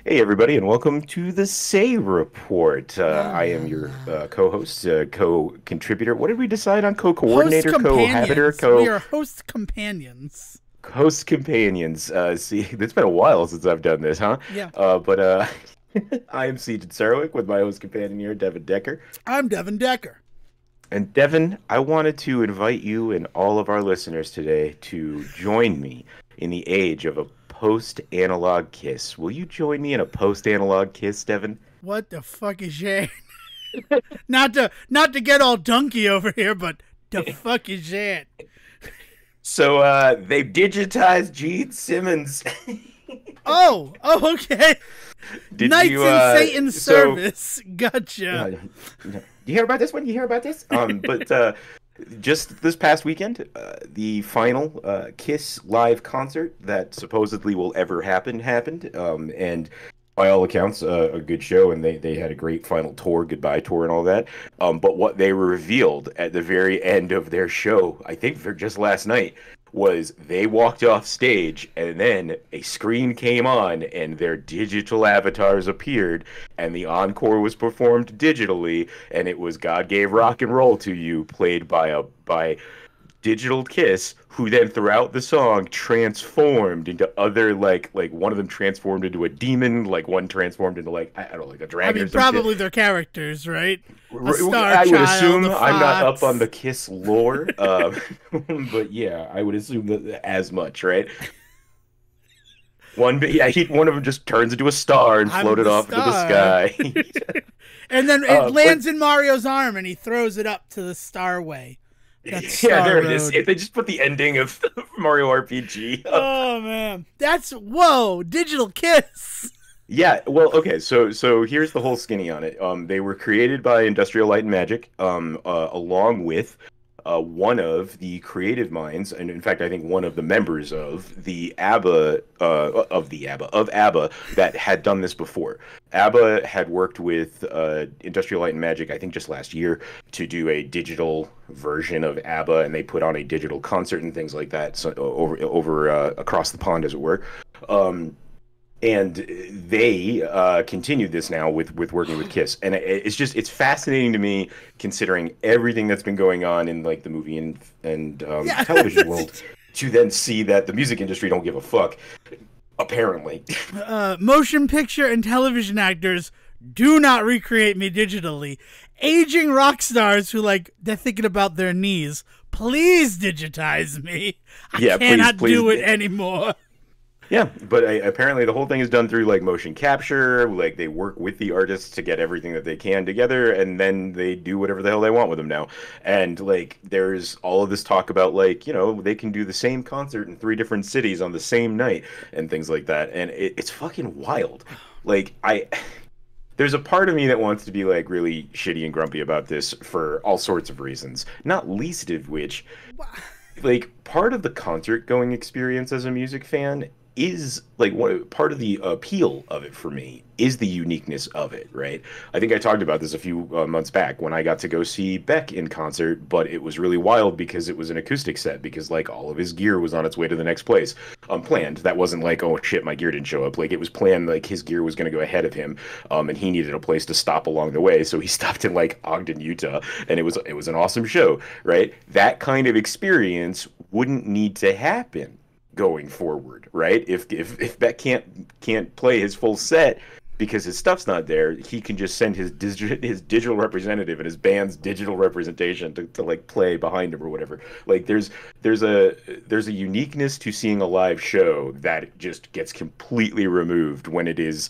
Hey, everybody, and welcome to the Say Report. La I la am your la. co-host, co-contributor. What did we decide on? Host Co-coordinator, co-habiter, companions. We are host companions. co-host companions. See, it's been a while since I've done this, huh? Yeah. But I am Siege Sarwick with my host companion here, Devon Decker. I'm Devon Decker. And Devon, I wanted to invite you and all of our listeners today to join me in the age of a post-analog kiss. Will you join me in a post-analog kiss, Devon? What the fuck is that? Not to get all donkey over here, but the fuck is that? So they digitized Gene Simmons. Oh, okay. Did Knights you in Satan's so service. Gotcha. you hear about this one? You hear about this? But just this past weekend, the final Kiss live concert that supposedly will ever happen happened. And by all accounts, a good show, and they had a great final tour, goodbye tour, and all that. But what they revealed at the very end of their show, I think for just last night, was they walked off stage, and then a screen came on, and their digital avatars appeared, and the encore was performed digitally, and it was "God Gave Rock and Roll to You," played by Digital Kiss, who then throughout the song transformed into other like one of them transformed into a demon, like one transformed into like I don't know, like a I dragon or mean, some shit. probably their characters, right? A star I would child, assume a I'm not up on fox. the Kiss lore, but yeah, I would assume that as much, right? One of them just turns into a star and I'm floated the off into the star. sky. And then it But lands in Mario's arm and he throws it up to the Starway. That's yeah, Star there it is. Road. If they just put the ending of Mario RPG up. Oh man. That's whoa, Digital Kiss. Yeah, well, okay, so here's the whole skinny on it. They were created by Industrial Light and Magic, along with one of the creative minds, and in fact, I think one of the members of the ABBA, of ABBA that had done this before. ABBA had worked with Industrial Light and Magic, I think just last year, to do a digital version of ABBA, and they put on a digital concert and things like that, so over across the pond, as it were. And they continued this now with working with Kiss, and it's fascinating to me considering everything that's been going on in like the movie and Yeah. television world to then see that the music industry don't give a fuck, apparently. Motion picture and television actors do not recreate me digitally. Aging rock stars who they're thinking about their knees. Please digitize me. I Yeah, cannot please. do it anymore. Yeah, but apparently the whole thing is done through like motion capture. Like they work with the artists to get everything that they can together, and then they do whatever the hell they want with them now. And like there's all of this talk about like they can do the same concert in three different cities on the same night and things like that, and it's fucking wild. Like there's a part of me that wants to be like really shitty and grumpy about this for all sorts of reasons, not least of which like part of the concert going experience as a music fan is like part of the appeal of it for me is the uniqueness of it, right? I think I talked about this a few months back when I got to go see Beck in concert, but it was really wild because it was an acoustic set because like all of his gear was on its way to the next place unplanned. That wasn't like, oh shit, my gear didn't show up. Like it was planned, like his gear was going to go ahead of him, and he needed a place to stop along the way, so he stopped in like Ogden, Utah, and it was an awesome show, right? That kind of experience wouldn't need to happen going forward, right? If Beck can't play his full set because his stuff's not there, he can just send his digital representative and his band's digital representation to like play behind him or whatever. Like there's a uniqueness to seeing a live show that just gets completely removed when it is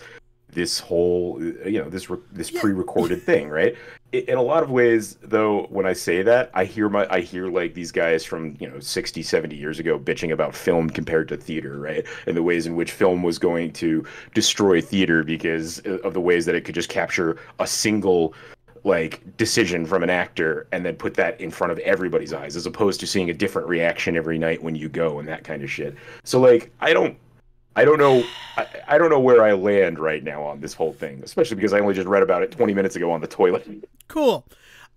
this whole this Yeah. pre-recorded thing, right? In a lot of ways though, when I say that, I hear like these guys from 60 70 years ago bitching about film compared to theater, right? And the ways in which film was going to destroy theater because of the ways that it could just capture a single like decision from an actor and then put that in front of everybody's eyes as opposed to seeing a different reaction every night when you go and that kind of shit. So like I don't know. I don't know where I land right now on this whole thing, especially because I only just read about it 20 minutes ago on the toilet. Cool.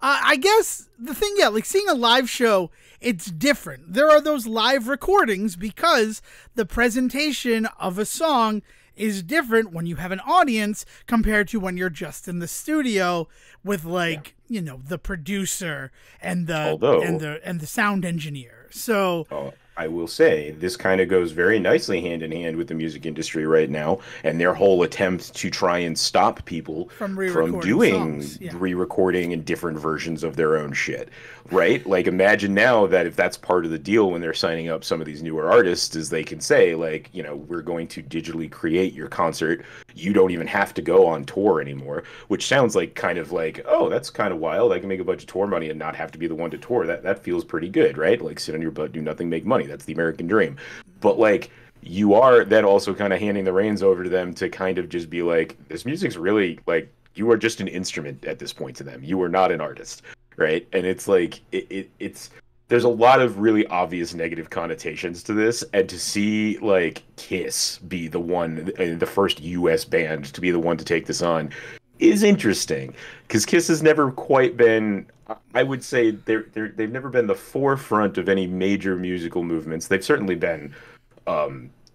I guess the thing, yeah, like seeing a live show, it's different. There are those live recordings because the presentation of a song is different when you have an audience compared to when you're just in the studio with like, you know, the producer and the sound engineer. So I will say this kind of goes very nicely hand in hand with the music industry right now and their whole attempt to try and stop people from doing re-recording and different versions of their own shit, right? Like imagine now that if that's part of the deal when they're signing up some of these newer artists is they can say like, you know, we're going to digitally create your concert. You don't even have to go on tour anymore, which sounds like kind of like, oh, that's kind of wild. I can make a bunch of tour money and not have to be the one to tour. That feels pretty good, right? Like sit on your butt, do nothing, make money. That's the American dream. But like you are then also kind of handing the reins over to them to kind of just be like, this music's really like you are just an instrument at this point to them. You are not an artist, right? And it's like it's there's a lot of really obvious negative connotations to this, and to see like Kiss be the one, the first US band to be the one to take this on is interesting, because Kiss has never quite been, I would say they've never been the forefront of any major musical movements. They've certainly been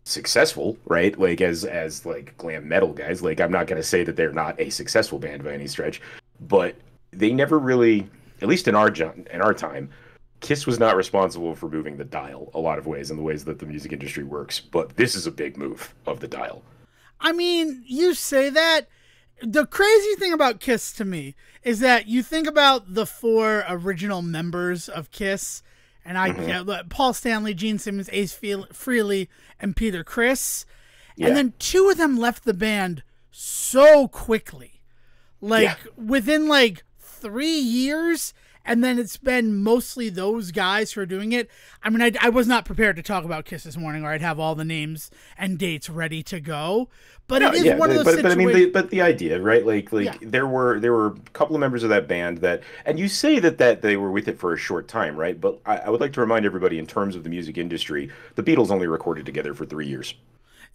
successful, right? Like as like glam metal guys. Like I'm not going to say that they're not a successful band by any stretch, but they never really, at least in our time, Kiss was not responsible for moving the dial a lot of ways in the ways that the music industry works. But this is a big move of the dial. I mean, you say that. The crazy thing about Kiss to me is that you think about the 4 original members of Kiss, and Paul Stanley, Gene Simmons, Ace Frehley, and Peter Criss, and then 2 of them left the band so quickly, like within like 3 years. And then it's been mostly those guys who are doing it. I mean, I was not prepared to talk about Kiss this morning, or I'd have all the names and dates ready to go. But it is one of those situations. But I mean, but the idea, right? Like there were a couple of members of that band that, and you say that they were with it for a short time, right? But I would like to remind everybody, in terms of the music industry, the Beatles only recorded together for 3 years.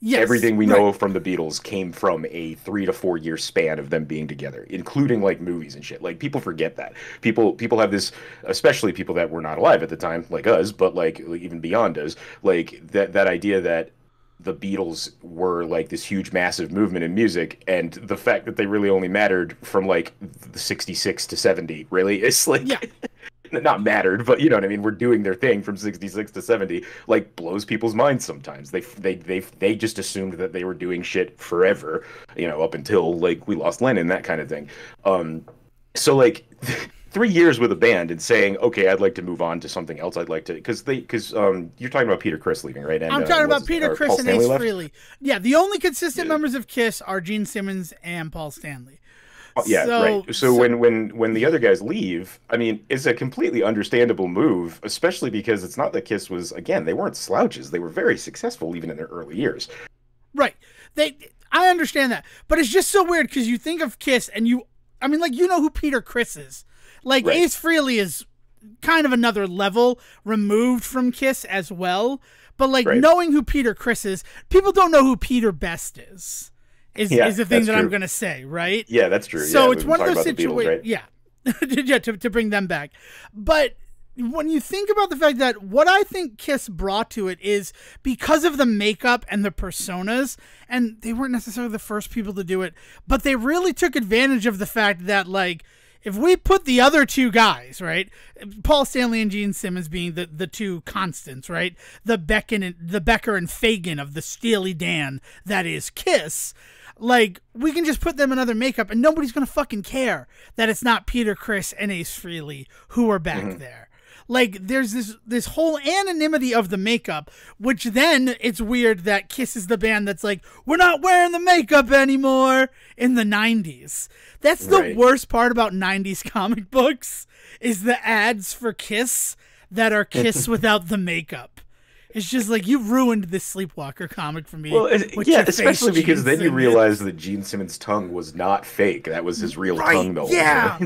Yes, everything we know from the Beatles came from a 3 to 4 year span of them being together, including like movies and shit. Like people forget that. People have this, especially people that were not alive at the time, like us, but like even beyond us, like that idea that the Beatles were like this huge, massive movement in music, and the fact that they really only mattered from like the 66 to 70, really, it's like. Yeah. Not mattered, but you know what I mean. We're doing their thing from 66 to 70, like blows people's minds sometimes. They just assumed that they were doing shit forever, you know, up until like we lost Lennon, that kind of thing. So like 3 years with a band and saying, okay, I'd like to move on to something else. I'd like to, because you're talking about Peter Criss leaving, right? And, I'm talking about Peter Criss and Ace Frehley. Yeah, the only consistent members of Kiss are Gene Simmons and Paul Stanley. Yeah, right. So when the other guys leave, I mean, it's a completely understandable move, especially because it's not that Kiss was, again, they weren't slouches. They were very successful even in their early years. Right. I understand that. But it's just so weird because you think of Kiss and you know who Peter Criss is. Like Ace Frehley is kind of another level removed from Kiss as well. But like knowing who Peter Criss is, people don't know who Peter Best is. Is the thing that I'm going to say, right? Yeah, that's true. So it's one of those situations, right? Yeah, to bring them back. But when you think about the fact that what I think Kiss brought to it is because of the makeup and the personas, and they weren't necessarily the first people to do it, but they really took advantage of the fact that, like, if we put the other 2 guys, right, Paul Stanley and Gene Simmons being the 2 constants, right, the Becker and Fagan of the Steely Dan that is Kiss. Like, we can just put them in other makeup and nobody's going to fucking care that it's not Peter Criss and Ace Frehley who are back there. Like, there's this whole anonymity of the makeup, which then it's weird that Kiss is the band that's like, we're not wearing the makeup anymore in the 90s. That's the worst part about 90s comic books, is the ads for Kiss that are Kiss without the makeup. It's just like, you ruined this Sleepwalker comic for me. Well, yeah, especially because then you realize that Gene Simmons' tongue was not fake. That was his real tongue, though. Yeah.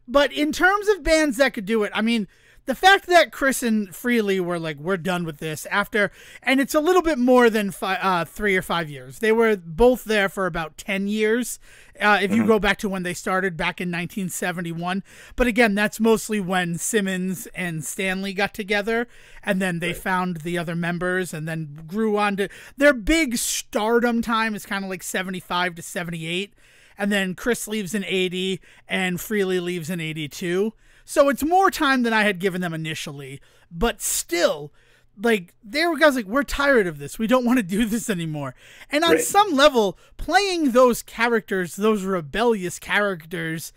But in terms of bands that could do it, I mean, the fact that Chris and Freely were like, we're done with this after, and it's a little bit more than 3 or 5 years. They were both there for about 10 years. If you go back to when they started back in 1971. But again, that's mostly when Simmons and Stanley got together, and then they found the other members and then grew on to their big stardom time is kind of like 75 to 78. And then Chris leaves in 80 and Freely leaves in 82. So it's more time than I had given them initially, but still, like, they were guys like, we're tired of this. We don't want to do this anymore. And on some level, playing those characters, those rebellious characters,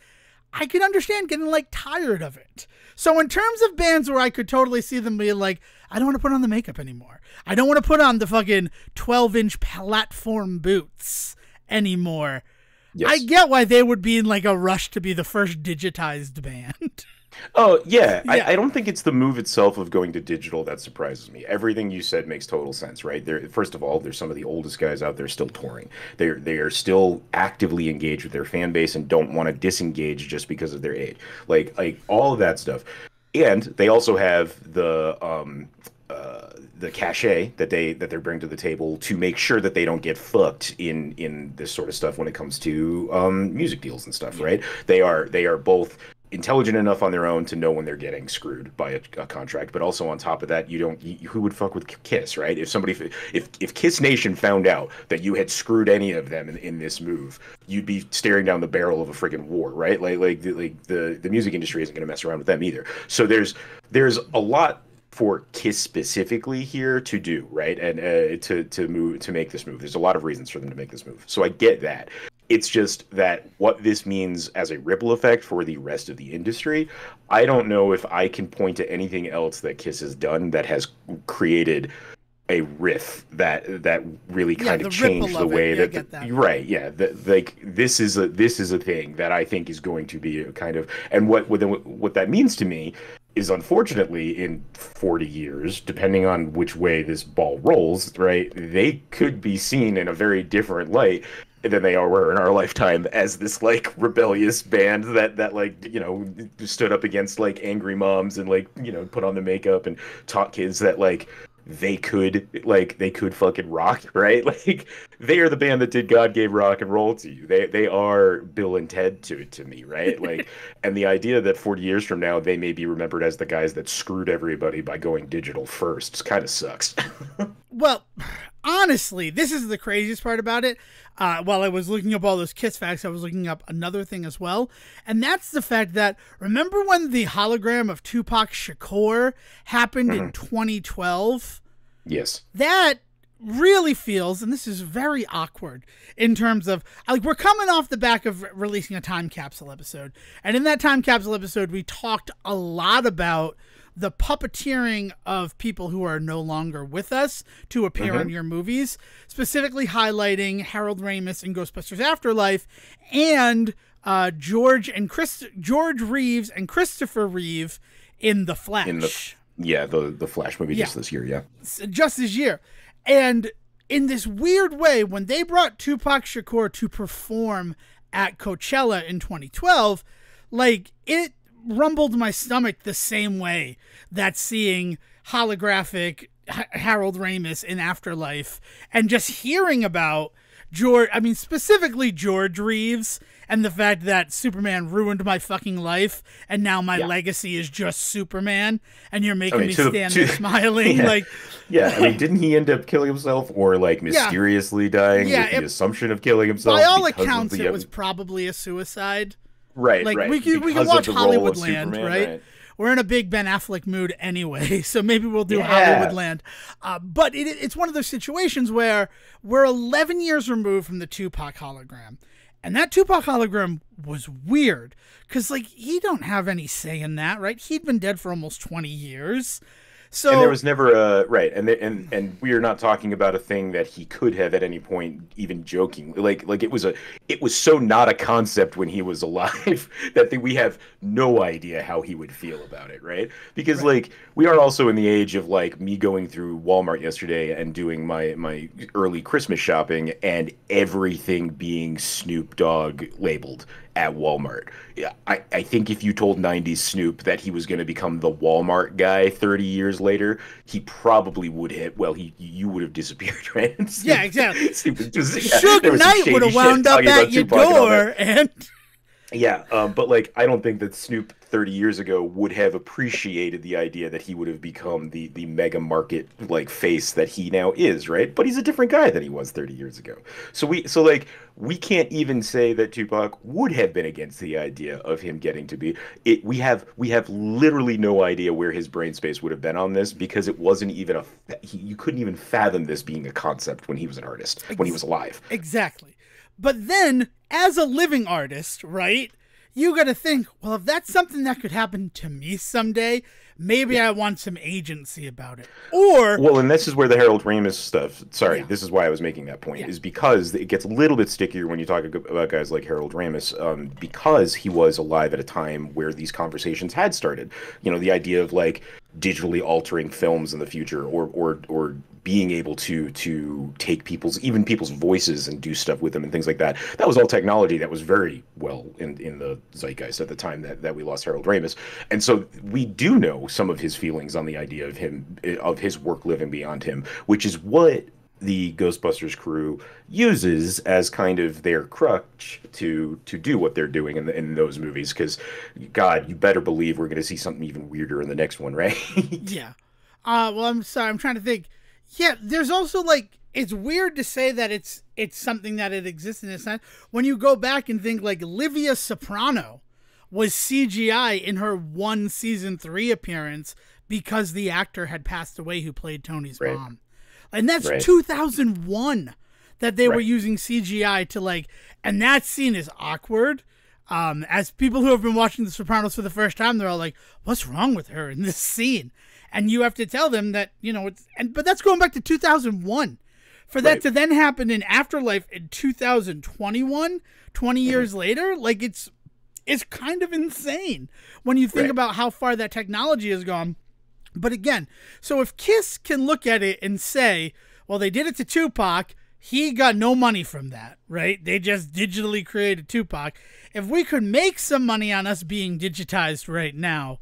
I could understand getting, like, tired of it. So in terms of bands where I could totally see them being like, I don't want to put on the makeup anymore. I don't want to put on the fucking 12-inch platform boots anymore. Yes. I get why they would be in, like, a rush to be the first digitized band. Oh, yeah. I don't think it's the move itself of going to digital that surprises me. Everything you said makes total sense, right? First of all, there's some of the oldest guys out there still touring. They are still actively engaged with their fan base and don't want to disengage just because of their age. Like all of that stuff. And they also have the cachet that they bring to the table to make sure that they don't get fucked in this sort of stuff when it comes to music deals and stuff, right? They are both intelligent enough on their own to know when they're getting screwed by a contract, but also on top of that, who would fuck with Kiss, right? If Kiss Nation found out that you had screwed any of them in this move, you'd be staring down the barrel of a friggin' war, right? Like the music industry isn't going to mess around with them either. So there's a lot for Kiss specifically here to do, right? And to make this move. There's a lot of reasons for them to make this move. So I get that. It's just that what this means as a ripple effect for the rest of the industry, I don't know if I can point to anything else that Kiss has done that has created a riff that really kind of changed the way that right, yeah, like this is a thing that I think is going to be a kind of, and what that means to me is, unfortunately, in 40 years, depending on which way this ball rolls, right, they could be seen in a very different light than they were in our lifetime as this, like, rebellious band that like, you know, stood up against, like, angry moms and, like, you know, put on the makeup and taught kids that, like, they could fucking rock, right? Like, they are the band that did God Gave Rock and Roll to you. They are Bill and Ted to me, right? Like, and the idea that 40 years from now they may be remembered as the guys that screwed everybody by going digital first kind of sucks. Well, honestly, this is the craziest part about it. While I was looking up all those Kiss facts, I was looking up another thing as well. And that's the fact that, remember when the hologram of Tupac Shakur happened in 2012? Yes. That really feels, and this is very awkward in terms of, like, we're coming off the back of releasing a time capsule episode. And in that time capsule episode, we talked a lot about the puppeteering of people who are no longer with us to appear in your movies, specifically highlighting Harold Ramis in Ghostbusters Afterlife and George Reeves and Christopher Reeve in The Flash. The Flash movie just this year, just this year. And in this weird way, when they brought Tupac Shakur to perform at Coachella in 2012, like, it rumbled my stomach the same way that seeing holographic Harold Ramis in Afterlife and just hearing about specifically George Reeves and the fact that Superman ruined my fucking life and now my legacy is just Superman and you're making me stand there smiling. I mean, didn't he end up killing himself or, like, mysteriously dying with the assumption of killing himself? By all accounts, it was probably a suicide. Right, like, right. We can watch Hollywoodland, right? We're in a big Ben Affleck mood anyway, so maybe we'll do Hollywoodland. But it's one of those situations where we're 11 years removed from the Tupac hologram. And that Tupac hologram was weird, because, like, he don't have any say in that, right? He'd been dead for almost 20 years. So, and there was never a right, and we are not talking about a thing that he could have at any point even joking, like it was so not a concept when he was alive that we have no idea how he would feel about it, right? Because like, we are also in the age of, like, me going through Walmart yesterday and doing my early Christmas shopping and everything being Snoop Dogg labeled. at Walmart. Yeah, I think if you told 90s Snoop that he was going to become the Walmart guy 30 years later, he probably would have, well, you would have disappeared, right? And Yeah, exactly. Snoop was just, yeah, there Suge was some Knight would shady have shit wound up talking at about your Tupac and all that. door, and Yeah, but like I don't think that Snoop 30 years ago would have appreciated the idea that he would have become the mega market like face that he now is, right? But he's a different guy than he was 30 years ago. So like we can't even say that Tupac would have been against the idea of him getting to be it. We have literally no idea where his brain space would have been on this because it wasn't even you couldn't even fathom this being a concept when he was an artist, when he was alive. exactly. But then, as a living artist, right, you got to think, well, if that's something that could happen to me someday, maybe I want some agency about it. Or, Well, and this is where the Harold Ramis stuff, sorry, yeah, this is why I was making that point, yeah, is because it gets a little bit stickier when you talk about guys like Harold Ramis, because he was alive at a time where these conversations had started. You know, the idea of like digitally altering films in the future, or being able to take people's voices and do stuff with them and things like that. That was all technology that was very well in the zeitgeist at the time that we lost Harold Ramis. And so we do know some of his feelings on the idea of his work living beyond him, which is what the Ghostbusters crew uses as kind of their crutch to do what they're doing in those movies. Because, God, you better believe we're going to see something even weirder in the next one, right? yeah. Well, I'm sorry, I'm trying to think. Yeah, there's also like, it's weird to say that it's something that it exists in a sense. When you go back and think like Livia Soprano was CGI in her one season 3 appearance because the actor had passed away who played Tony's Right, mom. And that's right, 2001 that they were right. using CGI to like, and that scene is awkward. As people who have been watching The Sopranos for the first time, they're all like, what's wrong with her in this scene? And you have to tell them that, you know, but that's going back to 2001. For that Right. to then happen in Afterlife in 2021, 20 years later, like it's kind of insane when you think Right. about how far that technology has gone. But again, so if Kiss can look at it and say, well, they did it to Tupac, he got no money from that, right? They just digitally created Tupac. If we could make some money on us being digitized right now,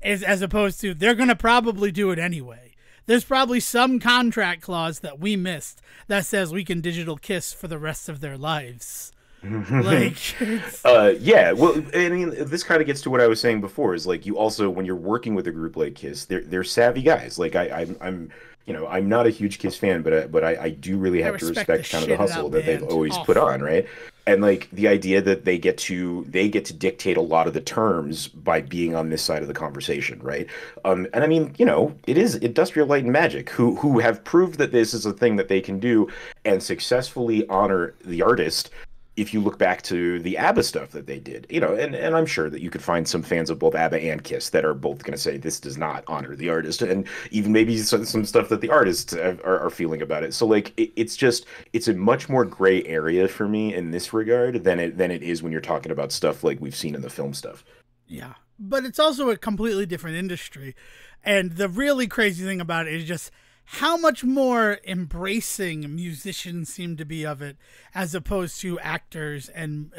as opposed to they're going to probably do it anyway. There's probably some contract clause that we missed that says we can digital Kiss for the rest of their lives. Like, Yeah, well, I mean, this kind of gets to what I was saying before. Is like you also, when you're working with a group like Kiss, they're savvy guys. Like I'm you know, I'm not a huge Kiss fan, but I do really I have to respect the respect kind of the shit of hustle that that they've band. always Oh, put on, right? And like the idea that they get to dictate a lot of the terms by being on this side of the conversation, right? And I mean, you know, it is Industrial Light and Magic who have proved that this is a thing that they can do and successfully honor the artist. If you look back to the ABBA stuff that they did, you know, and I'm sure that you could find some fans of both ABBA and Kiss that are both going to say this does not honor the artist, and even maybe some stuff that the artists are feeling about it. So like it's a much more gray area for me in this regard than it is when you're talking about stuff like we've seen in the film stuff. yeah. But it's also a completely different industry. And the really crazy thing about it is just how much more embracing musicians seem to be of it as opposed to actors and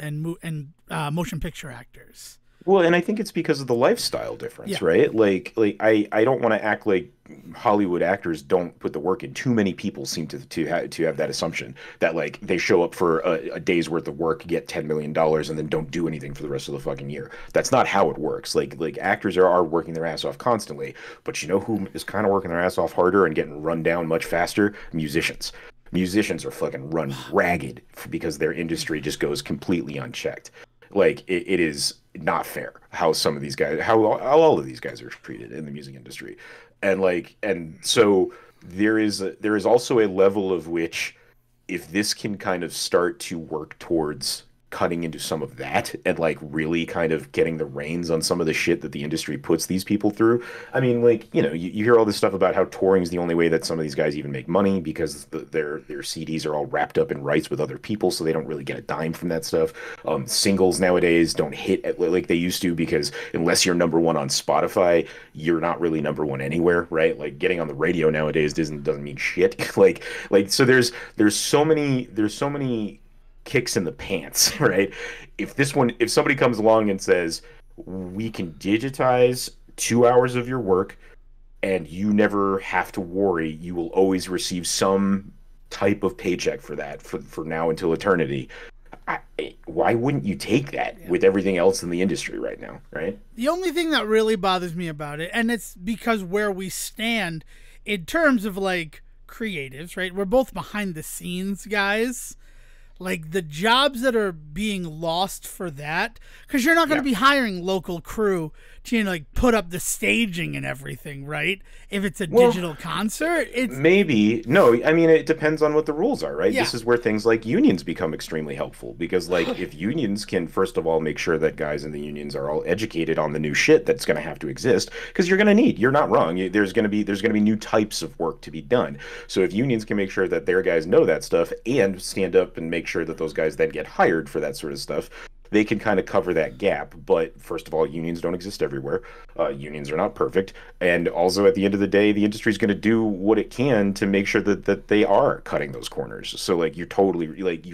motion picture actors. Well, and I think it's because of the lifestyle difference, Yeah. right? I don't want to act like Hollywood actors don't put the work in. Too many people seem to have that assumption that like they show up for a day's worth of work, get $10 million, and then don't do anything for the rest of the fucking year. That's not how it works. Like actors are working their ass off constantly, but you know who is kind of working their ass off harder and getting run down much faster? Musicians. Musicians are fucking run ragged because their industry just goes completely unchecked. Like it is not fair how some of these guys, how all of these guys are treated in the music industry, and so there is also a level of which, if this can kind of start to work towards cutting into some of that and like really kind of getting the reins on some of the shit that the industry puts these people through. I mean, like, you know, you hear all this stuff about how touring is the only way that some of these guys even make money because their CDs are all wrapped up in rights with other people, so they don't really get a dime from that stuff. Singles nowadays don't hit like they used to because unless you're number one on Spotify, you're not really number one anywhere, right? Like getting on the radio nowadays doesn't mean shit. like so there's so many kicks in the pants, right? If somebody comes along and says, we can digitize 2 hours of your work and you never have to worry, you will always receive some type of paycheck for that for now until eternity. I, why wouldn't you take that Yeah. with everything else in the industry right now, right? The only thing that really bothers me about it, and it's because where we stand in terms of like creatives, right? We're both behind the scenes guys. Like the jobs that are being lost for that, because you're not going to be hiring local crew to, like put up the staging and everything, right? If it's a digital concert, it's maybe no. I mean, it depends on what the rules are, right? Yeah. This is where things like unions become extremely helpful because, like, if unions can first of all make sure that guys in the unions are all educated on the new shit that's going to have to exist, because you're not wrong. There's going to be new types of work to be done. So if unions can make sure that their guys know that stuff and stand up and make sure that those guys then get hired for that sort of stuff, they can kind of cover that gap. But first of all, unions don't exist everywhere. Unions are not perfect. And also, at the end of the day, the industry is going to do what it can to make sure that they are cutting those corners. So, like, you're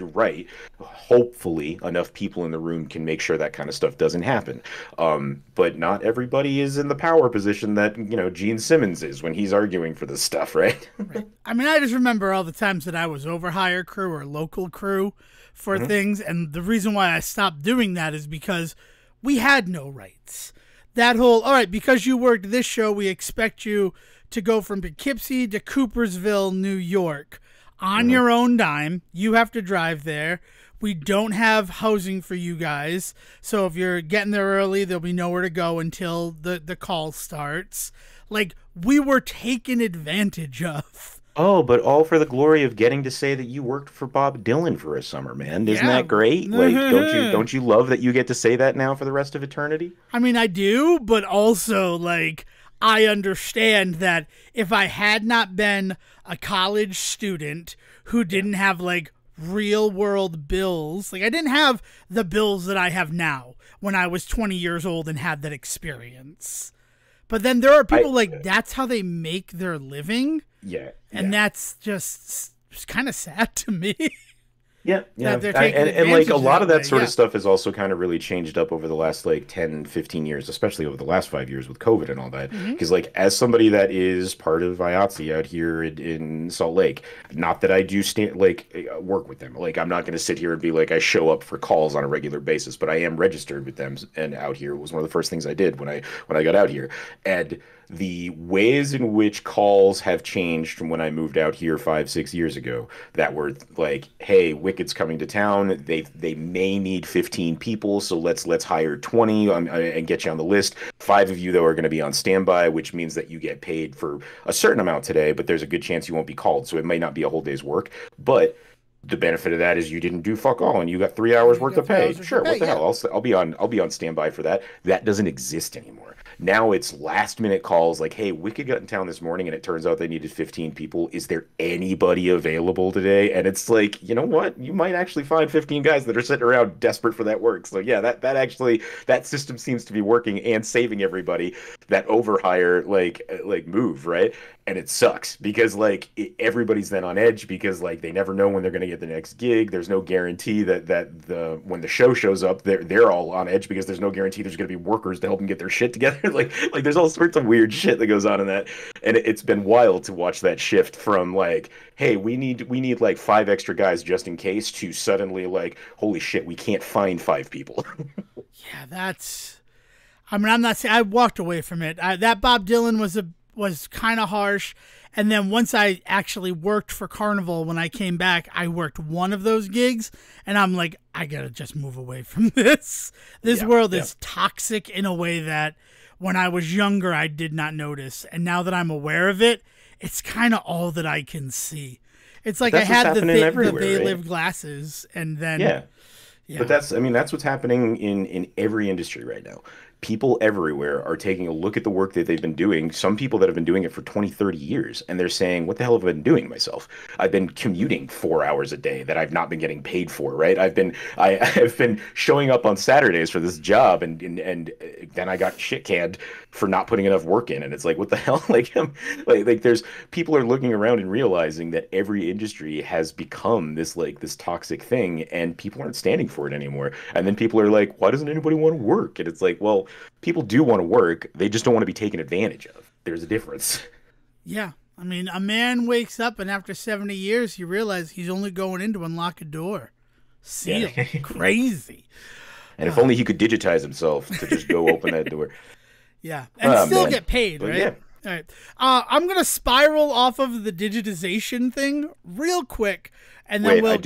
right. Hopefully, enough people in the room can make sure that kind of stuff doesn't happen. But not everybody is in the power position that, Gene Simmons is when he's arguing for this stuff, right? right. I mean, I just remember all the times that I was overhire crew or local crew for things, and the reason why I stopped doing that is because we had no rights. That whole, all right, because you worked this show, we expect you to go from Poughkeepsie to Coopersville, New York on your own dime. You have to drive there. We don't have housing for you guys. So if you're getting there early, there'll be nowhere to go until the call starts. Like, we were taken advantage of. Oh, but all for the glory of getting to say that you worked for Bob Dylan for a summer, man. Isn't Yeah. that great? Like, don't you love that you get to say that now for the rest of eternity? I mean, I do, but also, like, I understand that if I had not been a college student who didn't have, like, real world bills, like, I didn't have the bills that I have now when I was 20 years old and had that experience. But then there are people that's how they make their living. Yeah. And that's just kind of sad to me. Yeah, yeah. They're taking And like a lot of that way, sort of stuff has also kind of really changed up over the last like 10, 15 years, especially over the last 5 years with COVID and all that. Because like as somebody that is part of IATSE out here in Salt Lake, not that I do work with them. Like I'm not going to sit here and be like I show up for calls on a regular basis, but I am registered with them and out here. It was one of the first things I did when I got out here. And the ways in which calls have changed from when I moved out here 5, 6 years ago that were like, hey, Wicked's coming to town. They may need 15 people, so let's hire 20 and get you on the list. 5 of you, though, are going to be on standby, which means that you get paid for a certain amount today, but there's a good chance you won't be called, so it might not be a whole day's work. But the benefit of that is you didn't do fuck all and you got 3 hours worth of pay. Sure, what the hell? I'll be on standby for that. That doesn't exist anymore. Now it's last minute calls like, hey, Wicked got in town this morning and it turns out they needed 15 people. Is there anybody available today? And it's like, you know what? You might actually find 15 guys that are sitting around desperate for that work. So yeah, that system seems to be working and saving everybody that overhire like move, right? And it sucks because everybody's then on edge because like they never know when they're going to get the next gig. There's no guarantee that when the show shows up, they're all on edge because there's no guarantee there's going to be workers to help them get their shit together. like there's all sorts of weird shit that goes on in that, and it's been wild to watch that shift from like, hey, we need like 5 extra guys just in case to suddenly like, holy shit, we can't find 5 people. Yeah, that's. I mean, I'm not saying I walked away from it. That Bob Dylan was kind of harsh. And then once I actually worked for Carnival, when I came back, I worked one of those gigs, and I'm like, I gotta just move away from this. This world is toxic in a way that when I was younger, I did not notice. And now that I'm aware of it, it's kind of all that I can see. It's like I had the They Live glasses, and then... Yeah. But that's what's happening in every industry right now. people everywhere are taking a look at the work that they've been doing. Some people that have been doing it for 20, 30 years, and they're saying, what the hell have I been doing to myself? I've been commuting 4 hours a day that I've not been getting paid for, right? I've been showing up on Saturdays for this job, and then I got shit canned for not putting enough work in. And it's like, what the hell? Like there's people are looking around and realizing that every industry has become this toxic thing, and people aren't standing for it anymore. And then people are like, why doesn't anybody want to work? And it's like, well, people do want to work. They just don't want to be taken advantage of. There's a difference. Yeah. I mean, a man wakes up and after 70 years, he realizes he's only going in to unlock a door. Seal. Yeah. Crazy. And if only he could digitize himself to just go open that door. Yeah. And still man. get paid, But right? yeah. All right. I'm going to spiral off of the digitization thing real quick. And then Wait, I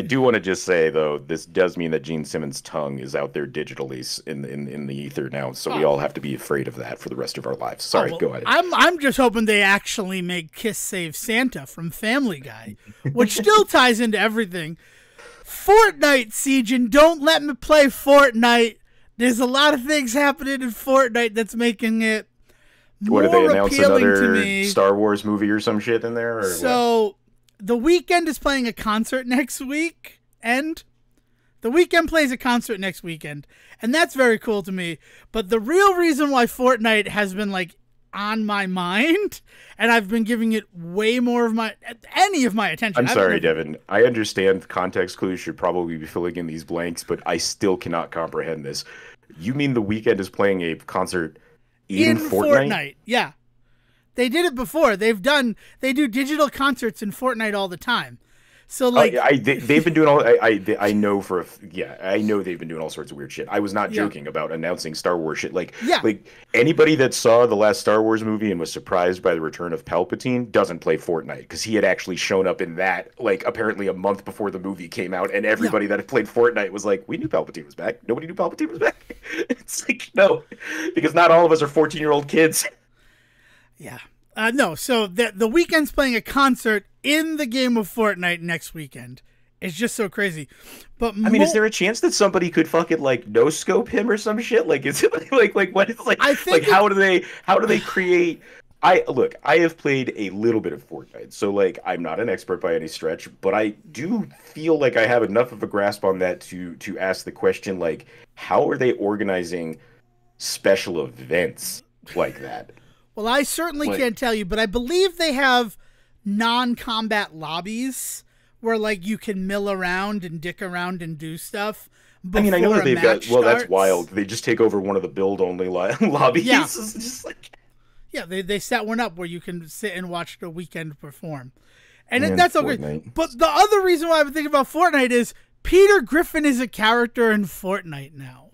do wanna just say though, this does mean that Gene Simmons' tongue is out there digitally in the ether now, so we all have to be afraid of that for the rest of our lives. Sorry, go ahead. I'm just hoping they actually make Kiss Save Santa from Family Guy, which still ties into everything. Fortnite, Siege, and don't let me play Fortnite. There's a lot of things happening in Fortnite that's making it more What, did they announce appealing to another me. Star Wars movie or some shit in there? Or So The Weeknd is playing a concert next week, and The Weeknd plays a concert next weekend, and that's very cool to me. But the real reason why Fortnite has been like on my mind, and I've been giving it way more of my attention. I'm sorry, Devin. I understand context clues should probably be filling in these blanks, but I still cannot comprehend this. You mean The Weeknd is playing a concert in Fortnite? Yeah. They did it before. They do digital concerts in Fortnite all the time. So like, they've been doing all. I know I know they've been doing all sorts of weird shit. I was not joking about announcing Star Wars shit. Like anybody that saw the last Star Wars movie and was surprised by the return of Palpatine doesn't play Fortnite, because he had actually shown up in that like apparently a month before the movie came out, and everybody that had played Fortnite was like, we knew Palpatine was back. Nobody knew Palpatine was back. It's like, no, because not all of us are 14-year-old kids. Yeah. No, so the Weeknd's playing a concert in the game of Fortnite next weekend. It's just so crazy. But I mean, is there a chance that somebody could fucking like no scope him or some shit? Like, is it like what is like? I think how do they create? I have played a little bit of Fortnite, so like I'm not an expert by any stretch, but I do feel like I have enough of a grasp on that to ask the question, like, how are they organizing special events like that? Well, I certainly can't tell you, but I believe they have non-combat lobbies where like you can mill around and dick around and do stuff. I mean, I know that they've got. Well, starts. that's wild. They just take over one of the build-only lobbies. Yeah. It's just like... Yeah, they set one up where you can sit and watch The Weeknd perform, and Man, that's okay. But the other reason why I've been thinking about Fortnite is Peter Griffin is a character in Fortnite now.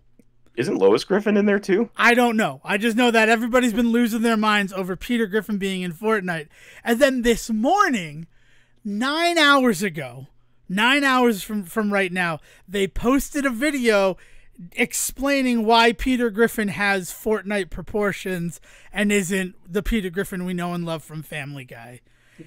Isn't Lois Griffin in there too? I don't know. I just know that everybody's been losing their minds over Peter Griffin being in Fortnite. And then this morning, 9 hours ago, 9 hours from right now, they posted a video explaining why Peter Griffin has Fortnite proportions and isn't the Peter Griffin we know and love from Family Guy.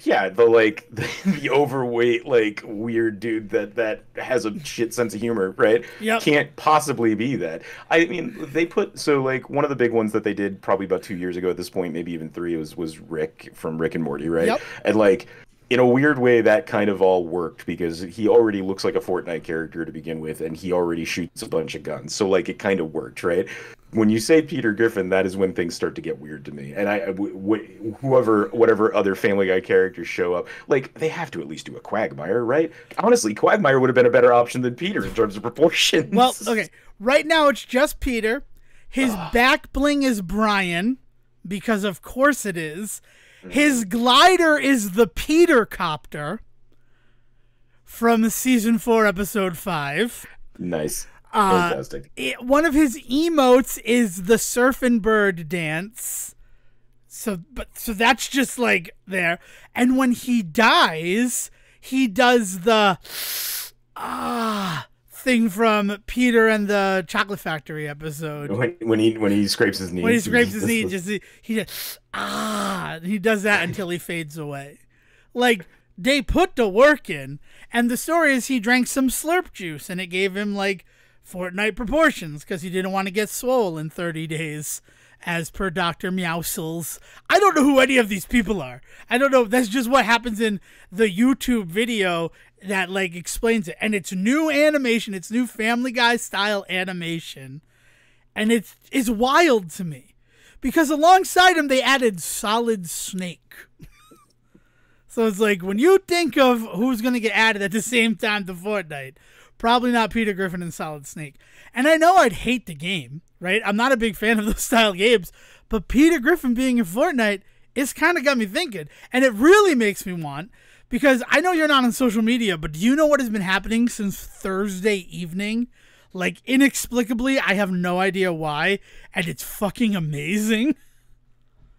Yeah, the overweight, like, weird dude that has a shit sense of humor, right? Yep. Can't possibly be that. I mean, like, one of the big ones that they did probably about 2 years ago at this point, maybe even three, was Rick from Rick and Morty, right? Yep. And, like, in a weird way, that kind of all worked because he already looks like a Fortnite character to begin with, and he already shoots a bunch of guns. So, like, it kind of worked, right? When you say Peter Griffin, that is when things start to get weird to me. And whatever other Family Guy characters show up, like, they have to at least do a Quagmire, right? Honestly, Quagmire would have been a better option than Peter in terms of proportions. Well, okay. Right now, it's just Peter. His back bling is Brian, because of course it is. His glider is the Peter Copter from season 4, episode 5. Nice. Fantastic. One of his emotes is the surfing bird dance. So that's just like there. And when he dies, he does the thing from Peter and the Chocolate Factory episode. When he scrapes his knee. When he scrapes his knee, he does that until he fades away. Like, they put the work in, and the story is he drank some slurp juice and it gave him like Fortnite proportions because he didn't want to get swole in 30 days, as per Dr. Meowsles. I don't know who any of these people are. I don't know. That's just what happens in the YouTube video that like explains it. And it's new animation. It's new Family Guy style animation. And it's wild to me. Because alongside him, they added Solid Snake. So it's like, when you think of who's going to get added at the same time to Fortnite, probably not Peter Griffin and Solid Snake. And I know I'd hate the game, right? I'm not a big fan of those style games, but Peter Griffin being in Fortnite is kind of got me thinking. And it really makes me want, because I know you're not on social media, but do you know what has been happening since Thursday evening? Like, inexplicably, I have no idea why, and it's fucking amazing.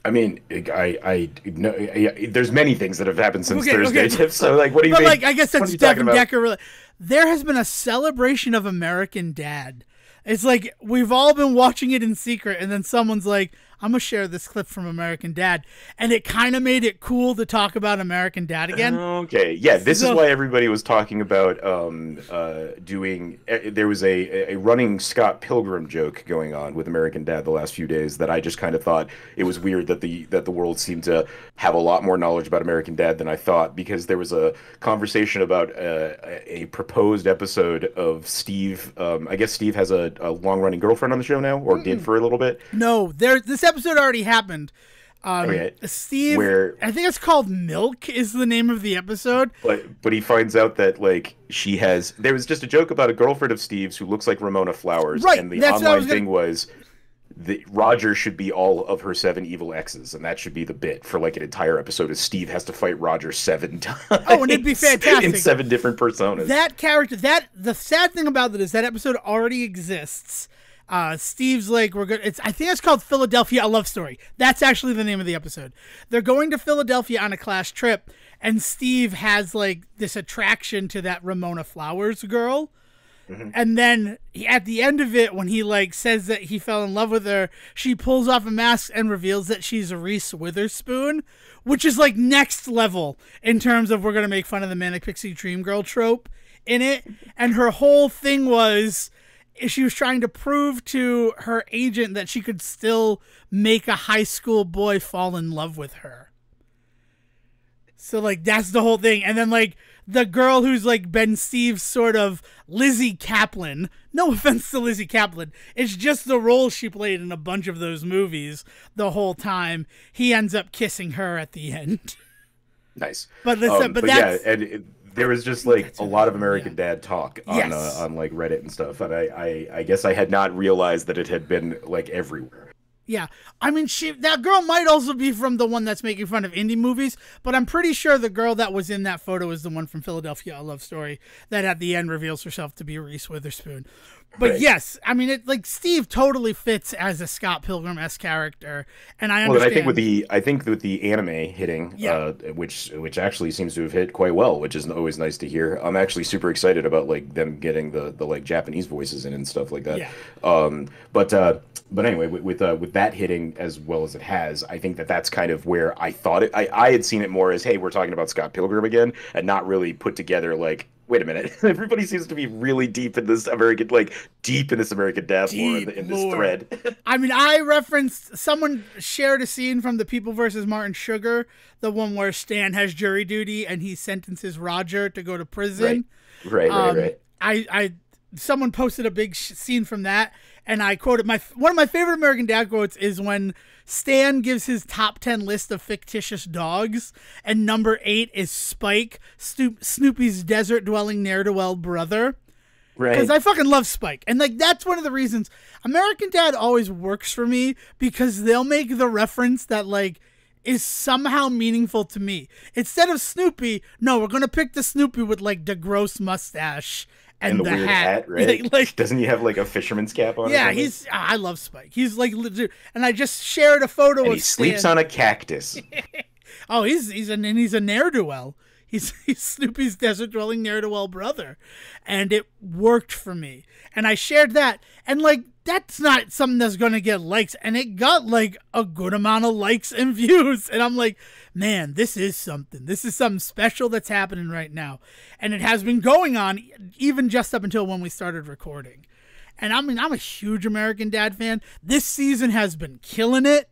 I mean, I know there's many things that have happened since Thursday, Tiff. So, like, what do you mean? Like, I guess that's Devon Decker. There has been a celebration of American Dad. It's like we've all been watching it in secret, and then someone's like, I'm going to share this clip from American Dad. And it kind of made it cool to talk about American Dad again. Okay. Yeah, this is why everybody was talking about doing... There was a running Scott Pilgrim joke going on with American Dad the last few days that I just kind of thought it was weird that the world seemed to have a lot more knowledge about American Dad than I thought, because there was a conversation about a proposed episode of Steve. I guess Steve has a long-running girlfriend on the show now, or did for a little bit. No, this episode already happened. Okay. Steve, I think it's called Milk is the name of the episode. But he finds out that like there was just a joke about a girlfriend of Steve's who looks like Ramona Flowers, right, and the online thing was that Roger should be all of her 7 evil exes, and that should be the bit for like an entire episode. Is Steve has to fight Roger 7 times. Oh, and it'd be fantastic in 7 different personas. That character, the sad thing about it is that episode already exists. Steve's like, I think it's called Philadelphia, a Love Story. That's actually the name of the episode. They're going to Philadelphia on a class trip, and Steve has like this attraction to that Ramona Flowers girl. Mm-hmm. And then at the end of it, when he like says that he fell in love with her, she pulls off a mask and reveals that she's Reese Witherspoon, which is like next level in terms of we're going to make fun of the Manic Pixie Dream Girl trope in it. And her whole thing was, she was trying to prove to her agent that she could still make a high school boy fall in love with her. So, like, that's the whole thing. And then, like, the girl who's, like, been Steve's sort of Lizzie Kaplan. No offense to Lizzie Kaplan. It's just the role she played in a bunch of those movies the whole time. He ends up kissing her at the end. Nice. But that's... yeah, and there was just like a lot of American Dad talk on like Reddit and stuff, and I guess I had not realized that it had been like everywhere. Yeah, I mean, that girl might also be from the one that's making fun of indie movies, but I'm pretty sure the girl that was in that photo is the one from Philadelphia, a Love Story, that at the end reveals herself to be Reese Witherspoon. But right. Yes, I mean, it like Steve totally fits as a Scott Pilgrim-esque character, and I understand. Well, I think with the anime hitting, which actually seems to have hit quite well, which is always nice to hear. I'm actually super excited about like them getting the like Japanese voices in and stuff like that. Yeah. But anyway, with that hitting as well as it has, I think that's kind of where I thought it. I had seen it more as, hey, we're talking about Scott Pilgrim again, and not really put together like, wait a minute, everybody seems to be really deep in this American Dad lore in this thread. I mean, someone shared a scene from the People versus Martin Sugar, the one where Stan has jury duty and he sentences Roger to go to prison. Right. Someone posted a big scene from that, and I quoted one of my favorite American Dad quotes is when Stan gives his top 10 list of fictitious dogs, and number 8 is Spike, Snoopy's desert-dwelling ne'er-do-well brother. Right. Because I fucking love Spike. And like that's one of the reasons American Dad always works for me, because they'll make the reference that like is somehow meaningful to me. Instead of Snoopy, no, we're going to pick the Snoopy with like the gross mustache. And the weird hat, right? Like, doesn't he have like a fisherman's cap on? Yeah, I love Spike. He's like legit. And I just shared a photo of he sleeps on a cactus. Oh, he's a ne'er-do-well. He's Snoopy's desert-dwelling ne'er-do-well brother, and it worked for me. And I shared that, and like that's not something that's gonna get likes, and it got like a good amount of likes and views. And I'm like, man, this is something. This is something special that's happening right now, and it has been going on even just up until when we started recording. And I mean, I'm a huge American Dad fan. This season has been killing it.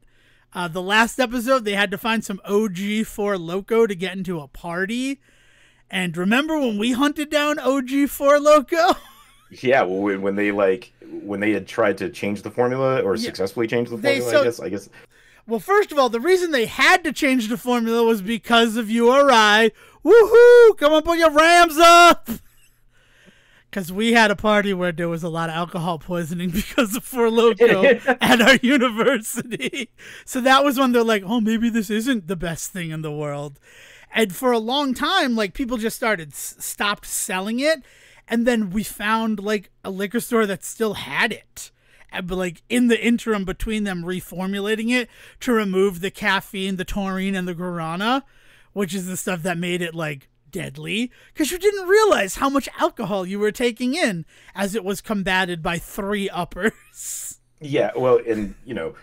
The last episode, they had to find some OG Four Loko to get into a party. And remember when we hunted down OG Four Loko? Yeah, well, when they had tried to change the formula or successfully change the formula, I guess. Well, first of all, the reason they had to change the formula was because of URI. Woohoo! Come on, put your Rams up! Because we had a party where there was a lot of alcohol poisoning because of Four Loko at our university. So that was when they're like, oh, maybe this isn't the best thing in the world. And for a long time, like, people just stopped selling it. And then we found, like, a liquor store that still had it. But, like, in the interim between them reformulating it to remove the caffeine, the taurine, and the guarana, which is the stuff that made it, like, deadly, because you didn't realize how much alcohol you were taking in as it was combated by 3 uppers. Yeah, well, and, you know,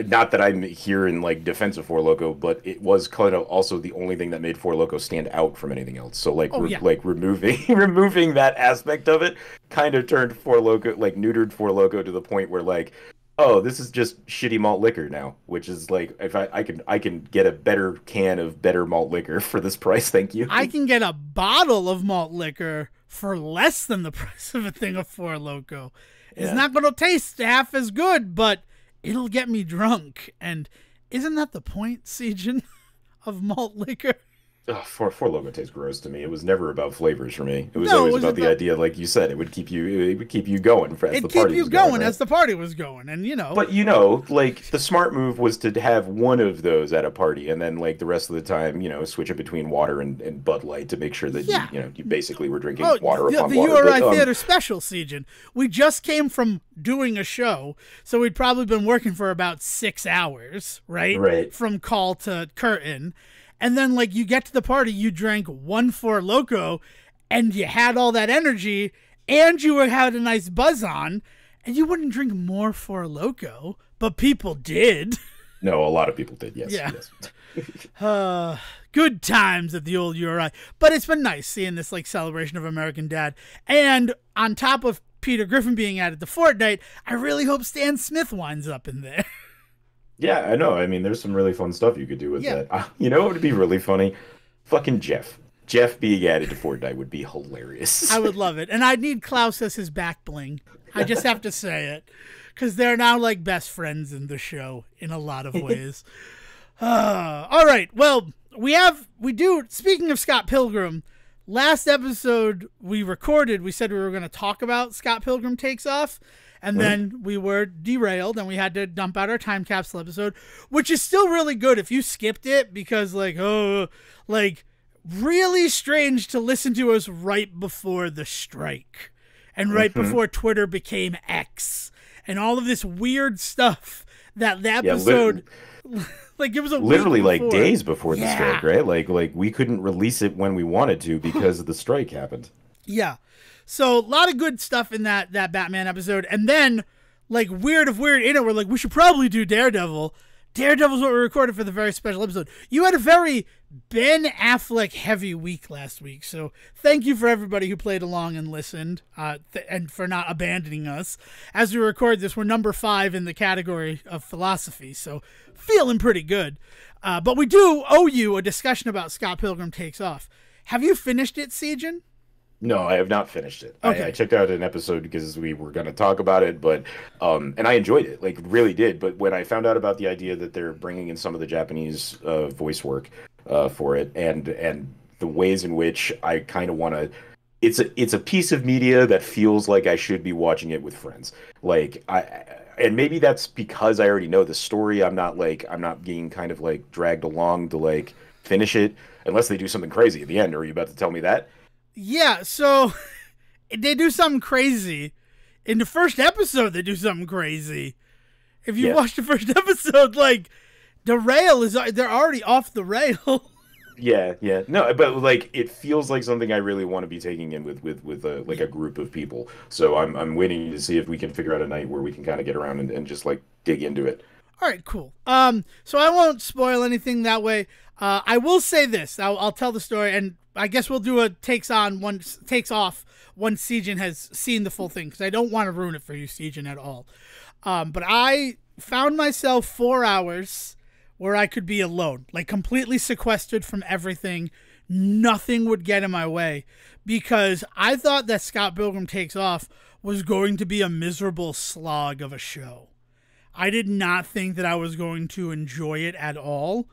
not that I'm here in, like, defense of Four Loko, but it was kind of also the only thing that made Four Loko stand out from anything else. So, like, like removing that aspect of it kind of turned Four Loko, like, neutered Four Loko to the point where, like, oh, this is just shitty malt liquor now, which is like, if I can get a better can of better malt liquor for this price, thank you. I can get a bottle of malt liquor for less than the price of a thing of Four Loko. It's not going to taste half as good, but it'll get me drunk. And isn't that the point, Sejan, of malt liquor? Four Loko tastes gross to me. It was never about flavors for me. It was always about the idea, like you said, it would keep you going as the party was going. It'd keep you going as the party was going, and you know. But you know, like the smart move was to have one of those at a party, and then like the rest of the time, you know, switch it between water and Bud Light to make sure that you basically were drinking water upon the water. URI Theater Special, Sejan. We just came from doing a show, so we'd probably been working for about 6 hours, right? Right. From call to curtain. And then, like, you get to the party, you drank 1 Four Loko, and you had all that energy, and you had a nice buzz on, and you wouldn't drink more Four Loko, but people did. No, a lot of people did, yes. Yeah. Yes. Good times at the old URI. But it's been nice seeing this, like, celebration of American Dad. And on top of Peter Griffin being added to Fortnite, I really hope Stan Smith winds up in there. Yeah, I know. I mean, there's some really fun stuff you could do with that. You know what would be really funny? Fucking Jeff. Jeff being added to Fortnite would be hilarious. I would love it. And I'd need Klaus as his back bling. I just have to say it. Because they're now like best friends in the show in a lot of ways. All right. Well, speaking of Scott Pilgrim, last episode we recorded, we said we were going to talk about Scott Pilgrim Takes Off. And then we were derailed and we had to dump out our time capsule episode, which is still really good if you skipped it because really strange to listen to us right before the strike and right before Twitter became X and all of this weird stuff that the episode, like it was literally like days before the strike, right? Like we couldn't release it when we wanted to because the strike happened. Yeah. So a lot of good stuff in that Batman episode. And then, like, weird in it, we're like, we should probably do Daredevil. Daredevil's what we recorded for the very special episode. You had a very Ben Affleck heavy week last week. So thank you for everybody who played along and listened and for not abandoning us. As we record this, we're number 5 in the category of philosophy. So feeling pretty good. But we do owe you a discussion about Scott Pilgrim Takes Off. Have you finished it, Sejan? No, I have not finished it. Okay. I checked out an episode because we were going to talk about it, but and I enjoyed it, like really did. But when I found out about the idea that they're bringing in some of the Japanese voice work for it, and the ways in which I kind of want to, it's a piece of media that feels like I should be watching it with friends. Like and maybe that's because I already know the story. I'm not being kind of like dragged along to like finish it unless they do something crazy at the end. Are you about to tell me that? Yeah, so they do something crazy. In the first episode, they do something crazy. If you watch the first episode, like, they're already off the rail. Yeah. No, but, like, it feels like something I really want to be taking in with a group of people. So I'm waiting to see if we can figure out a night where we can kind of get around and just, like, dig into it. All right, cool. So I won't spoil anything that way. I will say this. I'll tell the story, and I guess we'll do a takes off once Sejin has seen the full thing, because I don't want to ruin it for you, Sejin, at all. But I found myself 4 hours where I could be alone, like completely sequestered from everything. Nothing would get in my way, because I thought that Scott Pilgrim Takes Off was going to be a miserable slog of a show. I did not think that I was going to enjoy it at all.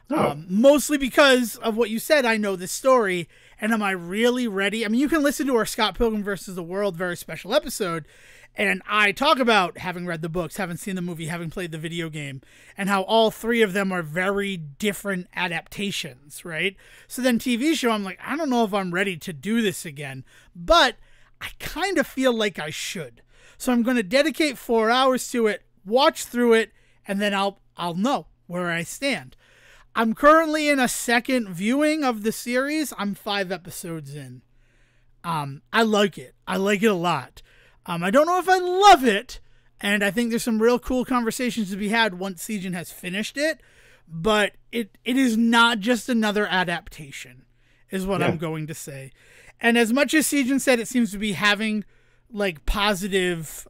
Mostly because of what you said. I know this story, and am I really ready? I mean, you can listen to our Scott Pilgrim versus the World very special episode, and I talk about having read the books, having seen the movie, having played the video game, and how all 3 of them are very different adaptations, right? So then TV show, I'm like, I don't know if I'm ready to do this again, but I kind of feel like I should. So I'm going to dedicate 4 hours to it, watch through it, and then I'll know where I stand. I'm currently in a second viewing of the series. I'm 5 episodes in. I like it. I like it a lot. I don't know if I love it, and I think there's some real cool conversations to be had once Sejin has finished it, but it is not just another adaptation, is what I'm going to say. And as much as Sejin said it seems to be having, like, positive,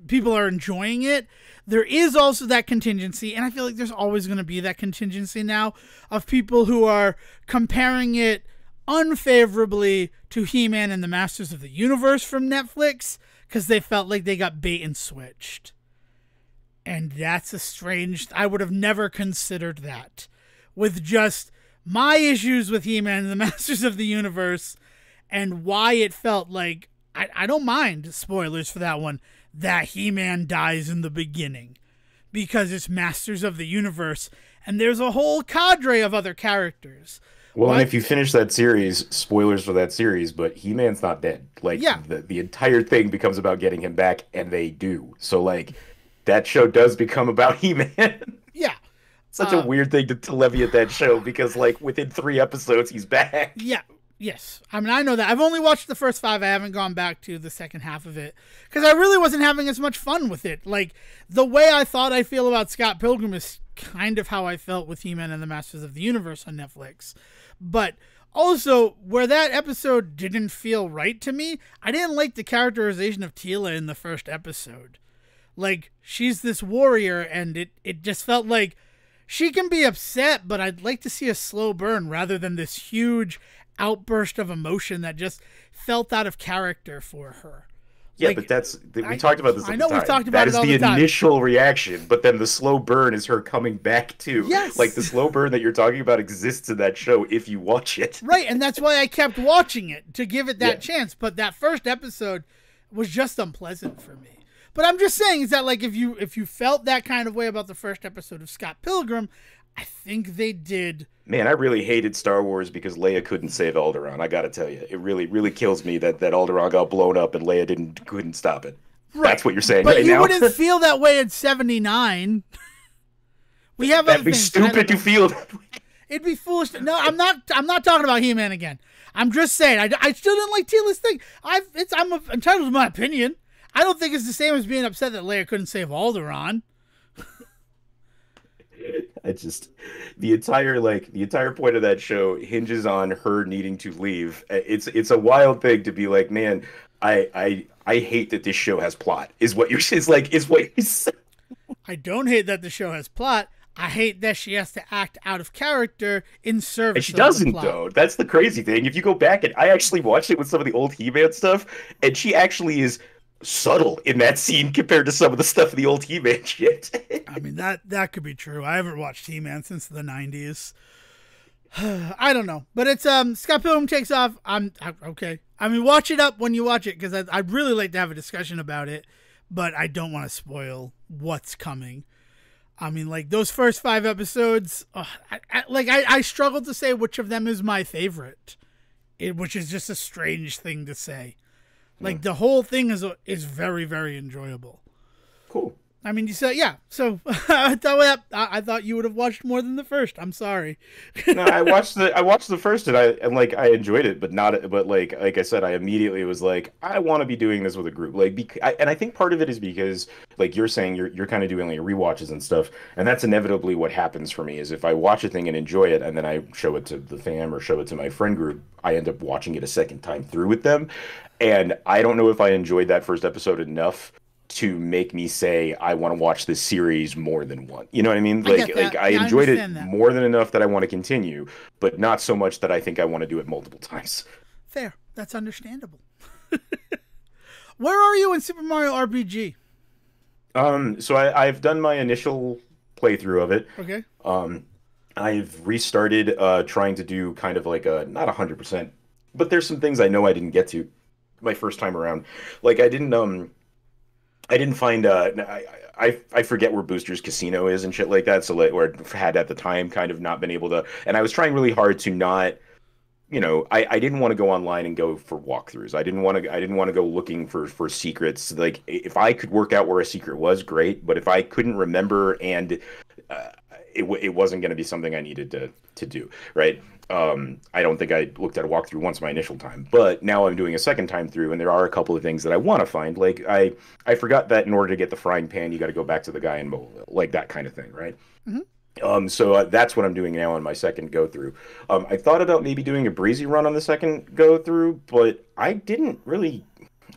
people are enjoying it, there is also that contingency, and I feel like there's always going to be that contingency now, of people who are comparing it unfavorably to He-Man and the Masters of the Universe from Netflix, because they felt like they got bait and switched. And that's a strange... I would have never considered that. With just my issues with He-Man and the Masters of the Universe, and why it felt like... I don't mind spoilers for that one, that He-Man dies in the beginning, because it's Masters of the Universe, and there's a whole cadre of other characters. Well, and if you finish that series, spoilers for that series, but He-Man's not dead. Like, the entire thing becomes about getting him back, and they do. So, like, that show does become about He-Man. Yeah. Such a weird thing to levy at that show, because, like, within 3 episodes, he's back. Yeah. Yes. I mean, I know that. I've only watched the first 5. I haven't gone back to the second half of it, because I really wasn't having as much fun with it. Like, the way I thought I feel about Scott Pilgrim is kind of how I felt with He-Man and the Masters of the Universe on Netflix. But also, where that episode didn't feel right to me, I didn't like the characterization of Teela in the first episode. Like, she's this warrior, and it just felt like she can be upset, but I'd like to see a slow burn rather than this huge outburst of emotion that just felt out of character for her. Yeah, like, but we talked about this. I know we've talked about it all the time. That is the initial reaction, but then the slow burn is her coming back too. Yes. Like, the slow burn that you're talking about exists in that show if you watch it. Right, and that's why I kept watching it, to give it that chance. But that first episode was just unpleasant for me. But I'm just saying is that, like, if you felt that kind of way about the first episode of Scott Pilgrim, I think they did. Man, I really hated Star Wars because Leia couldn't save Alderaan. I gotta tell you, it really, really kills me that Alderaan got blown up and Leia couldn't stop it. Right. That's what you're saying right now. But you wouldn't feel that way in '79. We have That'd be stupid to feel that way. It'd be foolish. No, I'm not talking about He-Man again. I'm just saying I still didn't like Teela's thing. I'm entitled to my opinion. I don't think it's the same as being upset that Leia couldn't save Alderaan. The entire point of that show hinges on her needing to leave. It's a wild thing to be like, man, I hate that this show has plot. Is what you said. I don't hate that the show has plot. I hate that she has to act out of character in service. And she doesn't, though. That's the crazy thing. If you go back, and I actually watched it with some of the old He-Man stuff, and she actually is subtle in that scene compared to some of the stuff in the old He-Man shit. I mean, that could be true. I haven't watched He-Man since the 90s. I don't know. But it's Scott Pilgrim Takes Off. I'm okay. I mean, watch it up when you watch it, because I'd really like to have a discussion about it, but I don't want to spoil what's coming. I mean, like, those first 5 episodes, I struggled to say which of them is my favorite, which is just a strange thing to say. Like, the whole thing is very, very enjoyable. Cool. I mean, you said, yeah. So I thought you would have watched more than the first. I'm sorry. No, I watched the first and like I enjoyed it, but not but like I said, I immediately was like I want to be doing this with a group. And I think part of it is because like you're saying you're kind of doing like rewatches and stuff, and that's inevitably what happens for me is if I watch a thing and enjoy it and then I show it to the fam or show it to my friend group, I end up watching it a second time through with them. And I don't know if I enjoyed that first episode enough to make me say I want to watch this series more than one. You know what I mean? I get Like that. I Yeah, I enjoyed it understand that. more than enough that I want to continue, but not so much that I think I want to do it multiple times. Fair. That's understandable. Where are you in Super Mario RPG? So I've done my initial playthrough of it. Okay. Um, I've restarted trying to do kind of like a not 100%, but there's some things I know I didn't get to my first time around. Like I didn't find I forget where Booster's Casino is and shit like that. So like or had at the time kind of not been able to, and I was trying really hard to not, I didn't want to go online and go for walkthroughs. I didn't want to go looking for secrets. Like if I could work out where a secret was, great. But if I couldn't remember and uh, it wasn't going to be something I needed to do, right? I don't think I looked at a walkthrough once my initial time, but now I'm doing a second time through, and there are a couple of things that I want to find. Like I forgot that in order to get the frying pan, you got to go back to the guy in Mobile, like that kind of thing, right? Hmm. So that's what I'm doing now on my second go through. I thought about maybe doing a breezy run on the second go through, but I didn't really.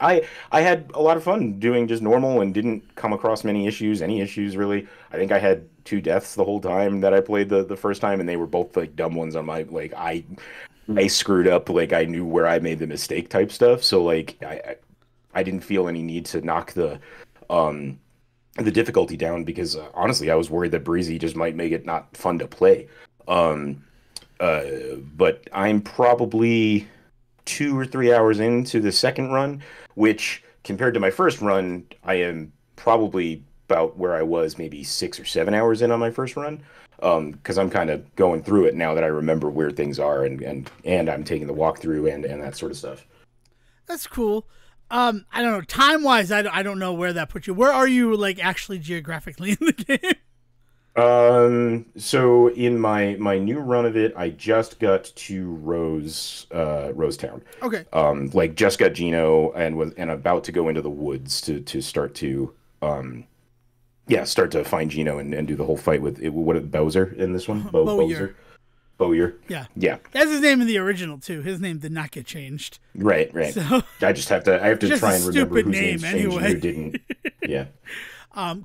I had a lot of fun doing just normal and didn't come across any issues really. I think I had two deaths the whole time that I played the first time, and they were both like dumb ones on my like I screwed up like I knew where I made the mistake type stuff. So like I didn't feel any need to knock um the difficulty down because honestly I was worried that breezy just might make it not fun to play. Um uh but I'm probably 2 or 3 hours into the second run, which compared to my first run, I am probably about where I was maybe 6 or 7 hours in on my first run. Because I'm kind of going through it now that I remember where things are and I'm taking the walkthrough and that sort of stuff. That's cool. I don't know. Time wise, I don't know where that puts you. Where are you, like, actually geographically in the game? So in my new run of it, I just got to Rose Town. Okay. Like just got Gino and about to go into the woods to start to yeah, start to find Gino and do the whole fight with Bowser in this one? Bowyer. Bowyer. Yeah. Yeah. That's his name in the original, too. His name did not get changed. Right, right. So, I have to just try a and remember stupid whose name name's changed and anyway. who didn't. Yeah.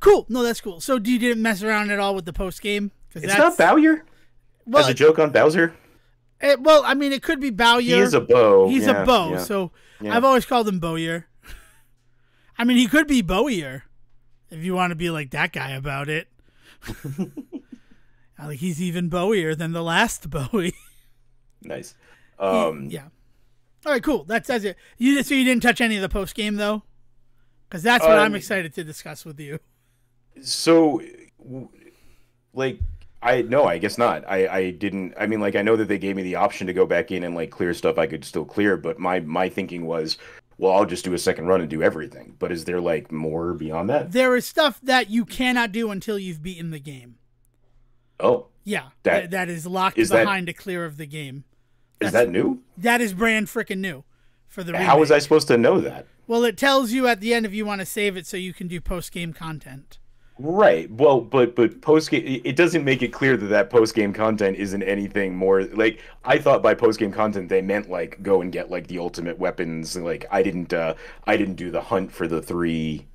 Cool. No, that's cool. So, you didn't mess around at all with the post game? It's not Bowyer? Well, As a joke on Bowser? well, I mean, it could be Bowyer. He is a bow. He's Yeah, a bow, yeah, so yeah. I've always called him Bowyer. I mean, he could be Bowier if you want to be like that guy about it. Like he's even Bowier than the last Bowie. Nice. Yeah. All right, cool. That's it. So you didn't touch any of the post game though, because that's what I'm excited to discuss with you. So, like, I guess not. I didn't. I mean, like, I know that they gave me the option to go back in and like clear stuff I could still clear, but my thinking was, well, I'll just do a second run and do everything. But is there like more beyond that? There is stuff that you cannot do until you've beaten the game. Oh, Yeah, That- that is locked is that- behind a clear of the game. is that new? That is brand freaking new for the remake. How was I supposed to know that? Well, it tells you at the end if you want to save it so you can do post game content. Right. Well, but post game, it doesn't make it clear that post game content isn't anything more. Like I thought by post game content they meant like go and get like the ultimate weapons. Like I didn't do the hunt for the three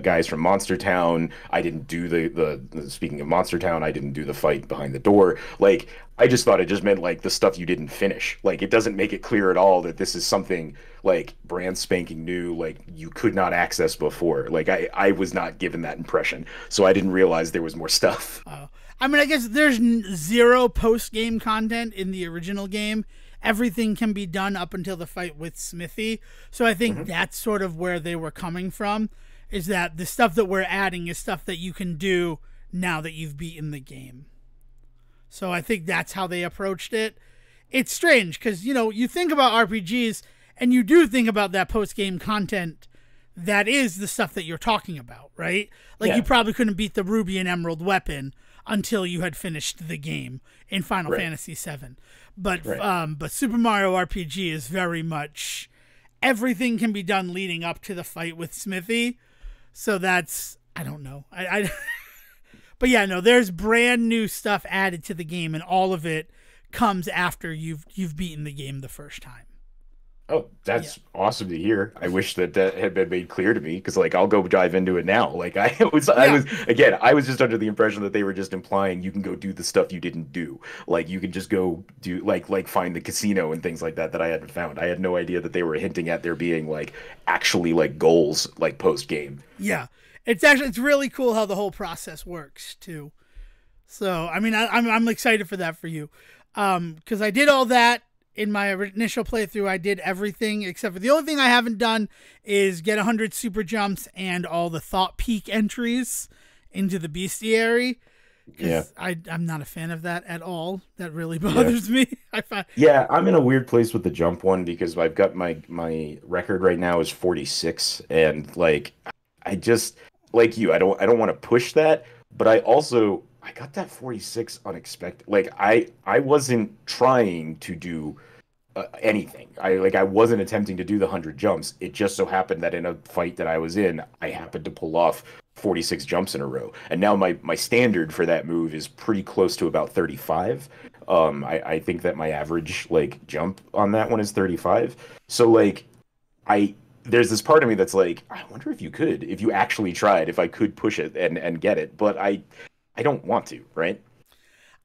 guys from Monster Town. I didn't do the speaking of Monster Town, I didn't do the fight behind the door. Like I just thought it just meant like the stuff you didn't finish. Like it doesn't make it clear at all that this is something like brand spanking new, like you could not access before. Like I was not given that impression, so I didn't realize there was more stuff. I mean, I guess there's zero post game content in the original game. Everything can be done up until the fight with Smithy. So I think that's sort of where they were coming from. Is that the stuff that we're adding is stuff that you can do now that you've beaten the game. So I think that's how they approached it. It's strange because, you think about RPGs and you do think about that post-game content that is the stuff that you're talking about, right? Like Yeah. you probably couldn't beat the Ruby and Emerald weapon until you had finished the game in Final Right. Fantasy VII. But Right. but Super Mario RPG is very much everything can be done leading up to the fight with Smithy. So that's I don't know. I but yeah, no, there's brand new stuff added to the game, and all of it comes after you've beaten the game the first time. Oh, Yeah. that's awesome to hear. I wish that that had been made clear to me because, like, I'll go dive into it now. Like, I Yeah. was again, I was just under the impression that they were just implying you can go do the stuff you didn't do. Like, you can just go do like find the casino and things like that that I hadn't found. I had no idea that they were hinting at there being like actually like goals like post game. Yeah. It's really cool how the whole process works too. So I mean I'm excited for that for you, because I did all that in my initial playthrough. I did everything except for the only thing I haven't done is get 100 super jumps and all the thought peak entries into the bestiary. Yeah. Because I'm not a fan of that at all. That really Yeah. bothers me. I find Yeah, I'm in a weird place with the jump one because I've got my record right now is 46 and like I just like you, I don't want to push that, but I got that 46 unexpected. Like I wasn't trying to do anything. I wasn't attempting to do the 100 jumps. It just so happened that in a fight that I was in, I happened to pull off 46 jumps in a row. And now my standard for that move is pretty close to about 35. I think that my average like jump on that one is 35. So like I there's this part of me that's like, I wonder if you could, if you actually tried, if I could push it and get it, but I don't want to, right?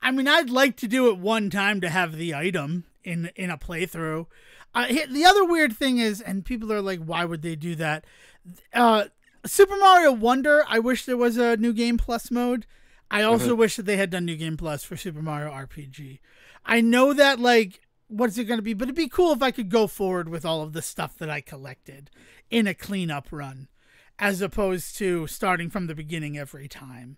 I mean, I'd like to do it one time to have the item in a playthrough. The other weird thing is, and people are like, why would they do that? Uh, Super Mario Wonder, I wish there was a New Game Plus mode. I also wish that they had done New Game Plus for Super Mario RPG. I know that, like, what's it going to be? But it'd be cool if I could go forward with all of the stuff that I collected in a cleanup run, as opposed to starting from the beginning every time.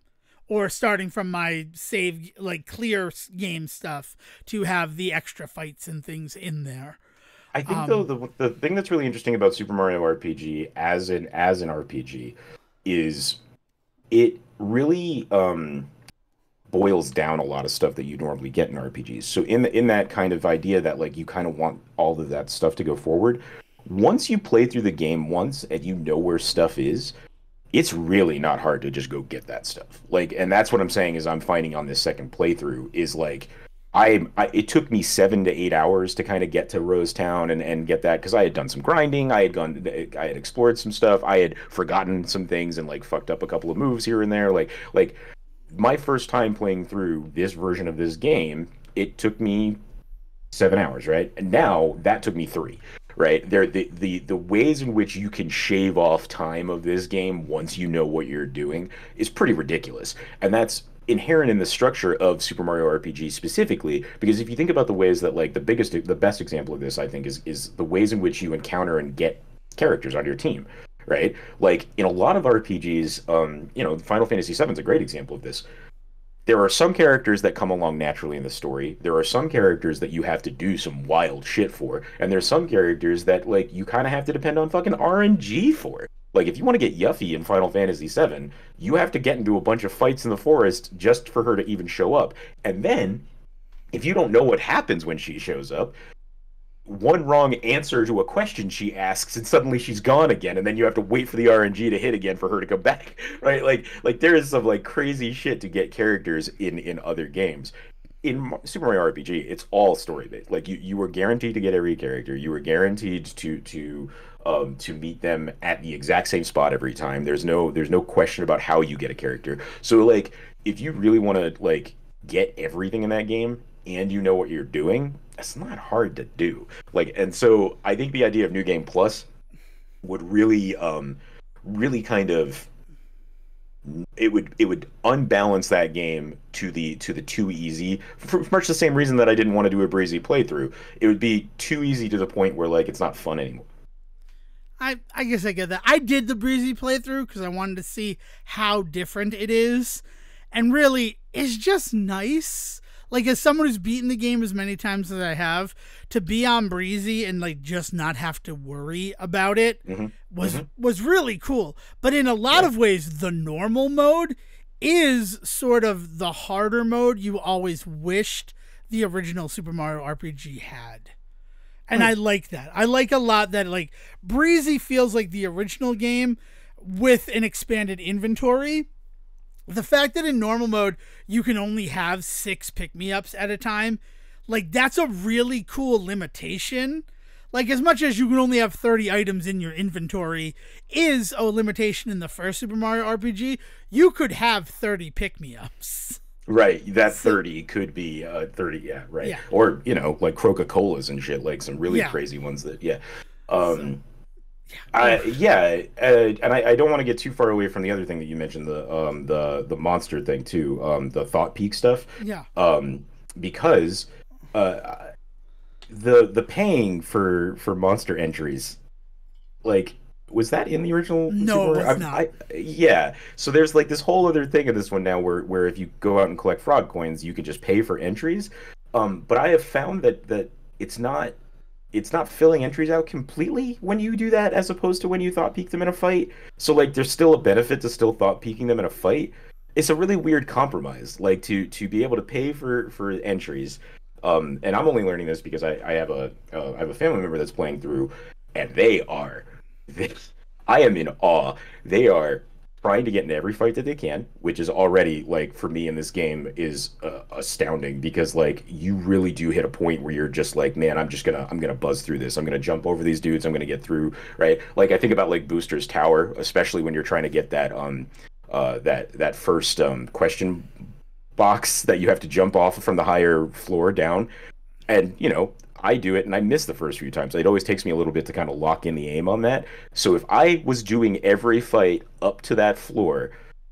Or starting from my save, like clear game stuff, to have the extra fights and things in there. I think though the thing that's really interesting about Super Mario RPG as an RPG is it really boils down a lot of stuff that you normally get in RPGs. So in that kind of idea that like you kind of want all of that stuff to go forward, once you play through the game once and you know where stuff is, it's really not hard to just go get that stuff. Like, and that's what I'm saying is I'm finding on this second playthrough is like it took me 7 to 8 hours to kind of get to Rose Town and get that because I had done some grinding, I had explored some stuff, I had forgotten some things and like fucked up a couple of moves here and there. Like my first time playing through this version of this game, it took me 7 hours, right? And now that took me three. Right there, the ways in which you can shave off time of this game once you know what you're doing is pretty ridiculous, and that's inherent in the structure of Super Mario RPG specifically. Because if you think about the ways that like the best example of this, I think, is the ways in which you encounter and get characters on your team, right? Like in a lot of RPGs, Final Fantasy VII is a great example of this. There are some characters that come along naturally in the story. There are some characters that you have to do some wild shit for, and there's some characters that like you kind of have to depend on fucking RNG for. Like if you want to get Yuffie in Final Fantasy VII, you have to get into a bunch of fights in the forest just for her to even show up. And then if you don't know what happens when she shows up, one wrong answer to a question she asks and suddenly she's gone again, and then you have to wait for the RNG to hit again for her to come back. Right? Like there is some like crazy shit to get characters in other games. In Super Mario RPG, it's all story based. Like you were guaranteed to get every character. You were guaranteed to meet them at the exact same spot every time. There's no question about how you get a character. So like if you really want to like get everything in that game and you know what you're doing, that's not hard to do. Like, and so I think the idea of New Game Plus would really kind of it would unbalance that game to the too easy for much the same reason that I didn't want to do a breezy playthrough. It would be too easy to the point where like it's not fun anymore. I guess I get that. I did the breezy playthrough because I wanted to see how different it is, and really, it's just nice. Like, as someone who's beaten the game as many times as I have, to be on breezy and like just not have to worry about it was really cool. But in a lot of ways, the normal mode is sort of the harder mode you always wished the original Super Mario RPG had. And I like that. I like a lot that like breezy feels like the original game with an expanded inventory. The fact that in normal mode you can only have 6 pick-me-ups at a time, like that's a really cool limitation. Like, as much as you can only have 30 items in your inventory is a limitation in the first Super Mario RPG, you could have 30 pick-me-ups. Right, that 30 could be 30, yeah, right. Yeah. Or, you know, like Coca-Colas and shit, like some really crazy ones that, and I don't want to get too far away from the other thing that you mentioned, the monster thing too, the thought peak stuff. Yeah. Because the paying for monster entries, like, was that in the original No, Super it was not. Yeah. So there's like this whole other thing in this one now where if you go out and collect frog coins, you can just pay for entries. But I have found that it's not filling entries out completely when you do that, as opposed to when you thought peek them in a fight. So like there's still a benefit to still thought peeking them in a fight. It's a really weird compromise, like to be able to pay for entries. And I'm only learning this because I have a family member that's playing through, and they are I am in awe. They are trying to get into every fight that they can, which is already, like, for me in this game is astounding, because like you really do hit a point where you're just like, man, I'm gonna buzz through this. I'm gonna jump over these dudes. I'm gonna get through, right? Like I think about like Booster's Tower, especially when you're trying to get that that first question box that you have to jump off from the higher floor down. And, you know, I do it and I miss the first few times. It always takes me a little bit to kind of lock in the aim on that. So if I was doing every fight up to that floor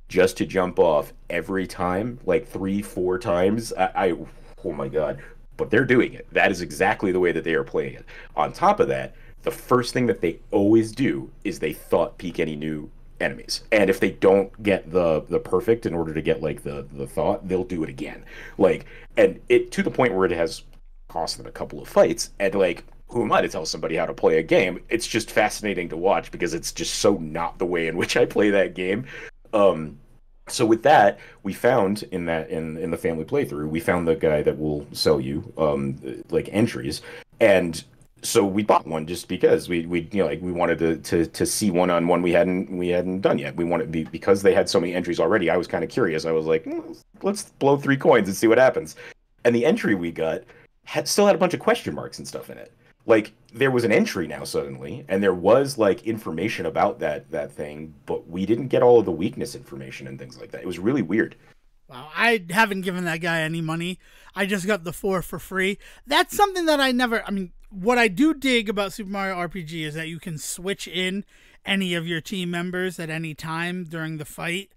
just to jump off every time, like 3, 4 times, oh my God. But they're doing it. That is exactly the way that they are playing it. On top of that, the first thing that they always do is they thought peek any new enemies. And if they don't get the perfect in order to get like the thought, they'll do it again. Like, and it to the point where it has cost them a couple of fights. And like, who am I to tell somebody how to play a game? It's just fascinating to watch because it's just so not the way in which I play that game. So with that, we found in the family playthrough, we found the guy that will sell you like entries, and so we bought one just because we you know, like we wanted to see one on one we hadn't done yet. We wanted because they had so many entries already. I was kind of curious. I was like, let's blow 3 coins and see what happens. And the entry we got still had a bunch of question marks and stuff in it. Like there was an entry now suddenly, and there was like information about that thing, but we didn't get all of the weakness information and things like that. It was really weird. Wow, I haven't given that guy any money. I just got the 4 for free. That's something that I mean, what I do dig about Super Mario RPG is that you can switch in any of your team members at any time during the fight.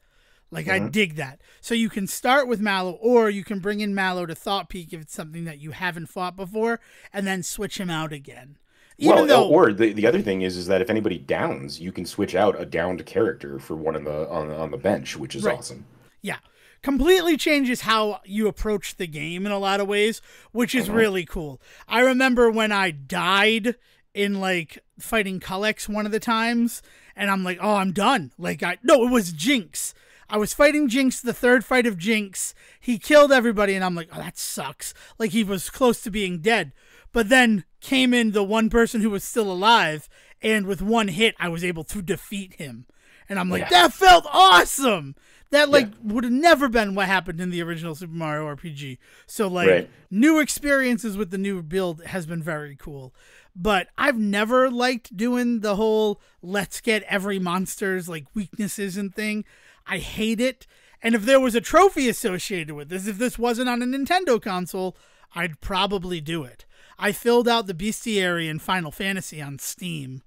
Like, I dig that. So you can start with Mallow, or you can bring in Mallow to Thought Peak if it's something that you haven't fought before, and then switch him out again. Or the other thing is that if anybody downs, you can switch out a downed character for one on the bench, which is awesome. Yeah. Completely changes how you approach the game in a lot of ways, which is really cool. I remember when I died in like fighting Culex one of the times, and I'm like, oh, I'm done. No, it was Jinx. I was fighting Jinx, the third fight of Jinx. He killed everybody, and I'm like, oh, that sucks. Like, he was close to being dead. But then came in the one person who was still alive, and with one hit, I was able to defeat him. And I'm like, that felt awesome! That, would have never been what happened in the original Super Mario RPG. So, new experiences with the new build has been very cool. But I've never liked doing the whole let's get every monster's, weaknesses and thing. I hate it. And if there was a trophy associated with this, if this wasn't on a Nintendo console, I'd probably do it. I filled out the Bestiary in Final Fantasy on Steam,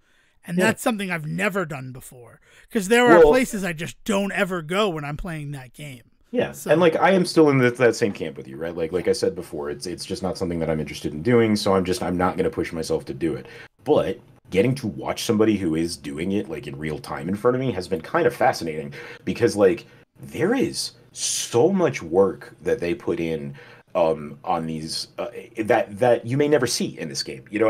and that's something I've never done before. Because there are places I just don't ever go when I'm playing that game. Yeah, so, and I am still in that same camp with you, right? Like I said before, it's just not something that I'm interested in doing, so I'm not going to push myself to do it. But getting to watch somebody who is doing it in real time in front of me has been kind of fascinating, because there is so much work that they put in on these that you may never see in this game. You know,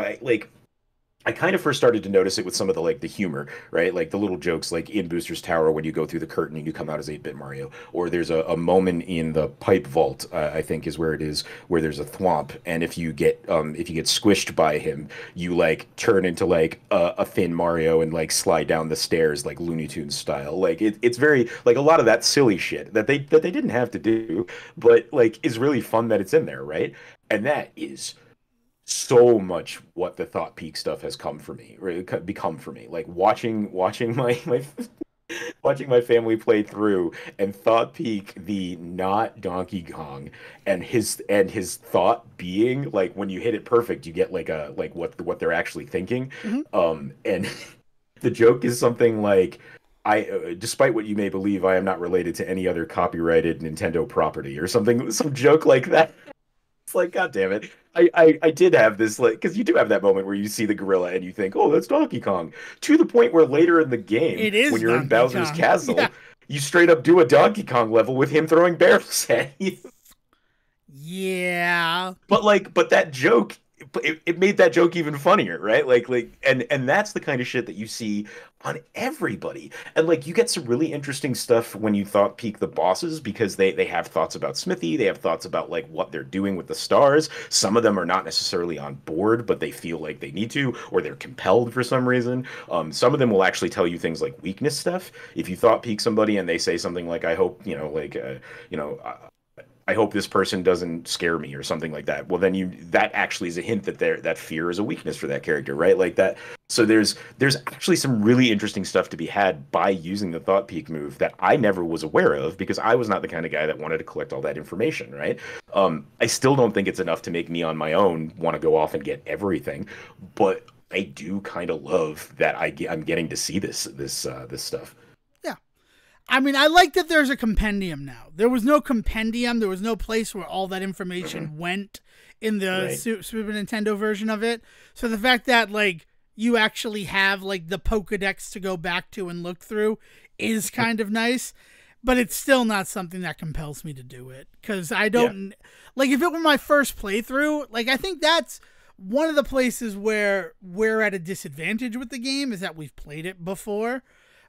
I kind of first started to notice it with some of the like the humor, right? Like the little jokes like in Booster's Tower when you go through the curtain and you come out as 8-bit Mario. Or there's a moment in the pipe vault, I think is where it is, where there's a thwomp, and if you get squished by him, you like turn into like a thin Mario and like slide down the stairs like Looney Tunes style. Like it's very like a lot of that silly shit that they didn't have to do, but like is really fun that it's in there, right? And that is so much what the Thought Peak stuff has come for me, or become for me. Like watching my watching my family play through and Thought Peak the not Donkey Kong and his thought being like when you hit it perfect, you get like a like what they're actually thinking. Mhm. And the joke is something like despite what you may believe, I am not related to any other copyrighted Nintendo property or something, some joke like that. It's like, God damn it. I did have this, like, because you do have that moment where you see the gorilla and you think, oh, that's Donkey Kong. To the point where later in the game, It is when you're in Donkey Bowser's Kong. castle, Yeah. you straight up do a Donkey Kong level with him throwing barrels at you. Yeah. But that joke, it made that joke even funnier, right? And that's the kind of shit that you see on everybody. And like, you get some really interesting stuff when you thought peek the bosses because they have thoughts about Smithy, they have thoughts about like what they're doing with the stars. Some of them are not necessarily on board, but they feel like they need to, or they're compelled for some reason. Some of them will actually tell you things like weakness stuff. If you thought peek somebody and they say something like, "I hope you know." I hope this person doesn't scare me or something like that. Well, then that actually is a hint that that fear is a weakness for that character, right? Like that. So there's actually some really interesting stuff to be had by using the Thought Peek move that I never was aware of because I was not the kind of guy that wanted to collect all that information, right? I still don't think it's enough to make me on my own want to go off and get everything, but I do kind of love that I'm getting to see this stuff. Yeah. I mean, I like that there's a compendium now. There was no compendium. There was no place where all that information went in the Right. Super Nintendo version of it. So the fact that, like, you actually have, like, the Pokedex to go back to and look through is kind of nice. But it's still not something that compels me to do it. Because I don't... Like, if it were my first playthrough, like, I think that's one of the places where we're at a disadvantage with the game is that we've played it before.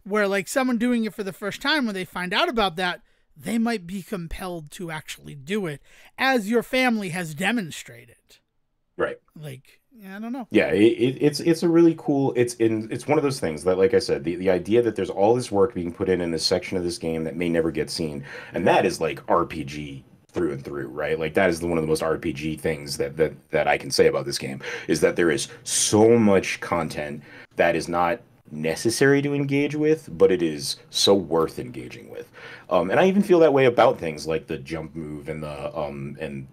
Where, like, someone doing it for the first time, when they find out about that, they might be compelled to actually do it, as your family has demonstrated. Right. Like, yeah, I don't know. Yeah, it's a really cool. It's one of those things that, like I said, the idea that there's all this work being put in this section of this game that may never get seen, and that is like RPG through and through, right? Like that is one of the most RPG things that I can say about this game is that there is so much content that is not necessary to engage with, but it is so worth engaging with. And I even feel that way about things like the jump move and the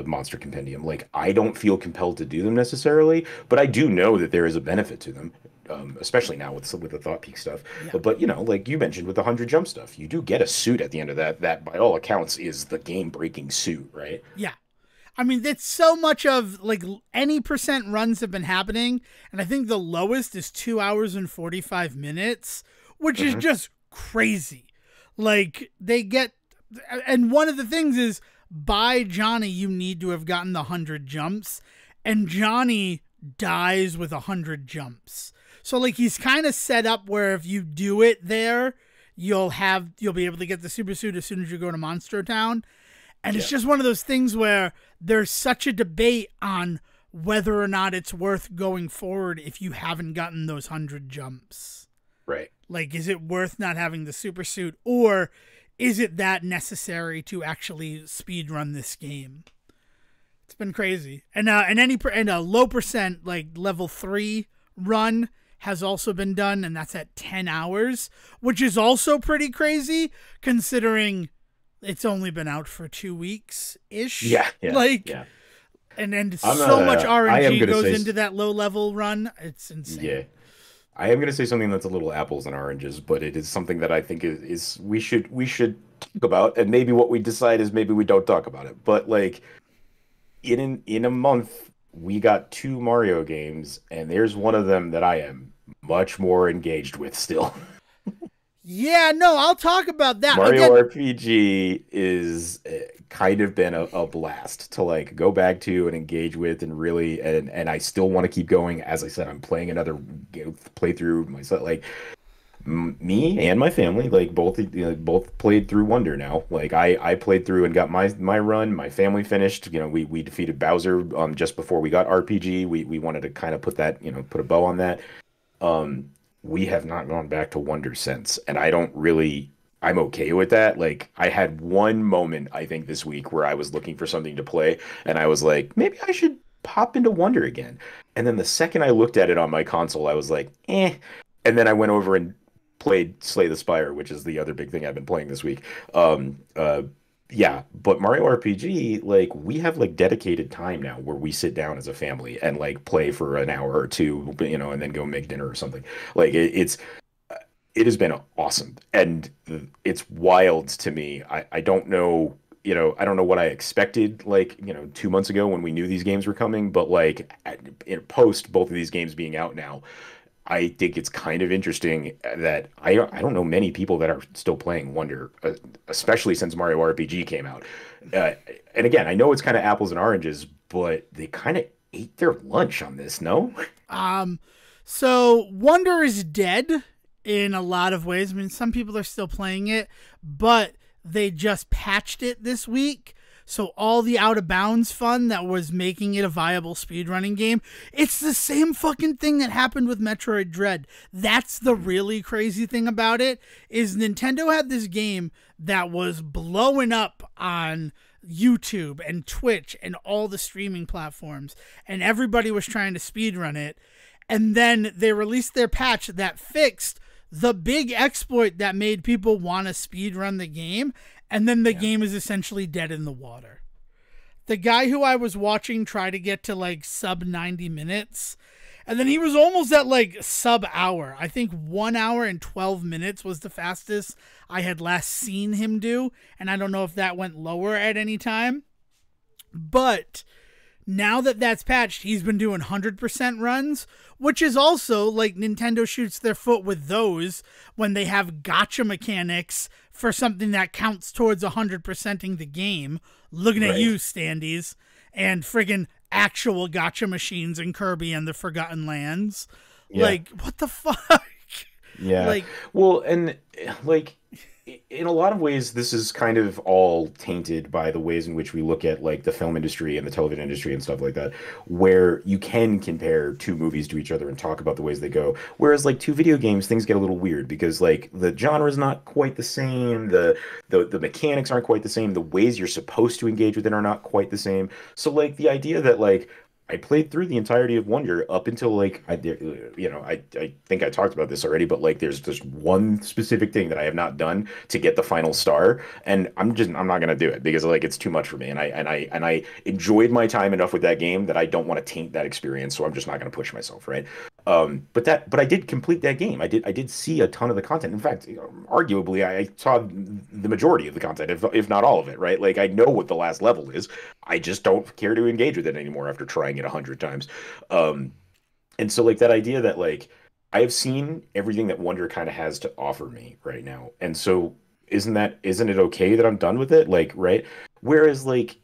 monster compendium. Like I don't feel compelled to do them necessarily, but I do know that there is a benefit to them. Especially now with the Thought Peak stuff, Yeah. but you know, like you mentioned with the 100 jump stuff, you do get a suit at the end of that. That by all accounts is the game-breaking suit, right? Yeah. I mean, it's so much of, like, any percent runs have been happening, and I think the lowest is 2 hours and 45 minutes, which is just crazy. Like, they get, and one of the things is, by Johnny, you need to have gotten the 100 jumps, and Johnny dies with 100 jumps. So, like, he's kind of set up where if you do it there, you'll be able to get the super suit as soon as you go to Monster Town. And it's just one of those things where there's such a debate on whether or not it's worth going forward if you haven't gotten those 100 jumps. Right. Like, is it worth not having the super suit, or is it that necessary to actually speed run this game? It's been crazy. And a low percent, like level 3 run has also been done, and that's at 10 hours, which is also pretty crazy considering it's only been out for 2 weeks ish. Yeah. And then I'm so much I am RNG gonna goes say into that low level run. It's insane. Yeah. I am going to say something that's a little apples and oranges, but it is something that I think is we should talk about, and maybe what we decide is maybe we don't talk about it. But like in a month, we got 2 Mario games, and there's one of them that I am much more engaged with still. Yeah, no, I'll talk about that. Mario Again, RPG is kind of been a blast to like go back to and engage with and really and I still want to keep going. As I said, I'm playing another playthrough myself. Like me and my family, like both played through Wonder now. Like I played through and got my run. My family finished. We defeated Bowser just before we got RPG. We wanted to kind of put that put a bow on that. Um, we have not gone back to Wonder since, and I don't really. I'm okay with that. Like I had one moment I think this week where I was looking for something to play, and I was like, maybe I should pop into Wonder again. And then the second I looked at it on my console, I was like, eh. And then I went over and played Slay the Spire, which is the other big thing I've been playing this week. Um, uh, yeah, but Mario RPG, like we have like dedicated time now where we sit down as a family and like play for an hour or two, and then go make dinner or something. Like it has been awesome, and it's wild to me. I don't know. I don't know what I expected like, 2 months ago when we knew these games were coming, but like in post both of these games being out now, I think it's kind of interesting that I don't know many people that are still playing Wonder, especially since Mario RPG came out. Uh, and again, I know it's kind of apples and oranges, but they kind of ate their lunch on this, no? Um, so Wonder is dead in a lot of ways. I mean, some people are still playing it, but they just patched it this week. So all the out of bounds fun that was making it a viable speedrunning game, it's the same fucking thing that happened with Metroid Dread. That's the really crazy thing about it, is Nintendo had this game that was blowing up on YouTube and Twitch and all the streaming platforms, and everybody was trying to speedrun it. And then they released their patch that fixed the big exploit that made people want to speedrun the game, and then the game is essentially dead in the water. The guy who I was watching try to get to like sub 90 minutes, and then he was almost at like sub hour. I think 1 hour and 12 minutes was the fastest I had last seen him do, and I don't know if that went lower at any time. But now that that's patched, he's been doing 100% runs, which is also like Nintendo shoots their foot with those when they have gotcha mechanics for something that counts towards 100%ing the game. Looking at you, Standees, and friggin' actual gotcha machines in Kirby and the Forgotten Lands. Yeah. Like, what the fuck? Yeah. Like, well, and like in a lot of ways, this is kind of all tainted by the ways in which we look at like the film industry and the television industry and stuff like that, where you can compare two movies to each other and talk about the ways they go. Whereas like two video games, things get a little weird because like the genre is not quite the same, the mechanics aren't quite the same, the ways you're supposed to engage with it are not quite the same. So like the idea that like I played through the entirety of Wonder up until like I think I talked about this already, but like there's just one specific thing that I have not done to get the final star, and I'm not gonna do it because like it's too much for me, and I enjoyed my time enough with that game that I don't want to taint that experience, so I'm just not gonna push myself, right? But I did complete that game. I did see a ton of the content. In fact, arguably, I saw the majority of the content, if not all of it, right? Like I know what the last level is. I just don't care to engage with it anymore after trying it 100 times. Um, and so like that idea that like I have seen everything that Wonder kind of has to offer me right now. And so isn't it okay that I'm done with it? Like, right? Whereas like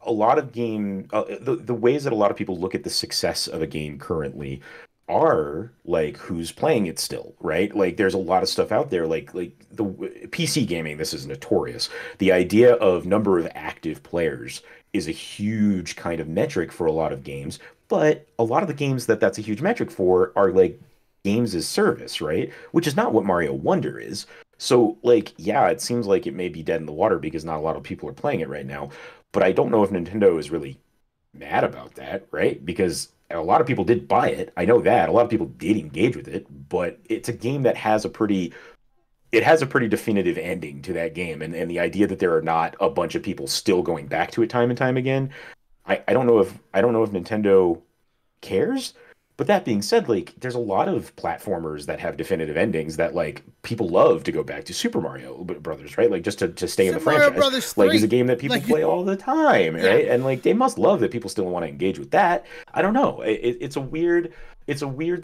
a lot of the ways that a lot of people look at the success of a game currently are like who's playing it still, right? Like there's a lot of stuff out there like the PC gaming, this is notorious. The idea of number of active players is a huge kind of metric for a lot of games, but a lot of the games that's a huge metric for are like games as service, right? Which is not what Mario Wonder is. So like yeah, it seems like it may be dead in the water because not a lot of people are playing it right now, but I don't know if Nintendo is really mad about that, right? Because a lot of people did buy it. I know that. A lot of people did engage with it, but it's a game that has a pretty definitive ending to that game. And the idea that there are not a bunch of people still going back to it time and time again, I don't know if Nintendo cares. But that being said, like there's a lot of platformers that have definitive endings that like people love to go back to. Super Mario Brothers, right? Like just to stay in the Super Mario franchise. Brothers Like 3. is a game that people Like, play all the time, yeah. right? And like they must love that people still want to engage with that. I don't know. It's a weird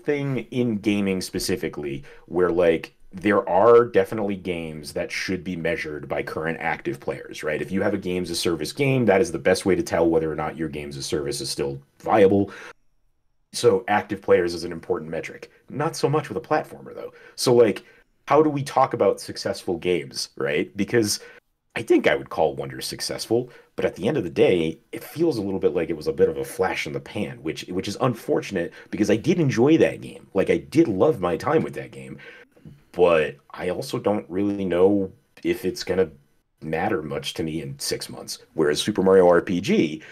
thing in gaming specifically where like there are definitely games that should be measured by current active players, right? If you have a games as service game, that is the best way to tell whether or not your games as service is still viable. So active players is an important metric. Not so much with a platformer though. So like, how do we talk about successful games, right? Because I think I would call Wonder successful, but at the end of the day, it feels a little bit like it was a bit of a flash in the pan, which is unfortunate because I did enjoy that game. Like I did love my time with that game, but I also don't really know if it's gonna matter much to me in 6 months. Whereas Super Mario RPG,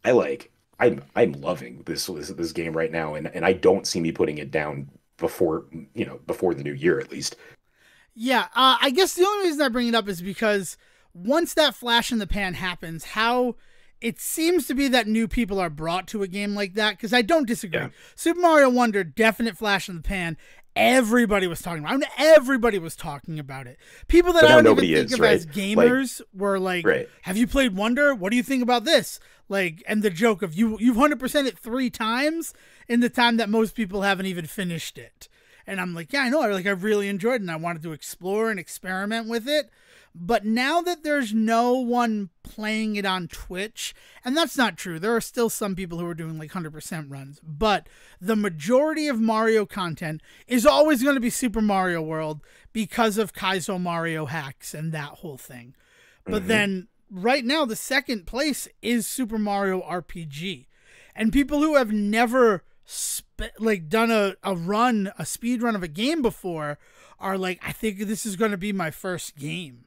I like I'm loving this game right now, and I don't see me putting it down before before the new year at least. Yeah, I guess the only reason I bring it up is because once that flash in the pan happens, how it seems to be that new people are brought to a game like that, because I don't disagree. Yeah. Super Mario Wonder, definite flash in the pan. Everybody was talking about it. I mean, everybody was talking about it. People that But I now don't even nobody think is, of right? as gamers were like, Right. have you played Wonder? What do you think about this? Like, and the joke of you've 100% it 3 times in the time that most people haven't even finished it. And I'm like, yeah, I know. I really enjoyed it and I wanted to explore and experiment with it. But now that there's no one playing it on Twitch, and that's not true. There are still some people who are doing like 100% runs, but the majority of Mario content is always going to be Super Mario World because of Kaizo Mario hacks and that whole thing. But then right now, the second place is Super Mario RPG. And people who have never done a speed run of a game before are like, I think this is going to be my first game.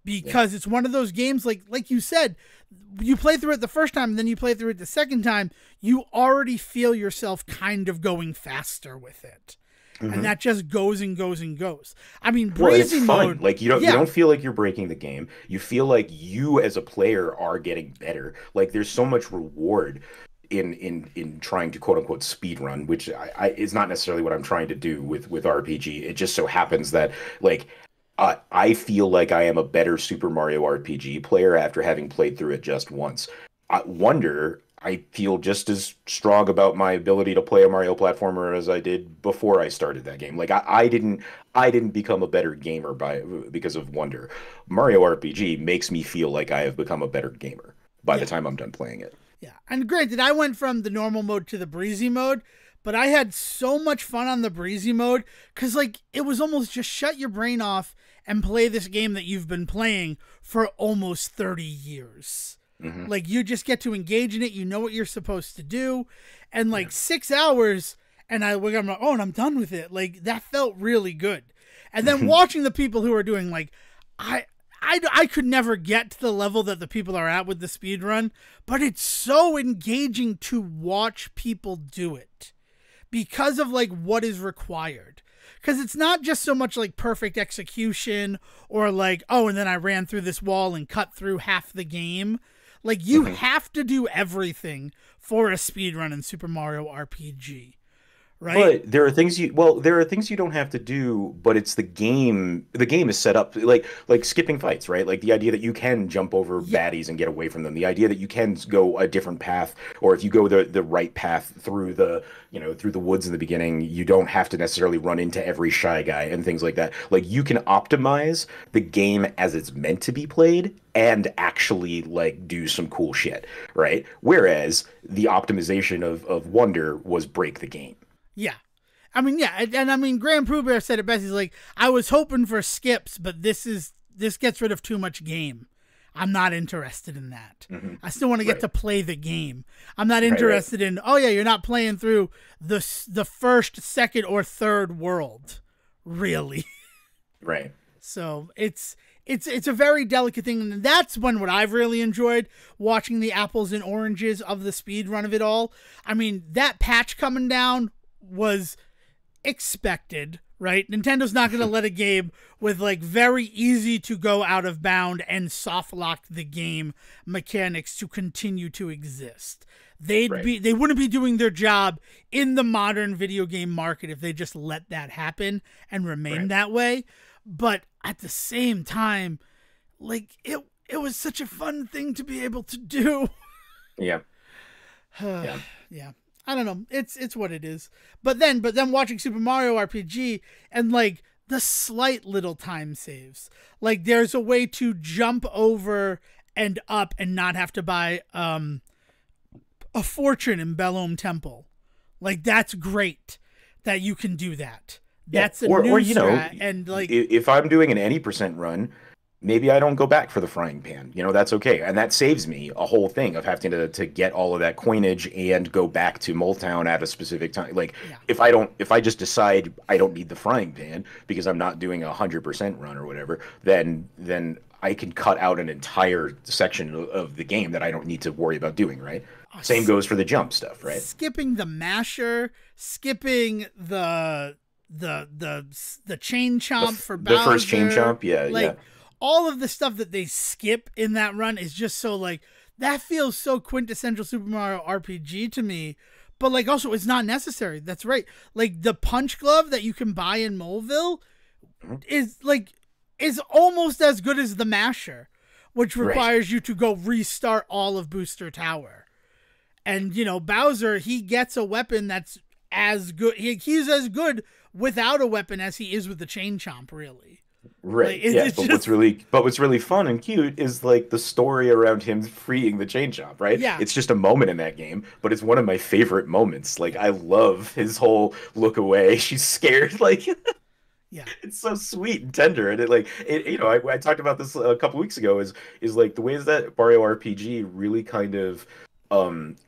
Because it's one of those games, like you said, you play through it the first time, and then you play through it the second time, you already feel yourself kind of going faster with it. And that just goes and goes and goes. I mean, breezy it's mode, fun. Like you don't feel like you're breaking the game. You feel like you as a player are getting better. Like there's so much reward in trying to quote unquote speed run, which is not necessarily what I'm trying to do with RPG. It just so happens that like I feel like I am a better Super Mario RPG player after having played through it just once. Wonder, I feel just as strong about my ability to play a Mario platformer as I did before I started that game. Like I didn't become a better gamer because of Wonder. Mario RPG makes me feel like I have become a better gamer by the time I'm done playing it. Yeah, and granted, I went from the normal mode to the breezy mode, but I had so much fun on the breezy mode because, like, it was almost just shut your brain off and play this game that you've been playing for almost 30 years. Like, you just get to engage in it. You know what you're supposed to do. And, like, 6 hours, and I'm like, oh, and I'm done with it. Like, that felt really good. And then watching the people who are doing, like, I could never get to the level that the people are at with the speed run, but it's so engaging to watch people do it because of like what is required. Because it's not just so much like perfect execution or like, oh, and then I ran through this wall and cut through half the game. Like you have to do everything for a speed run in Super Mario RPG. Right? But there are things you don't have to do, but it's the game. The game is set up like skipping fights, right? Like the idea that you can jump over baddies and get away from them. The idea that you can go a different path, or if you go the right path through through the woods in the beginning, you don't have to necessarily run into every shy guy and things like that. Like you can optimize the game as it's meant to be played and actually like do some cool shit, right? Whereas the optimization of Wonder was break the game. Yeah. I mean, yeah, and I mean, Graham Pooh Bear said it best. He's like, I was hoping for skips, but this gets rid of too much game. I'm not interested in that. I still want to get to play the game. I'm not interested in, oh yeah, you're not playing through the first, second, or third world, really. Right. So it's a very delicate thing, and that's what I've really enjoyed watching the apples and oranges of the speed run of it all. I mean, that patch coming down was expected, right? Nintendo's not going to let a game with like very easy to go out of bound and soft lock the game mechanics to continue to exist. They wouldn't be doing their job in the modern video game market if they just let that happen and remain that way. But at the same time, like it was such a fun thing to be able to do. Yeah. Yeah. I don't know. It's what it is. But then watching Super Mario RPG and like the slight little time saves. Like there's a way to jump over and up and not have to buy a fortune in Bellome Temple. Like that's great that you can do that. That's a new strat, and like if I'm doing an any percent run, maybe I don't go back for the frying pan. That's okay. And that saves me a whole thing of having to get all of that coinage and go back to Moletown at a specific time. Like yeah. if I just decide I don't need the frying pan because I'm not doing 100% run or whatever, then I can cut out an entire section of the game that I don't need to worry about doing, right? Same goes for the jump stuff, right? Skipping the masher, skipping the chain chomp for Bowser. The first chain chomp, yeah. All of the stuff that they skip in that run is just so like that feels so quintessential Super Mario RPG to me. But like also it's not necessary. That's right. Like the punch glove that you can buy in Moleville is almost as good as the masher, which requires you to go restart all of Booster Tower. And Bowser, he gets a weapon that's as good. He's as good without a weapon as he is with the chain chomp, really. Right. What's really fun and cute is like the story around him freeing the chain chomp, right? Yeah. It's just a moment in that game, but it's one of my favorite moments. Like I love his whole look away. She's scared, like yeah. It's so sweet and tender. And I talked about this a couple weeks ago is like the ways that Mario RPG really kind of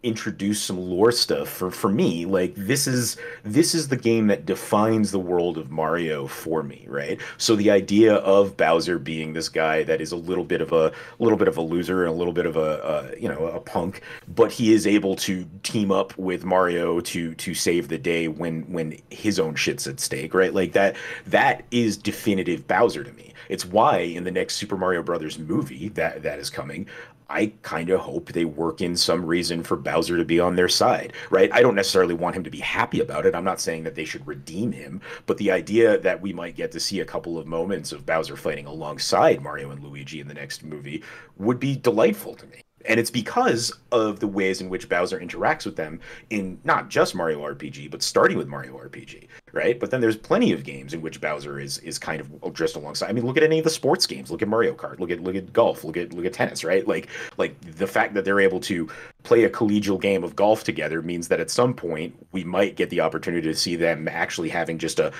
introduce some lore stuff for me. Like this is the game that defines the world of Mario for me, right? So the idea of Bowser being this guy that is a little bit of a loser and a little bit of a punk, but he is able to team up with Mario to save the day when his own shit's at stake, right? Like that is definitive Bowser to me. It's why in the next Super Mario Brothers movie that is coming, I kind of hope they work in some reason for Bowser to be on their side, right? I don't necessarily want him to be happy about it. I'm not saying that they should redeem him, but the idea that we might get to see a couple of moments of Bowser fighting alongside Mario and Luigi in the next movie would be delightful to me. And it's because of the ways in which Bowser interacts with them in not just Mario RPG, but starting with Mario RPG, right? But then there's plenty of games in which Bowser is kind of just alongside. I mean, look at any of the sports games. Look at Mario Kart. Look at golf. Look at tennis, right? Like the fact that they're able to play a collegial game of golf together means that at some point we might get the opportunity to see them actually having just a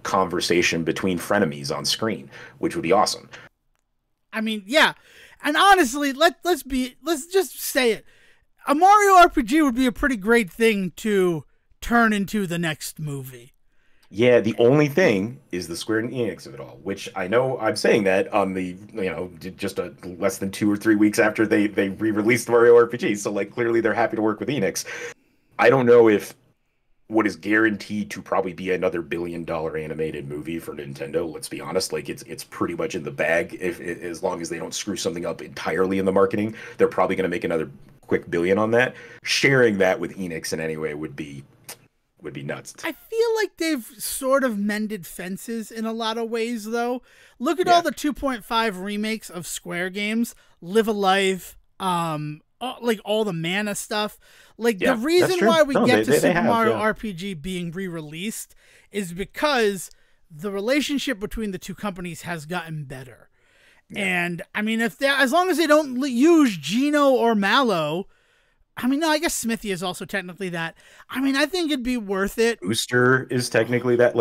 conversation between frenemies on screen, which would be awesome. I mean, yeah. And honestly, let's just say it. A Mario RPG would be a pretty great thing to turn into the next movie. Yeah, the only thing is the Square Enix of it all, which I know I'm saying that on the, just less than 2 or 3 weeks after they re-released Mario RPG. So like clearly they're happy to work with Enix. I don't know if what is guaranteed to probably be another $1 billion animated movie for Nintendo. Let's be honest, like it's pretty much in the bag. If as long as they don't screw something up entirely in the marketing, they're probably going to make another quick billion on that. Sharing that with Enix in any way would be nuts. I feel like they've sort of mended fences in a lot of ways, though. Look at all the 2.5 remakes of Square games, Live a Life, like all the Mana stuff. Like the reason why we get to Super Mario RPG being re-released is because the relationship between the two companies has gotten better. Yeah. And I mean, as long as they don't use Geno or Mallow, I mean, no, I guess Smithy is also technically that. I mean, I think it'd be worth it. Booster is technically that,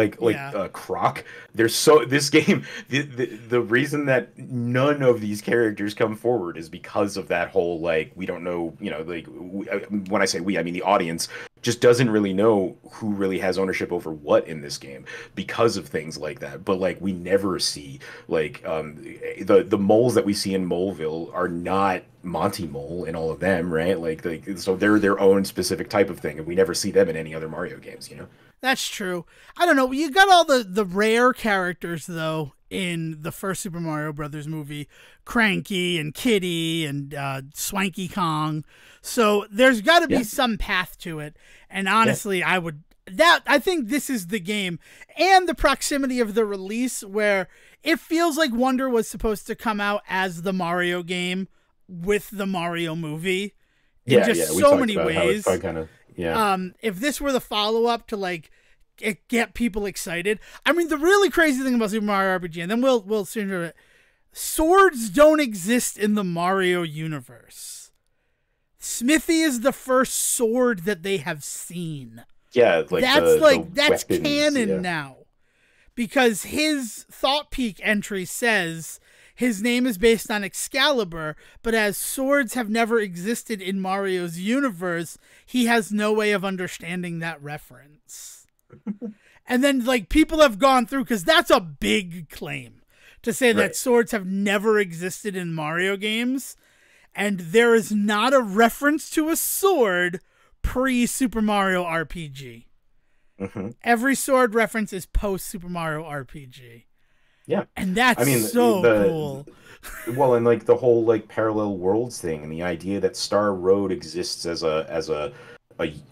Croc. This game, the reason that none of these characters come forward is because of that whole, like, we don't know, when I say we, I mean the audience just doesn't really know who really has ownership over what in this game because of things like that. But like we never see the moles that we see in Moleville are not Monty Mole in all of them, right? So they're their own specific type of thing, and we never see them in any other Mario games, That's true. I don't know. You got all the rare characters though in the first Super Mario Brothers movie, Cranky and Kitty and Swanky Kong. So there's got to be some path to it. And honestly, I think this is the game, and the proximity of the release where it feels like Wonder was supposed to come out as the Mario game with the Mario movie in so many ways. If If this were the follow-up to like get people excited. I mean, the really crazy thing about Super Mario RPG, and then we'll soon do it. Swords don't exist in the Mario universe. Smithy is the first sword that they have seen. Yeah, like that's that's weapons, canon now. Because his Thought Peak entry says his name is based on Excalibur, but as swords have never existed in Mario's universe, he has no way of understanding that reference. And then, like, people have gone through, because that's a big claim, to say that swords have never existed in Mario games, and there is not a reference to a sword pre-Super Mario RPG. Mm-hmm. Every sword reference is post-Super Mario RPG. Yeah. And that's cool. Well, and like the whole like parallel worlds thing, and the idea that Star Road exists as a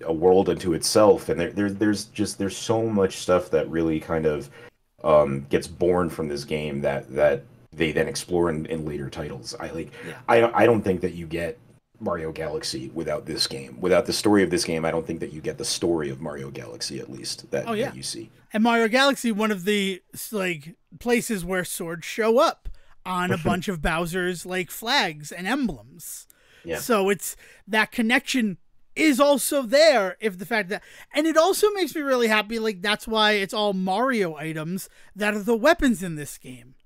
world unto itself, and there's so much stuff that really kind of gets born from this game that they then explore in later titles. I don't think that you get Mario Galaxy without this game. Without the story of this game, I don't think that you get the story of Mario Galaxy, at least, that you see. And Mario Galaxy, one of the like places where swords show up on a bunch of Bowser's like flags and emblems. Yeah. So it's that connection is also there, if the fact that, and it also makes me really happy, like that's why it's all Mario items that are the weapons in this game.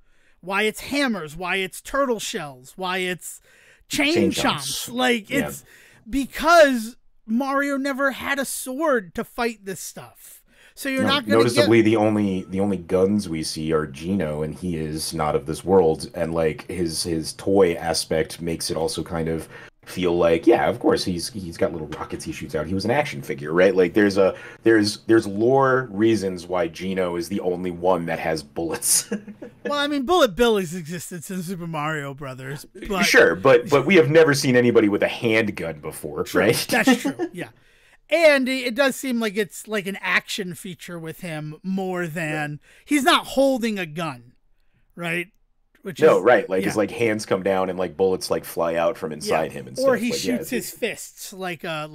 Why it's hammers, why it's turtle shells, why it's chain chomps. Like, it's because Mario never had a sword to fight this stuff. So you're not going to noticeably the only guns we see are Geno, and he is not of this world, and like his toy aspect makes it also kind of feel like, yeah, of course he's got little rockets he shoots out. He was an action figure, right? Like there's lore reasons why Geno is the only one that has bullets. Well, I mean, Bullet Billy's existed since Super Mario Brothers. But... Sure, but we have never seen anybody with a handgun before, right? That's true. Yeah. And it does seem like it's like an action feature with him more than he's not holding a gun, right? Which right. Like his like hands come down and like bullets like fly out from inside him and stuff. Or he shoots his fists like a.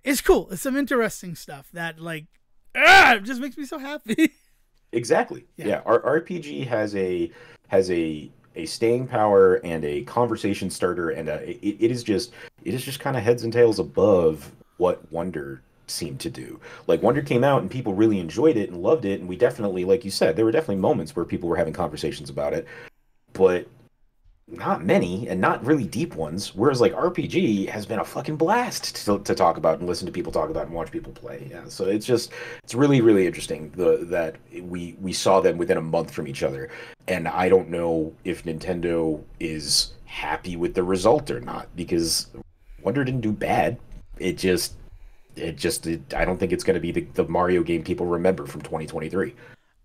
It's cool. It's some interesting stuff that like it just makes me so happy. Exactly. Yeah. Our RPG has a staying power and a conversation starter, and it is just kind of heads and tails above what Wonder seemed to do. Like Wonder came out and people really enjoyed it and loved it, and we definitely, like you said, there were definitely moments where people were having conversations about it, but not many and not really deep ones. Whereas like RPG has been a fucking blast to talk about and listen to people talk about and watch people play. Yeah, so it's really, really interesting that we saw them within a month from each other, and I don't know if Nintendo is happy with the result or not, because Wonder didn't do bad. I don't think it's going to be the Mario game people remember from 2023.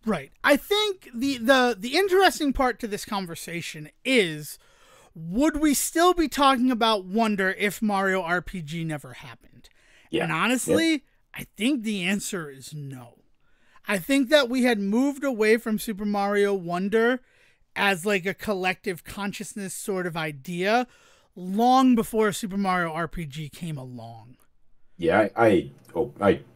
Right. I think the interesting part to this conversation is, would we still be talking about Wonder if Mario RPG never happened? Yeah. And honestly, I think the answer is no. I think that we had moved away from Super Mario Wonder as like a collective consciousness sort of idea long before Super Mario RPG came along. Yeah, I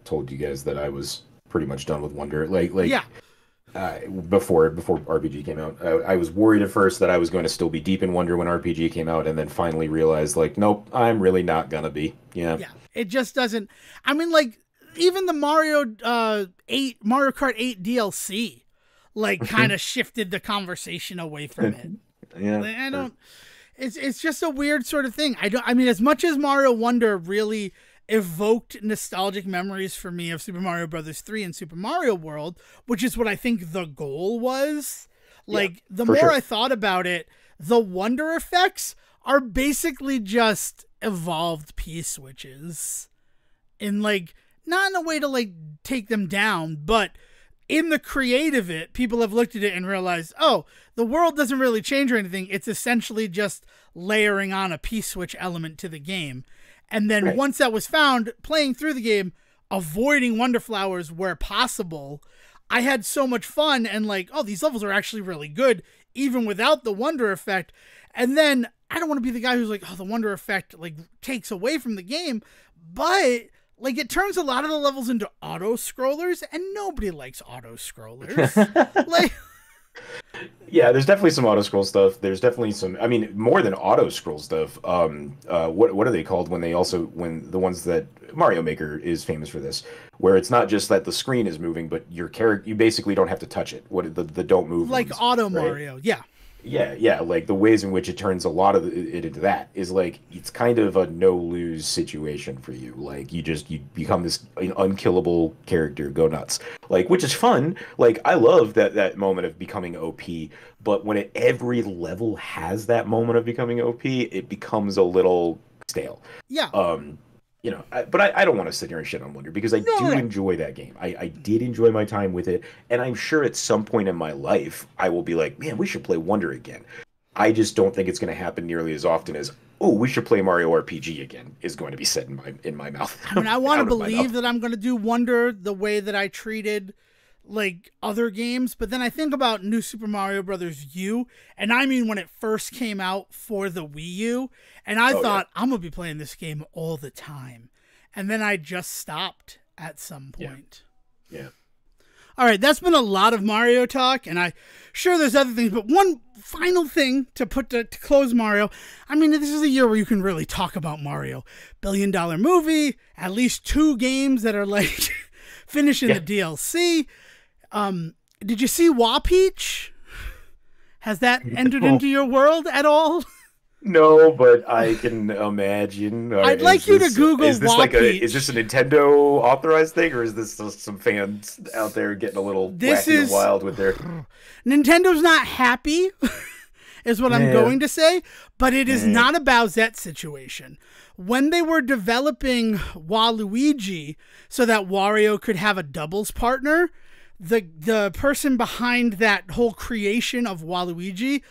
told you guys that I was pretty much done with Wonder. Before RPG came out, I was worried at first that I was going to still be deep in Wonder when RPG came out, and then finally realized, like, nope, I'm really not gonna be. Yeah, it just doesn't. I mean, like, even the Mario Kart 8 DLC, like, kind of shifted the conversation away from it. Yeah, like, I don't. It's just a weird sort of thing. I mean, as much as Mario Wonder really evoked nostalgic memories for me of Super Mario Brothers 3 and Super Mario World, which is what I think the goal was. Like, the more I thought about it, the Wonder effects are basically just evolved P-switches. In, like, not in a way to, like, take them down, but in the creative it, people have looked at it and realized, oh, the world doesn't really change or anything. It's essentially just layering on a P-switch element to the game. And then once that was found, playing through the game, avoiding Wonder Flowers where possible, I had so much fun and like, oh, these levels are actually really good, even without the Wonder effect. And then I don't want to be the guy who's like, oh, the Wonder effect like takes away from the game, but Like, it turns a lot of the levels into auto scrollers, and nobody likes auto scrollers. Like, Yeah, there's definitely some auto scroll stuff. There's definitely some, I mean, more than auto scroll stuff. What are they called when they also when the ones that Mario Maker is famous for this, where it's not just that the screen is moving, but your character you basically don't have to touch it. What the don't move like ones, Auto right? Mario, yeah. Yeah, like the ways in which it turns a lot of it into that is like it's kind of a no lose situation for you. Like you become this unkillable character, go nuts. Like which is fun. Like I love that moment of becoming OP, but when every level has that moment of becoming OP, it becomes a little stale. Yeah. But I don't want to sit here and shit on Wonder because I No, do no. enjoy that game. I did enjoy my time with it, and I'm sure at some point in my life I will be like, man, we should play Wonder again. I just don't think it's going to happen nearly as often as, oh, we should play Mario RPG again is going to be said in my mouth. I mean, I want to Out of my believe mouth. that I'm going to do Wonder the way that I treated like other games, but then I think about New Super Mario Brothers U, and I mean when it first came out for the Wii U, and I Oh yeah, thought I'm gonna be playing this game all the time, and then I just stopped at some yeah, point. yeah. All right, that's been a lot of Mario talk, and I sure there's other things, but one final thing to put to close Mario. I mean, this is a year where you can really talk about Mario. $1 billion movie, at least 2 games that are like finishing Yeah. the DLC. Did you see Wa Peach? Has that entered into your world at all? No, but I can imagine. I'd like you to Google Is this like is Wappeach. this a Nintendo authorized thing, or is this just some fans out there getting a little This wacky and is wild with their? Nintendo's not happy, is what I'm Yeah. going to say, but it is Yeah. not a Bowsette situation. When they were developing Waluigi so that Wario could have a doubles partner, the person behind that whole creation of Waluigi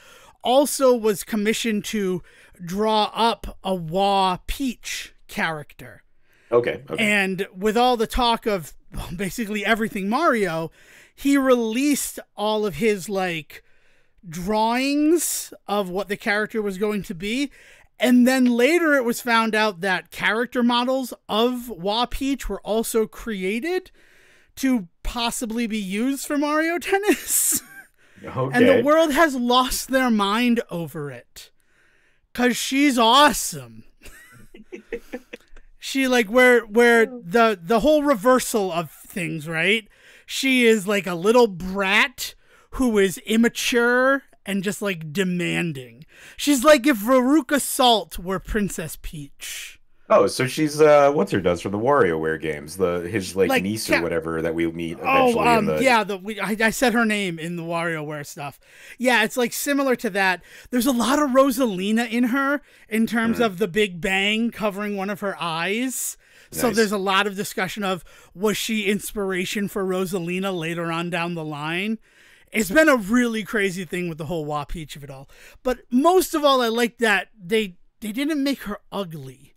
also was commissioned to draw up a Wa Peach character. Okay. And with all the talk of basically everything Mario, he released all of his like drawings of what the character was going to be. And then later it was found out that character models of Wa Peach were also created to possibly be used for Mario Tennis. Okay. And the world has lost their mind over it. 'Cause she's awesome. She like where the whole reversal of things, right? She is like a little brat who is immature and just like demanding. She's like if Veruca Salt were Princess Peach. Oh, so she's what's her does from the WarioWare games, his like niece or Ca- whatever that we meet Oh, eventually in the. yeah, I said her name in the WarioWare stuff. Yeah, it's like similar to that. There's a lot of Rosalina in her in terms of the Big Bang covering one of her eyes. So Nice. there's a lot of discussion of was she inspiration for Rosalina later on down the line. It's been a really crazy thing with the whole Wa Peach of it all. But most of all, I like that they didn't make her ugly.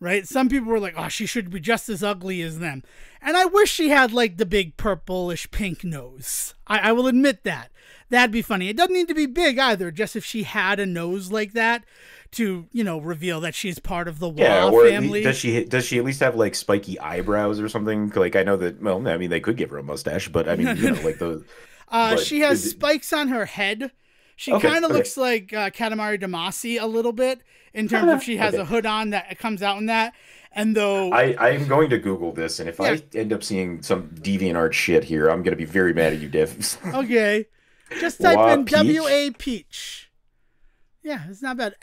Right? Some people were like, oh, she should be just as ugly as them. And I wish she had like the big purplish pink nose. I will admit that. That'd be funny. It doesn't need to be big either. Just if she had a nose like that to, reveal that she's part of the Yeah, Wa or family. does she at least have like spiky eyebrows or something? Like I know that. Well, I mean they could give her a mustache, but I mean like the. But She has spikes on her head. She Okay, kind of okay. looks like Katamari Damacy a little bit in terms of she has Okay. a hood on that comes out in that. And though I'm going to Google this, and if Yeah. I end up seeing some DeviantArt shit here, I'm going to be very mad at you, Div. Okay. Just type Wa in Peach? W-A Peach. Yeah, it's not bad.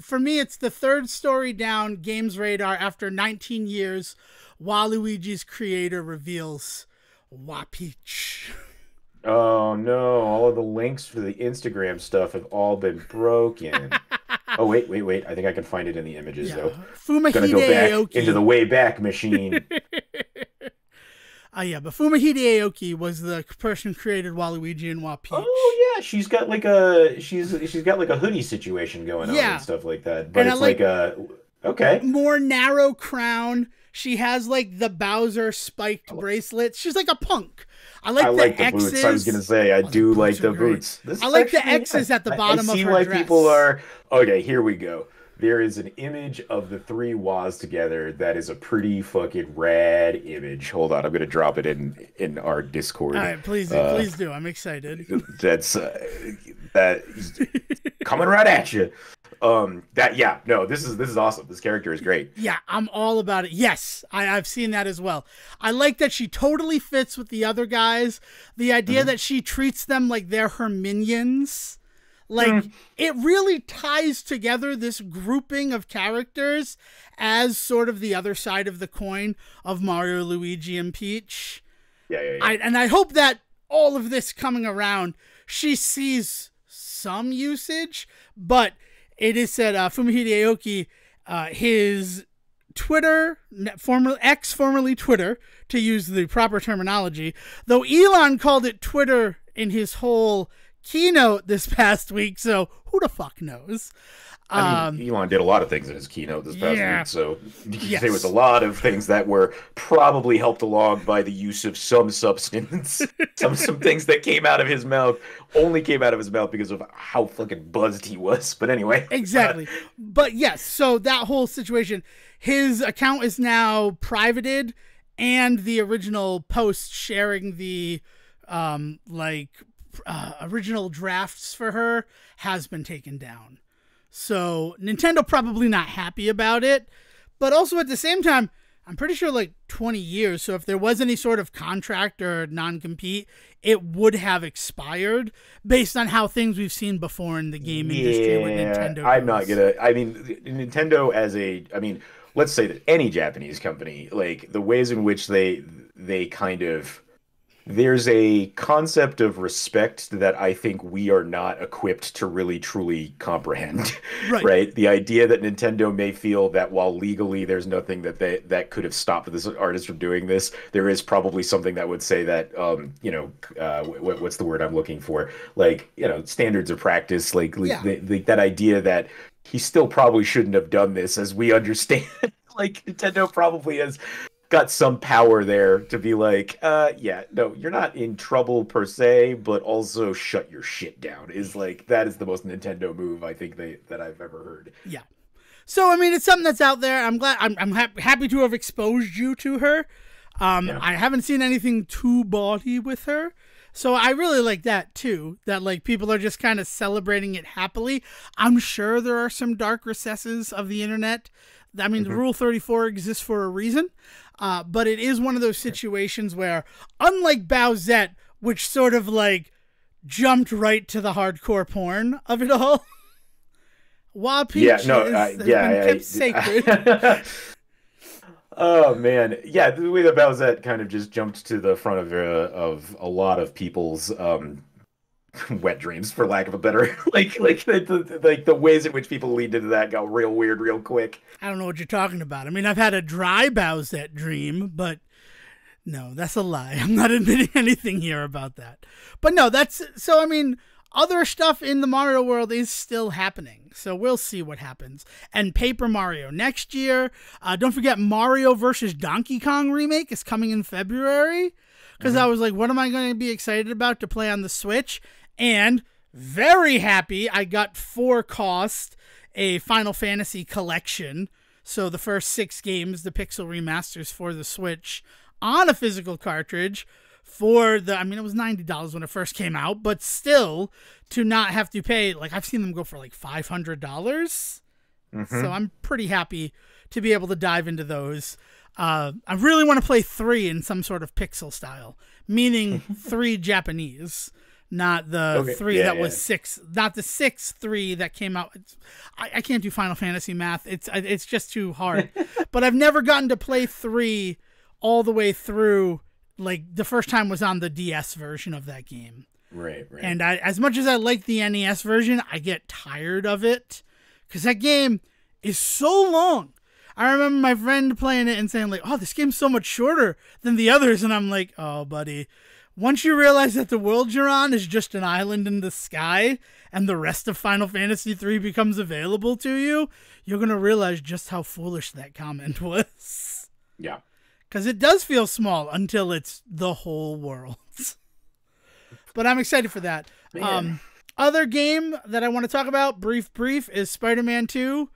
For me, it's the 3rd story down Games Radar after 19 years. Waluigi's creator reveals Wa Peach. Oh no, all of the links for the Instagram stuff have all been broken. Oh wait. I think I can find it in the images though. Gonna Fumahide go back Aoki. into the way back machine. Yeah, but Fumahide Aoki was the person who created Waluigi and Wa Peach. Oh yeah, she's got like a hoodie situation going on Yeah. and stuff like that. But And I it's like- like a okay. More narrow crown. She has like the Bowser spiked bracelets. She's like a punk. I like I the like the X's. boots. I was gonna say I the do boots like are the great. boots. This I is like the actually- X's at the bottom I of see her why dress. people are okay. Here we go. there is an image of the three Waz together that is a pretty fucking rad image. Hold on, I'm gonna drop it in our All Discord. right, please do, Uh, please do. I'm excited. that's that coming right at you. That yeah, no, this is awesome. This character is great. Yeah, I'm all about it. Yes, I've seen that as well. I like that she totally fits with the other guys. The idea Mhm. that she treats them like they're her minions. Like, it really ties together this grouping of characters as sort of the other side of the coin of Mario, Luigi, and Peach. Yeah, yeah, yeah. And I hope that all of this coming around, she sees some usage, but it is said Fumihide Aoki, his Twitter, formerly Twitter, to use the proper terminology, though Elon called it Twitter in his whole keynote this past week, so who the fuck knows? I mean, Elon did a lot of things in his keynote this past Yeah. week, so Yes. there was a lot of things that were probably helped along by the use of some substance. Some things that came out of his mouth only came out of his mouth because of how fucking buzzed he was. But anyway, Exactly. But yes, so that whole situation, his account is now privated, and the original post sharing the original drafts for her has been taken down. So Nintendo probably not happy about it, but also at the same time, I'm pretty sure like 20 years. So if there was any sort of contract or non-compete, it would have expired based on how things we've seen before in the game industry with Nintendo. I'm not gonna. I mean, Nintendo as a. I mean, let's say that any Japanese company, like the ways in which they kind of there's a concept of respect that I think we are not equipped to really truly comprehend, Right. right? The idea that Nintendo may feel that while legally there's nothing that could have stopped this artist from doing this, there is probably something that would say that, what's the word I'm looking for? Like, standards of practice, Yeah. that idea that he still probably shouldn't have done this, as we understand. Like, Nintendo probably has got some power there to be like, yeah, no, you're not in trouble per se, but also shut your shit down. Is like that is the most Nintendo move I think that I've ever heard. Yeah. So I mean, it's something that's out there. I'm glad. I'm happy to have exposed you to her. Yeah. I haven't seen anything too bawdy with her. So I really like that too, that like people are just kind of celebrating it happily. I'm sure there are some dark recesses of the internet. I mean, the Rule 34 exists for a reason, but it is one of those situations where, unlike Bowsette, which sort of like jumped right to the hardcore porn of it all, Wa Peach Yeah, no, has been kept sacred. Oh man, yeah, the way that Bowsette kind of just jumped to the front of a lot of people's wet dreams, for lack of a better the ways in which people leaned into that got real weird real quick. I don't know what you're talking about. I mean, I've had a dry Bowsette dream, but no, that's a lie. I'm not admitting anything here about that. But no, that's so. I mean, other stuff in the Mario world is still happening, so we'll see what happens. And Paper Mario next year. Don't forget, Mario versus Donkey Kong remake is coming in February. Because I was like, what am I going to be excited about to play on the Switch? And very happy I got for cost a Final Fantasy collection. So the first 6 games, the Pixel remasters for the Switch on a physical cartridge for the, I mean, it was $90 when it first came out, but still to not have to pay, like I've seen them go for like $500. So I'm pretty happy to be able to dive into those. I really want to play 3 in some sort of pixel style, meaning 3 Japanese, not the 3 that was 6, not the 6-3 that came out. I can't do Final Fantasy math. It's just too hard. But I've never gotten to play 3 all the way through. Like the first time was on the DS version of that game. Right. And as much as I like the NES version, I get tired of it because that game is so long. I remember my friend playing it and saying like, oh, this game's so much shorter than the others. And I'm like, oh, buddy, once you realize that the world you're on is just an island in the sky and the rest of Final Fantasy III becomes available to you, you're going to realize just how foolish that comment was. Yeah. Because it does feel small until it's the whole world. But I'm excited for that. Other game that I want to talk about, brief, is Spider-Man 2.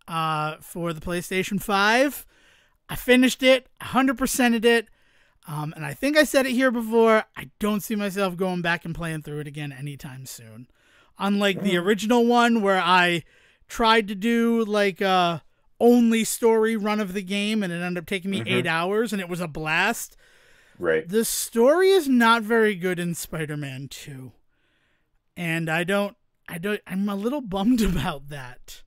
for the PlayStation 5. I finished it, 100%ed it. And I think I said it here before, I don't see myself going back and playing through it again anytime soon. Unlike the original one where I tried to do like a only story run of the game and it ended up taking me 8 hours and it was a blast. Right. The story is not very good in Spider-Man 2. And I'm a little bummed about that.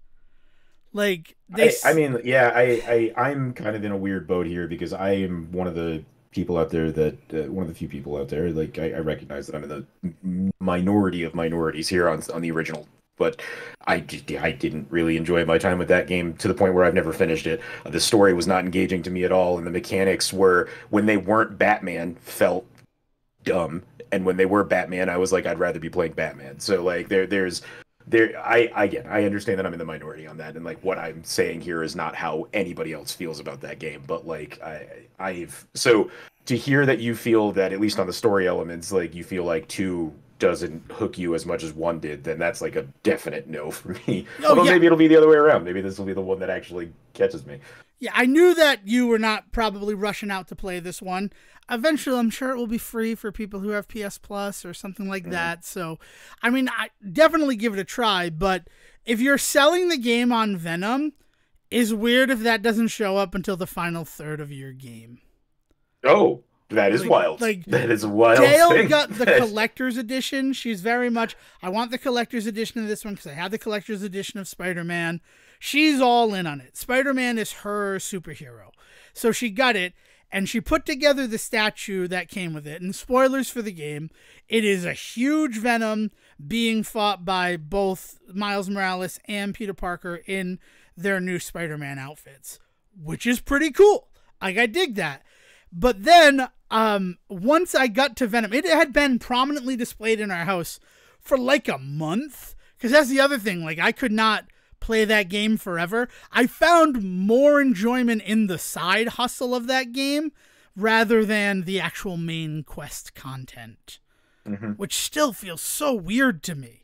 Like I'm kind of in a weird boat here because I am one of the people out there that one of the few people out there, like I recognize that I'm in the minority of minorities here on the original, but I didn't really enjoy my time with that game to the point where I've never finished it. The story was not engaging to me at all, and the mechanics were, when they weren't Batman, felt dumb, and when they were Batman, I was like, I'd rather be playing Batman. So like I understand that I'm in the minority on that, and like what I'm saying here is not how anybody else feels about that game, but like so to hear that you feel that at least on the story elements, like you feel like 2 doesn't hook you as much as 1 did, then that's like a definite no for me. Although maybe it'll be the other way around. Maybe this will be the one that actually catches me. Yeah, I knew that you were not probably rushing out to play this one. Eventually, I'm sure it will be free for people who have PS Plus or something like that. So, I mean, I definitely give it a try. But if you're selling the game on Venom, it's weird if that doesn't show up until the final third of your game. Oh, that is wild. Like, that is a wild Dale thing. got the collector's edition. She's very much, I want the collector's edition of this one because I have the collector's edition of Spider-Man. She's all in on it. Spider-Man is her superhero. So she got it, and she put together the statue that came with it. And spoilers for the game, it is a huge Venom being fought by both Miles Morales and Peter Parker in their new Spider-Man outfits, which is pretty cool. Like, I dig that. But then, once I got to Venom, it had been prominently displayed in our house for like a month. Because that's the other thing. Like, I could not play that game forever. I found more enjoyment in the side hustle of that game rather than the actual main quest content, which still feels so weird to me.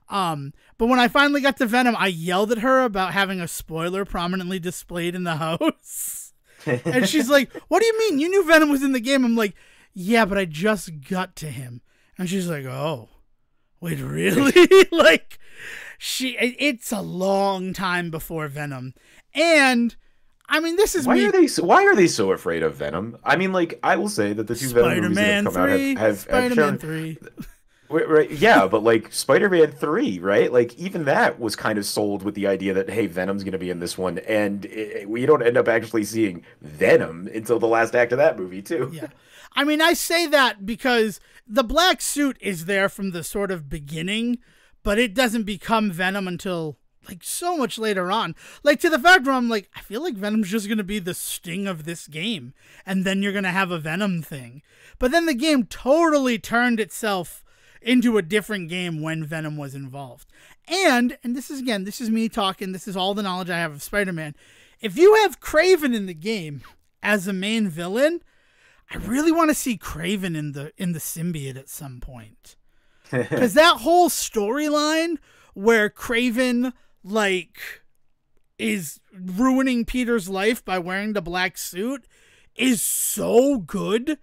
But when I finally got to Venom, I yelled at her about having a spoiler prominently displayed in the house. And she's like, what do you mean? You knew Venom was in the game. I'm like, yeah, but I just got to him. And she's like, oh, wait, really? Like, it's a long time before Venom. And I mean, this is why are they so afraid of Venom? I mean, like, I will say that the two Venom movies that have come out have Spider-Man shown 3. Right, yeah, but like Spider-Man 3, right? Like even that was kind of sold with the idea that, hey, Venom's going to be in this one, and we don't end up actually seeing Venom until the last act of that movie too. Yeah. I mean, I say that because the black suit is there from the sort of beginning, but it doesn't become Venom until like so much later on. Like to the fact where I'm like, I feel like Venom's just going to be the sting of this game, and then you're going to have a Venom thing. But then the game totally turned itself into a different game when Venom was involved. And this is me talking, this is all the knowledge I have of Spider-Man. If you have Kraven in the game as a main villain, I really want to see Kraven in the symbiote at some point. Because that whole storyline where Kraven, like, is ruining Peter's life by wearing the black suit is so good.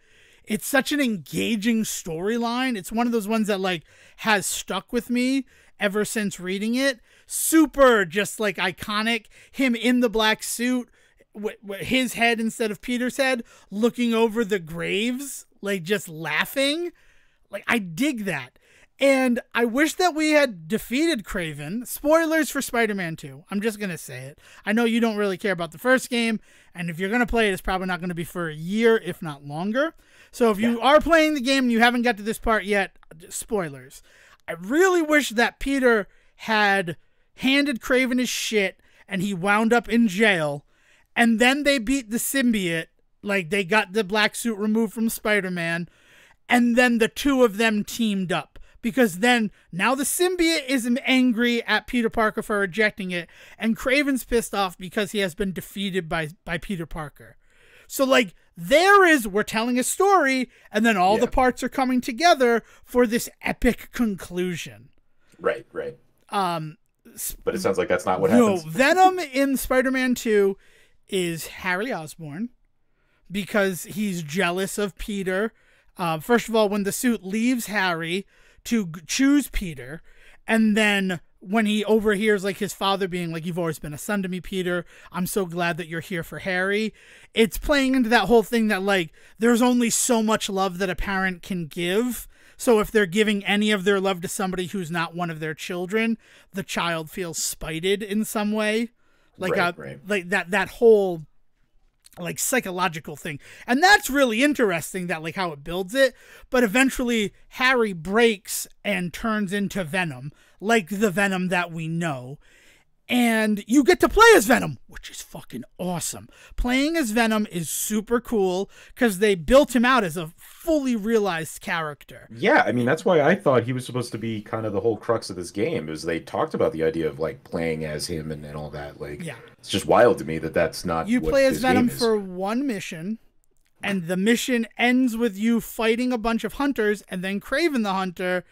It's such an engaging storyline. It's one of those ones that like has stuck with me ever since reading it. Super just like iconic. Him in the black suit, his head instead of Peter's head, looking over the graves, like just laughing. Like I dig that. And I wish that we had defeated Kraven. Spoilers for Spider-Man 2. I'm just going to say it. I know you don't really care about the first game, and if you're going to play it, it's probably not going to be for a year, if not longer. So if you are playing the game and you haven't got to this part yet, spoilers. I really wish that Peter had handed Kraven his shit and he wound up in jail, and then they beat the symbiote, like they got the black suit removed from Spider-Man, and then the two of them teamed up. Because then, now the symbiote is angry at Peter Parker for rejecting it, and Kraven's pissed off because he has been defeated by Peter Parker. So, like, we're telling a story, and then all the parts are coming together for this epic conclusion. Right, right. But it sounds like that's not what No, happens. Venom in Spider-Man 2 is Harry Osborn because he's jealous of Peter. First of all, when the suit leaves Harry to choose Peter, and then when he overhears like his father being like, "You've always been a son to me, Peter. I'm so glad that you're here for Harry." It's playing into that whole thing that like there's only so much love that a parent can give. So if they're giving any of their love to somebody who's not one of their children, the child feels spited in some way. Like Right. like that whole like psychological thing. And that's really interesting that like how it builds it, but eventually Harry breaks and turns into Venom, like the Venom that we know. And you get to play as Venom, which is fucking awesome. Playing as Venom is super cool because they built him out as a fully realized character. Yeah, I mean that's why I thought he was supposed to be kind of the whole crux of this game, is they talked about the idea of like playing as him and all that. Like, Yeah. it's just wild to me that that's not You what play as this Venom game is. for one mission, and the mission ends with you fighting a bunch of hunters and then Kraven the Hunter,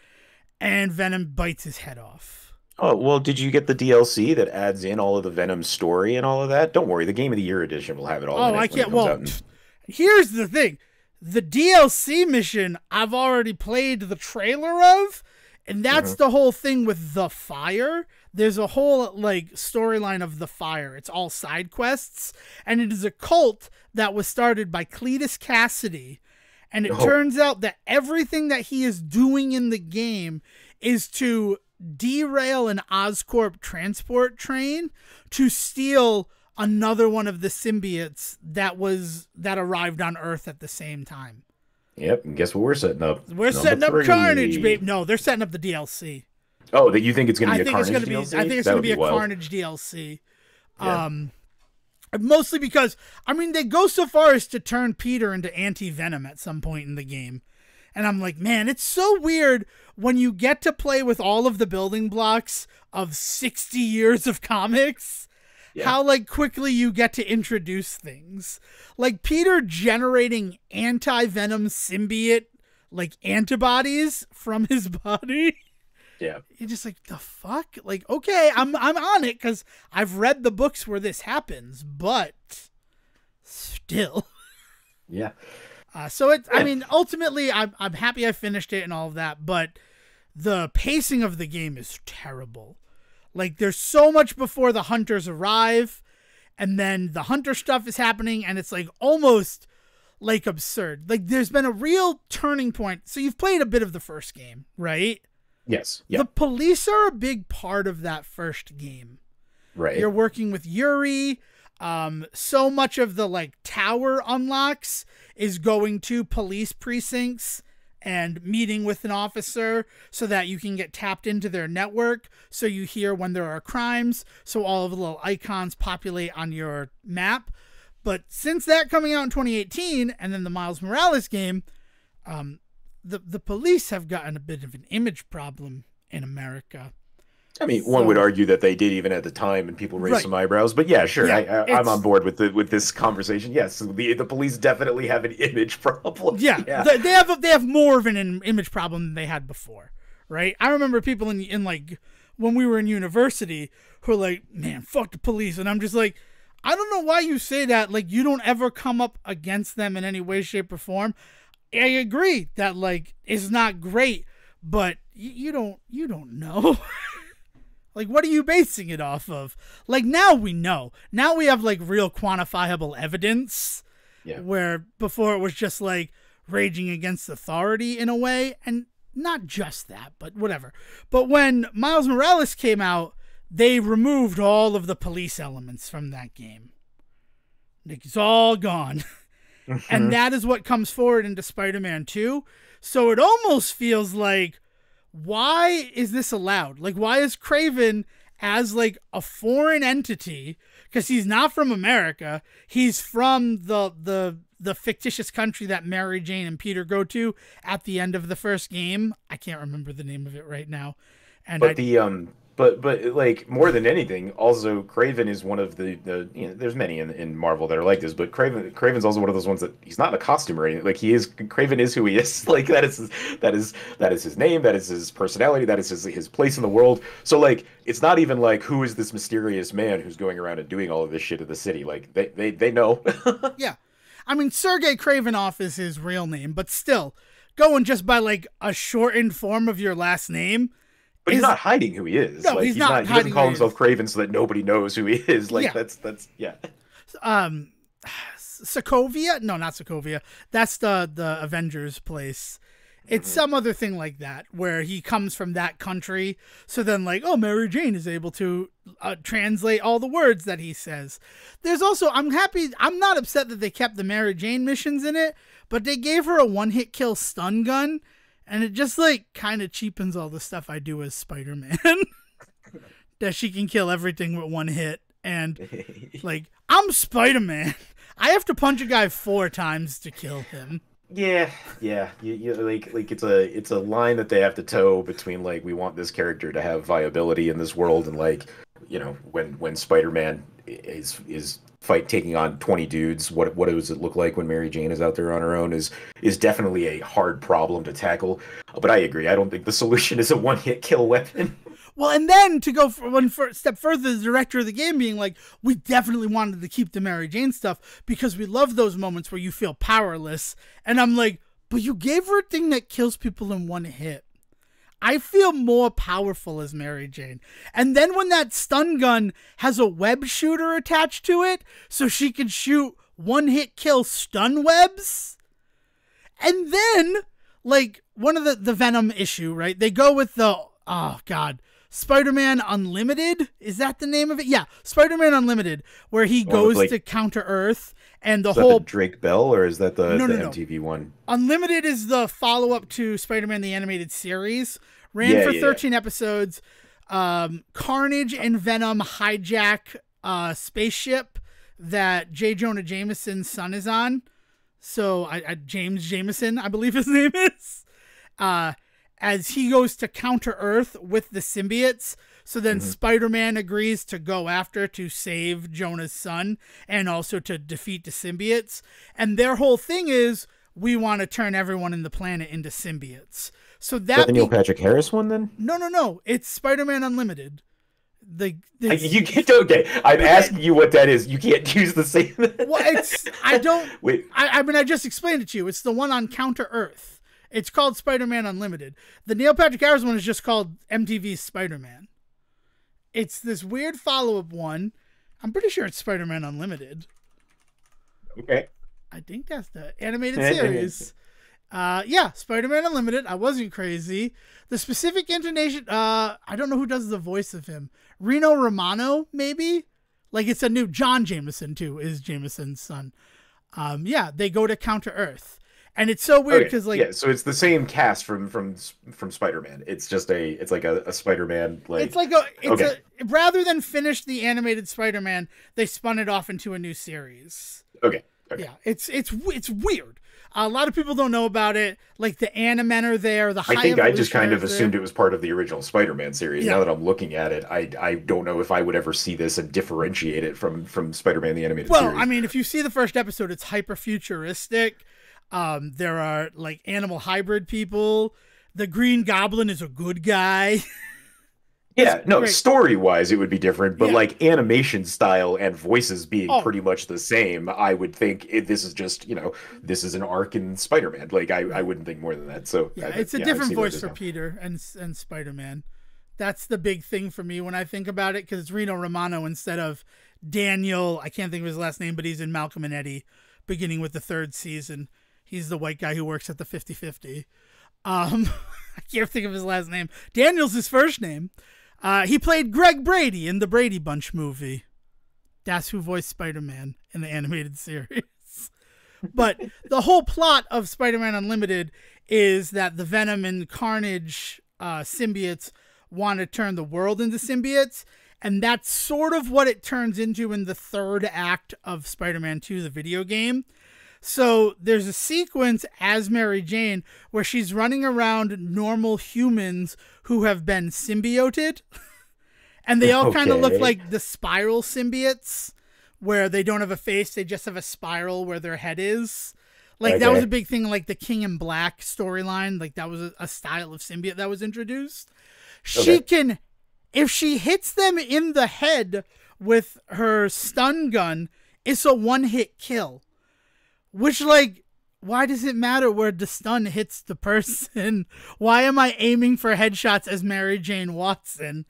and Venom bites his head off. Oh, well, did you get the DLC that adds in all of the Venom story and all of that? Don't worry, the Game of the Year edition will have it all Oh, in it I when it can't. comes Well, out in- here's the thing. The DLC mission I've already played the trailer of, and that's the whole thing with the fire. There's a whole like storyline of the fire. It's all side quests, and it is a cult that was started by Cletus Cassidy. And it turns out that everything that he is doing in the game is to derail an Oscorp transport train to steal another one of the symbiotes that arrived on Earth at the same time. Yep, and guess what we're setting up? We're setting up Carnage, babe. No, they're setting up the DLC. Oh, that you think it's going to I be a think it's Carnage going to be. DLC? I think it's That going to would be a wild. Carnage DLC. Yeah. Mostly because I mean they go so far as to turn Peter into anti-Venom at some point in the game. And I'm like, man, it's so weird when you get to play with all of the building blocks of 60 years of comics, how like quickly you get to introduce things. Like Peter generating anti-Venom symbiote like antibodies from his body. Yeah. You're just like, the fuck? Like, okay, I'm on it because I've read the books where this happens, but still. Yeah. So it, I mean, ultimately, I'm happy I finished it and all of that, but the pacing of the game is terrible. Like, there's so much before the hunters arrive, and then the hunter stuff is happening, and it's like almost like absurd. Like, there's been a real turning point. So you've played a bit of the first game, right? Yes. Yeah. The police are a big part of that first game. Right. You're working with Yuri. So much of the like tower unlocks is going to police precincts and meeting with an officer so that you can get tapped into their network. So you hear when there are crimes. So all of the little icons populate on your map. But since that coming out in 2018 and then the Miles Morales game, the police have gotten a bit of an image problem in America. I mean, one would argue that they did even at the time, and people raised some eyebrows. But yeah, sure, Yeah, I'm on board with this conversation. Yes, the police definitely have an image problem. Yeah. They have more of an image problem than they had before, right? I remember people in like when we were in university who were like, "Man, fuck the police," and I'm just like, I don't know why you say that. Like, you don't ever come up against them in any way, shape, or form. I agree that like it's not great, but you don't know. Like, what are you basing it off of? Like, now we know. Now we have, like, real quantifiable evidence. Yeah. Where before it was just, like, raging against authority in a way. And not just that, but whatever. But when Miles Morales came out, they removed all of the police elements from that game. Like, it's all gone. And that is what comes forward into Spider-Man 2. So it almost feels like, why is this allowed? Like, why is Kraven as like a foreign entity? Because he's not from America. He's from the fictitious country that Mary Jane and Peter go to at the end of the first game. I can't remember the name of it right now. And but the but like more than anything, also Craven is one of the there's many in Marvel that are like this, but Craven's also one of those ones that he's not in a costume or anything. Like he is Craven is who he is. Like that is his name, that is his personality, that is his place in the world. So like it's not even like who is this mysterious man who's going around and doing all of this shit in the city. Like they know. Yeah. I mean, Sergei Kravinoff is his real name, but still, going just by like a shortened form of your last name. But he's not hiding who he is. No, like he's not he doesn't call himself is. Craven so that nobody knows who he is. Like Yeah. that's yeah. Sokovia? No, not Sokovia. That's the Avengers place. It's some other thing like that where he comes from that country. So then, like, oh, Mary Jane is able to translate all the words that he says. There's also, I'm not upset that they kept the Mary Jane missions in it, but they gave her a one-hit kill stun gun, and it just, like, kind of cheapens all the stuff I do as Spider-Man. That she can kill everything with one hit. And, like, I'm Spider-Man. I have to punch a guy 4 times to kill him. Yeah, yeah. You like it's a line that they have to toe between like we want this character to have viability in this world and like when Spider-Man is taking on 20 dudes, what does it look like when Mary Jane is out there on her own is definitely a hard problem to tackle. But I agree. I don't think the solution is a one-hit kill weapon. Well, and then to go for one step further, the director of the game being like, we definitely wanted to keep the Mary Jane stuff because we love those moments where you feel powerless. And I'm like, but you gave her a thing that kills people in one hit. I feel more powerful as Mary Jane. And then when that stun gun has a web shooter attached to it, so she can shoot one-hit kill stun webs. And then, like, one of the Venom issue, right? They go with the, oh, God, Spider-Man Unlimited? Is that the name of it? Yeah, Spider-Man Unlimited, where he goes to Counter-Earth and the whole... The Drake Bell, or is that the No. MTV one? Unlimited is the follow-up to Spider-Man the Animated Series. Ran for 13 episodes. Carnage and Venom hijack a spaceship that J. Jonah Jameson's son is on. So, James Jameson, I believe his name is. As he goes to Counter-Earth with the symbiotes. So then Spider-Man agrees to go after to save Jonah's son and also to defeat the symbiotes. And their whole thing is, we want to turn everyone in the planet into symbiotes. So is that the Neil Patrick Harris one then? No. It's Spider-Man Unlimited. You can't. Okay, I'm asking you what that is. You can't use the same. Well, I don't. Wait. I mean, I just explained it to you. It's the one on Counter-Earth. It's called Spider-Man Unlimited. The Neil Patrick Harris one is just called MTV's Spider-Man. It's this weird follow-up one. I'm pretty sure it's Spider-Man Unlimited. Okay. I think that's the animated series. Yeah, Spider-Man Unlimited. I wasn't crazy. The specific intonation, I don't know who does the voice of him. Reno Romano, maybe? Like, it's a new John Jameson, too, is Jameson's son. Yeah, they go to Counter-Earth. And it's so weird because, like... Yeah, so it's the same cast from Spider-Man. It's just it's like a Spider-Man, like... It's rather than finish the animated Spider-Man, they spun it off into a new series. Okay. Yeah, it's weird. A lot of people don't know about it. Like the Animen are there. I think I just kind of assumed it was part of the original Spider-Man series. Yeah. Now that I'm looking at it, I don't know if I would ever see this and differentiate it from Spider-Man the animated series. Well, I mean, if you see the first episode, it's hyper futuristic. There are like animal hybrid people. The Green Goblin is a good guy. Yeah, no, story-wise it would be different, but like animation style and voices being pretty much the same, I would think this is just, this is an arc in Spider-Man. Like, I wouldn't think more than that. So yeah, it's a different voice for Peter and Spider-Man. That's the big thing for me when I think about it, because it's Reno Romano instead of Daniel. I can't think of his last name, but he's in Malcolm and Eddie, beginning with the 3rd season. He's the white guy who works at the 50/50. I can't think of his last name. Daniel's his first name. He played Greg Brady in the Brady Bunch movie. That's who voiced Spider-Man in the animated series. But the whole plot of Spider-Man Unlimited is that the Venom and Carnage symbiotes want to turn the world into symbiotes. And that's sort of what it turns into in the 3rd act of Spider-Man 2, the video game. So there's a sequence as Mary Jane where she's running around normal humans who have been symbioted. And they all kind of look Okay. like the spiral symbiotes, where they don't have a face, they just have a spiral where their head is. Like, that was a Okay. big thing, like the King in Black storyline. Like, that was a style of symbiote that was introduced. She Okay. can, if she hits them in the head with her stun gun, it's a one-hit kill. Which, like, why does it matter where the stun hits the person? Why am I aiming for headshots as Mary Jane Watson?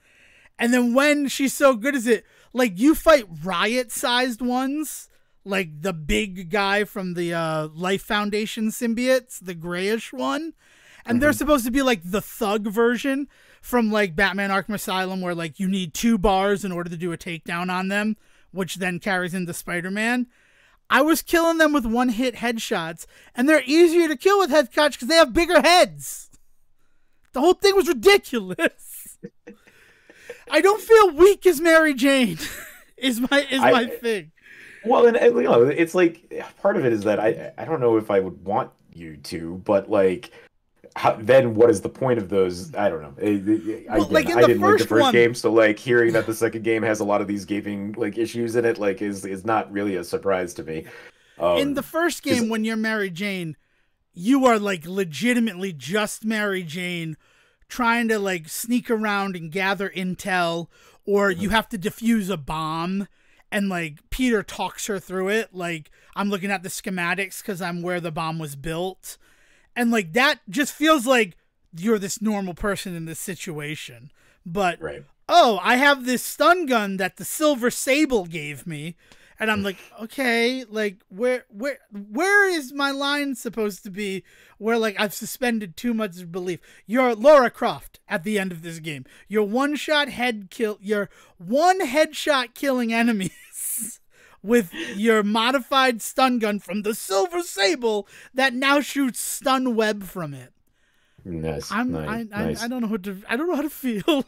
And then when she's so good as it, like, you fight riot-sized ones, like the big guy from the Life Foundation symbiotes, the grayish one, and they're Hmm. supposed to be like the thug version from like Batman Arkham Asylum, where like you need 2 bars in order to do a takedown on them, which then carries into Spider-Man. I was killing them with one-hit headshots, and they're easier to kill with headshots because they have bigger heads. The whole thing was ridiculous. I don't feel weak as Mary Jane. is my I thing. Well, and it's like part of it is that I don't know if I would want you to, but like then what is the point of those? I don't know. Well, Again, like in I the didn't like the first first one, game, so like hearing that the second game has a lot of these gaping like issues in it, like is not really a surprise to me. in the first Because game when you're Mary Jane, you are like legitimately just Mary Jane trying to like sneak around and gather intel, or you have to defuse a bomb, and like Peter talks her through it. Like, I'm looking at the schematics because I'm where the bomb was built. And like that just feels like you're this normal person in this situation. But right. oh, I have this stun gun that the Silver Sable gave me. And I'm like, okay, like where is my line supposed to be where like I've suspended too much belief? You're Laura Croft at the end of this game. You're one headshot killing enemies with your modified stun gun from the Silver Sable that now shoots stun web from it. Nice, I'm nice, I nice. don't know I don't know how to feel.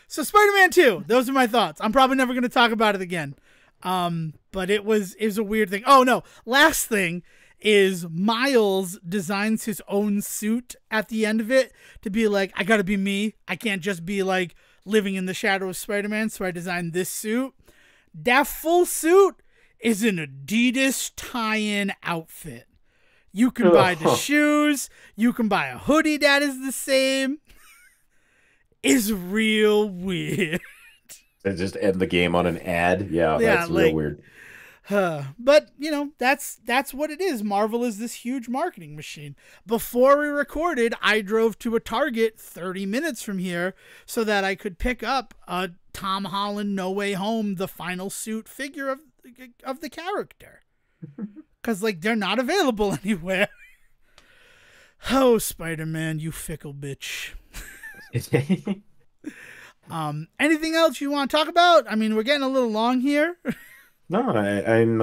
So Spider-Man 2, those are my thoughts. I'm probably never going to talk about it again. But it was a weird thing. Oh no, last thing is Miles designs his own suit at the end of it to be like, I gotta be me. I can't just be like living in the shadow of Spider-Man, so I designed this suit. That full suit is an Adidas tie-in outfit. You can buy the shoes, you can buy a hoodie that is the same. It's real weird. And just end the game on an ad. Yeah, Yeah, that's real like, weird. but you know, that's what it is. Marvel is this huge marketing machine. Before we recorded, I drove to a Target 30 minutes from here so that I could pick up a Tom Holland No Way Home the final suit figure of the character, because like they're not available anywhere. Oh, Spider-Man, you fickle bitch. Anything else you want to talk about? I mean, we're getting a little long here. No, I'm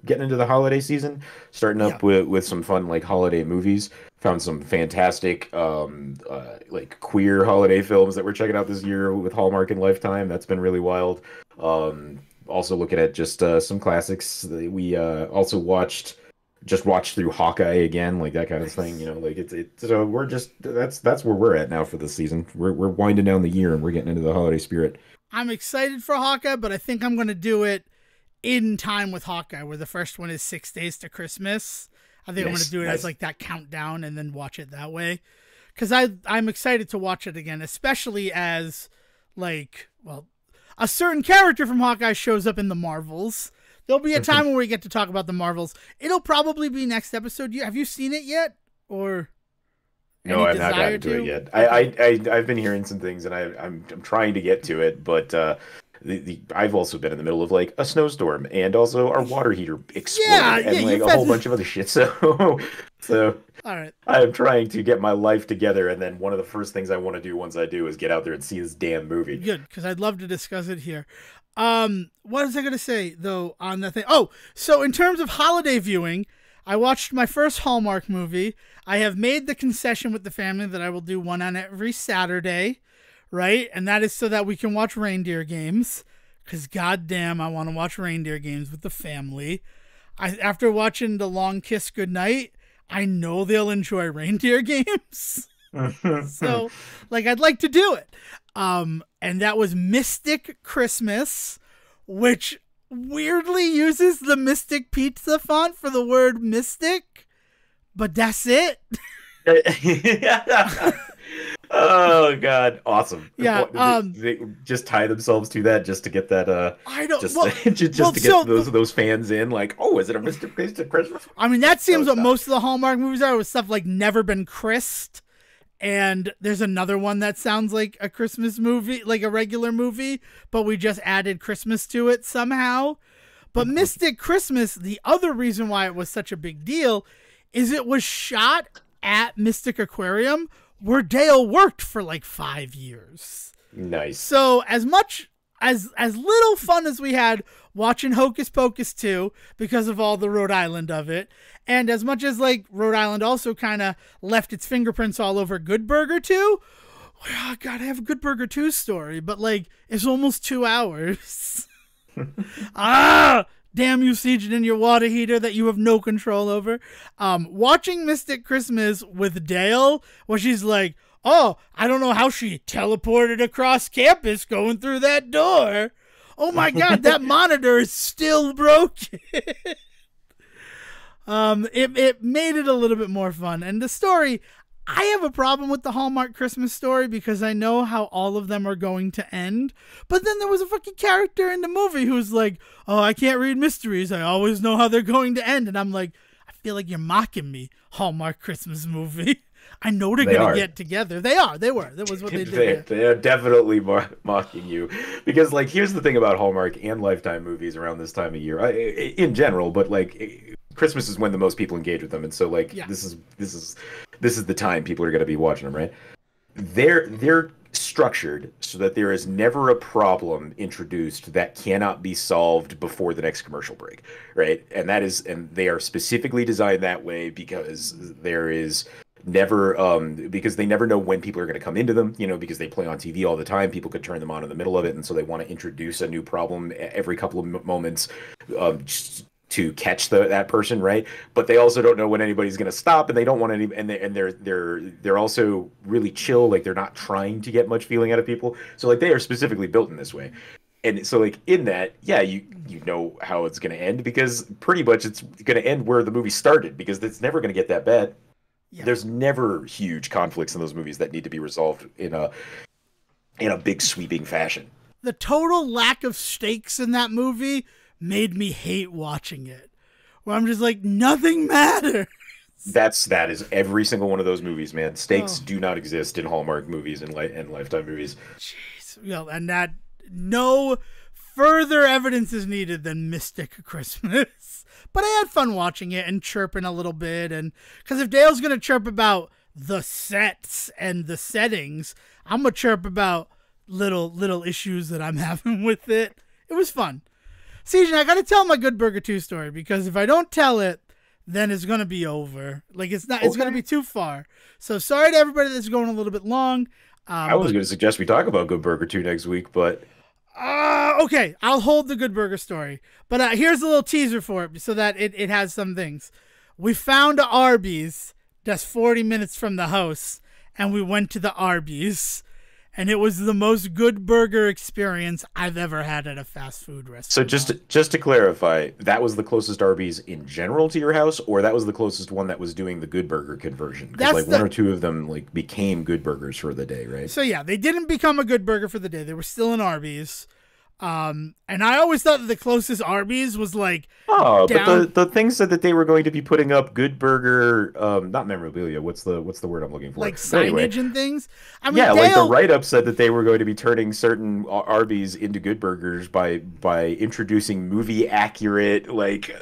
getting into the holiday season, starting Yeah. up with some fun like holiday movies. Found some fantastic like queer holiday films that we're checking out this year with Hallmark and Lifetime. That's been really wild. Also looking at just some classics. We also watched through Hawkeye again, like that kind of thing. Nice. Like it's so we're just that's where we're at now for the season. We're winding down the year and we're getting into the holiday spirit. I'm excited for Hawkeye, but I think I'm going to do it in time with Hawkeye, where the first one is 6 days to Christmas. I think I'm going to Nice, do it as nice. like that countdown and then watch it that way. Because I'm excited to watch it again, especially as like, well, a certain character from Hawkeye shows up in the Marvels. There'll be a time where we get to talk about the Marvels. It'll probably be next episode. Have you seen it yet, or No, any I've not desire gotten to it to? yet. Okay. I've been hearing some things, and I'm trying to get to it, but the I've also been in the middle of like a snowstorm, and also our water heater Yeah, exploded, yeah, and like you've a had. whole bunch of other shit. So All right. I'm trying to get my life together, and then one of the first things I want to do once I do is get out there and see this damn movie. Good, because I'd love to discuss it here. What was I going to say, though, on the thing? Oh, so in terms of holiday viewing, I watched my first Hallmark movie. I have made the concession with the family that I will do one on every Saturday, right? And that is so that we can watch reindeer games, because goddamn, I want to watch reindeer games with the family. After watching The Long Kiss Goodnight, I know they'll enjoy reindeer games. So, like, I'd like to do it. And that was Mystic Christmas, which weirdly uses the Mystic Pizza font for the word mystic, but that's it. Oh God, awesome! Yeah, they just tie themselves to that just to get that. I don't. Just Well, just well, to so get those fans in. Like, oh, is it a Mr. Christmas? I mean, that No, seems it's what not. most of the Hallmark movies are, with stuff like Never Been Christ. And there's another one that sounds like a Christmas movie, like a regular movie, but we just added Christmas to it somehow. But Mystic Christmas, the other reason why it was such a big deal is it was shot at Mystic Aquarium, where Dale worked for like 5 years. Nice. So as much as little fun as we had watching Hocus Pocus 2 because of all the Rhode Island of it, and as much as like Rhode Island also kind of left its fingerprints all over Good Burger 2, oh, God, I have a Good Burger 2 story, but like it's almost 2 hours. Damn you, Siege, and your water heater that you have no control over. Watching Mystic Christmas with Dale, where she's like, oh, I don't know how she teleported across campus going through that door. Oh my God, that monitor is still broken. It made it a little bit more fun. And the story, I have a problem with the Hallmark Christmas story because I know how all of them are going to end. But then there was a fucking character in the movie who's like, oh, I can't read mysteries. I always know how they're going to end. And I'm like, I feel like you're mocking me, Hallmark Christmas movie. I know they're going to get together. They are. They were. That was what they did. They are definitely mocking you. Because, like, here's the thing about Hallmark and Lifetime movies around this time of year, in general, but, like, Christmas is when the most people engage with them. And so, like, this is the time people are going to be watching them, right? They're structured so that there is never a problem introduced that cannot be solved before the next commercial break, right? And they are specifically designed that way because there is never because they never know when people are going to come into them, because they play on TV all the time. People could turn them on in the middle of it, and so they want to introduce a new problem every couple of moments, just to catch that person, right? But they also don't know when anybody's going to stop, and they don't want any, and they're also really chill, like they're not trying to get much feeling out of people. So like they are specifically built in this way. And so, like, in that, yeah, you know how it's going to end, because pretty much it's going to end where the movie started, because it's never going to get that bad. Yeah. There's never huge conflicts in those movies that need to be resolved in a big sweeping fashion. The total lack of stakes in that movie made me hate watching it. Where I'm just like, nothing matters. That is every single one of those movies, man. Stakes do not exist in Hallmark movies and Lifetime movies. Jeez, and that no further evidence is needed than Mystic Christmas. But I had fun watching it and chirping a little bit, and because if Dale's gonna chirp about the sets and the settings, I'm gonna chirp about little issues that I'm having with it. It was fun. Siege, I gotta tell my Good Burger 2 story, because if I don't tell it, then it's gonna be over. Like it's gonna be too far. So sorry to everybody that's going a little bit long. I was gonna suggest we talk about Good Burger 2 next week, but okay, I'll hold the Good Burger story. But here's a little teaser for it so that it has some things. We found a Arby's that's 40 minutes from the house, and we went to the Arby's. And it was the most Good Burger experience I've ever had at a fast food restaurant. So just to clarify, that was the closest Arby's in general to your house, or that was the closest one that was doing the Good Burger conversion? Because like one or two of them like became Good Burgers for the day, right? So yeah, they didn't become a Good Burger for the day. They were still an Arby's. And I always thought that the closest Arby's was like but the thing said that they were going to be putting up Good Burger, not memorabilia. What's the word I'm looking for? Like signage and things. I mean, yeah, like the write-up said that they were going to be turning certain Arby's into Good Burgers by introducing movie accurate like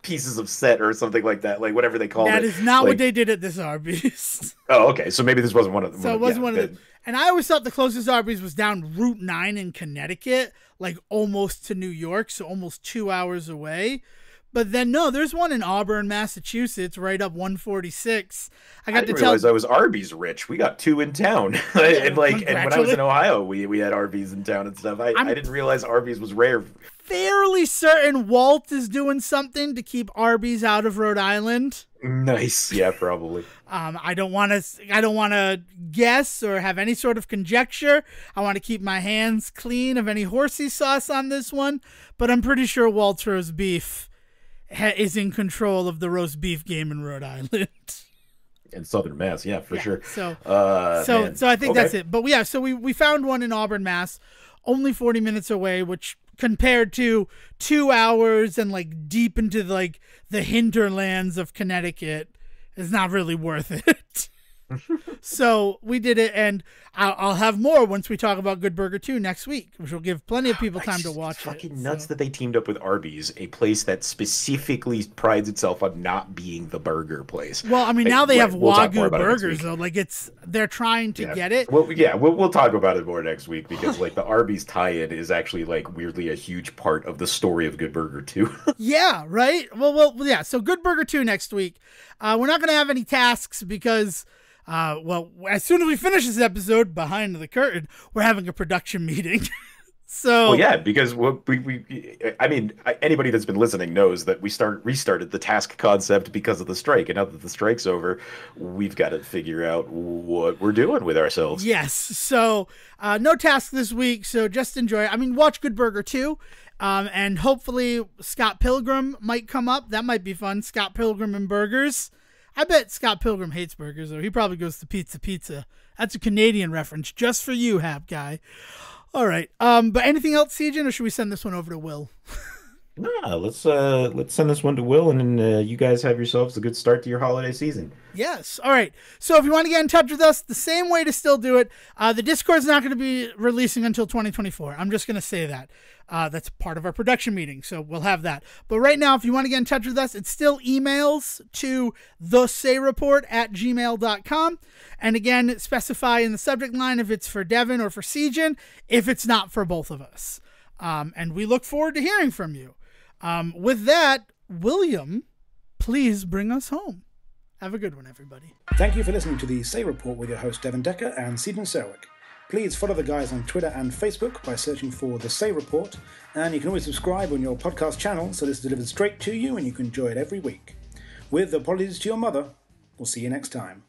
pieces of set or something like that, like whatever they call it. That is not what they did at this Arby's. Oh, okay. So maybe this wasn't one of them. So it wasn't one of them. And I always thought the closest Arby's was down Route 9 in Connecticut, like almost to New York, so almost 2 hours away. But then, no, there's one in Auburn, Massachusetts, right up 146. I didn't realize I was Arby's rich. We got two in town. and when I was in Ohio, we had Arby's in town and stuff. I didn't realize Arby's was rare. Fairly certain Walt is doing something to keep Arby's out of Rhode Island. Nice. Yeah, probably. I don't want to guess or have any sort of conjecture. I want to keep my hands clean of any horsey sauce on this one, but I'm pretty sure Walter's Beef is in control of the roast beef game in Rhode Island. In Southern Mass, yeah, for sure. So I think that's it. But yeah, so we found one in Auburn, Mass, only 40 minutes away, which compared to 2 hours and like deep into like the hinterlands of Connecticut is not really worth it. So we did it, and I'll have more once we talk about Good Burger 2 next week, which will give plenty of people time to watch it. Fucking nuts that they teamed up with Arby's, a place that specifically prides itself on not being the burger place. Well, I mean, now they have Wagyu burgers, though. Like, they're trying to get it. Well, yeah, we'll talk about it more next week, because like the Arby's tie-in is actually like weirdly a huge part of the story of Good Burger 2. Yeah, right? Well, yeah, so Good Burger 2 next week. We're not going to have any tasks because... as soon as we finish this episode, behind the curtain, we're having a production meeting. So, well, yeah, because anybody that's been listening knows that we restarted the task concept because of the strike, and now that the strike's over, we've got to figure out what we're doing with ourselves. Yes, so no task this week, so just enjoy it. I mean, watch Good Burger 2, and hopefully Scott Pilgrim might come up. That might be fun. Scott Pilgrim and burgers. I bet Scott Pilgrim hates burgers, or he probably goes to Pizza. That's a Canadian reference just for you, Hap Guy. All right. But anything else, Sejan, or should we send this one over to Will? Nah, let's send this one to Will, and then you guys have yourselves a good start to your holiday season. Yes. All right. So if you want to get in touch with us, the same way to still do it. The Discord's not going to be releasing until 2024. I'm just going to say that. That's part of our production meeting, so we'll have that. But right now, if you want to get in touch with us, it's still emails to thesayreport@gmail.com. And again, specify in the subject line if it's for Devon or for Sejan, if it's not for both of us. And we look forward to hearing from you. With that, William, please bring us home. Have a good one, everybody. Thank you for listening to the Say Report with your host Devon Decker and Sejan Serwick. Please follow the guys on Twitter and Facebook by searching for The Say Report, and you can always subscribe on your podcast channel so this is delivered straight to you and you can enjoy it every week. With apologies to your mother, we'll see you next time.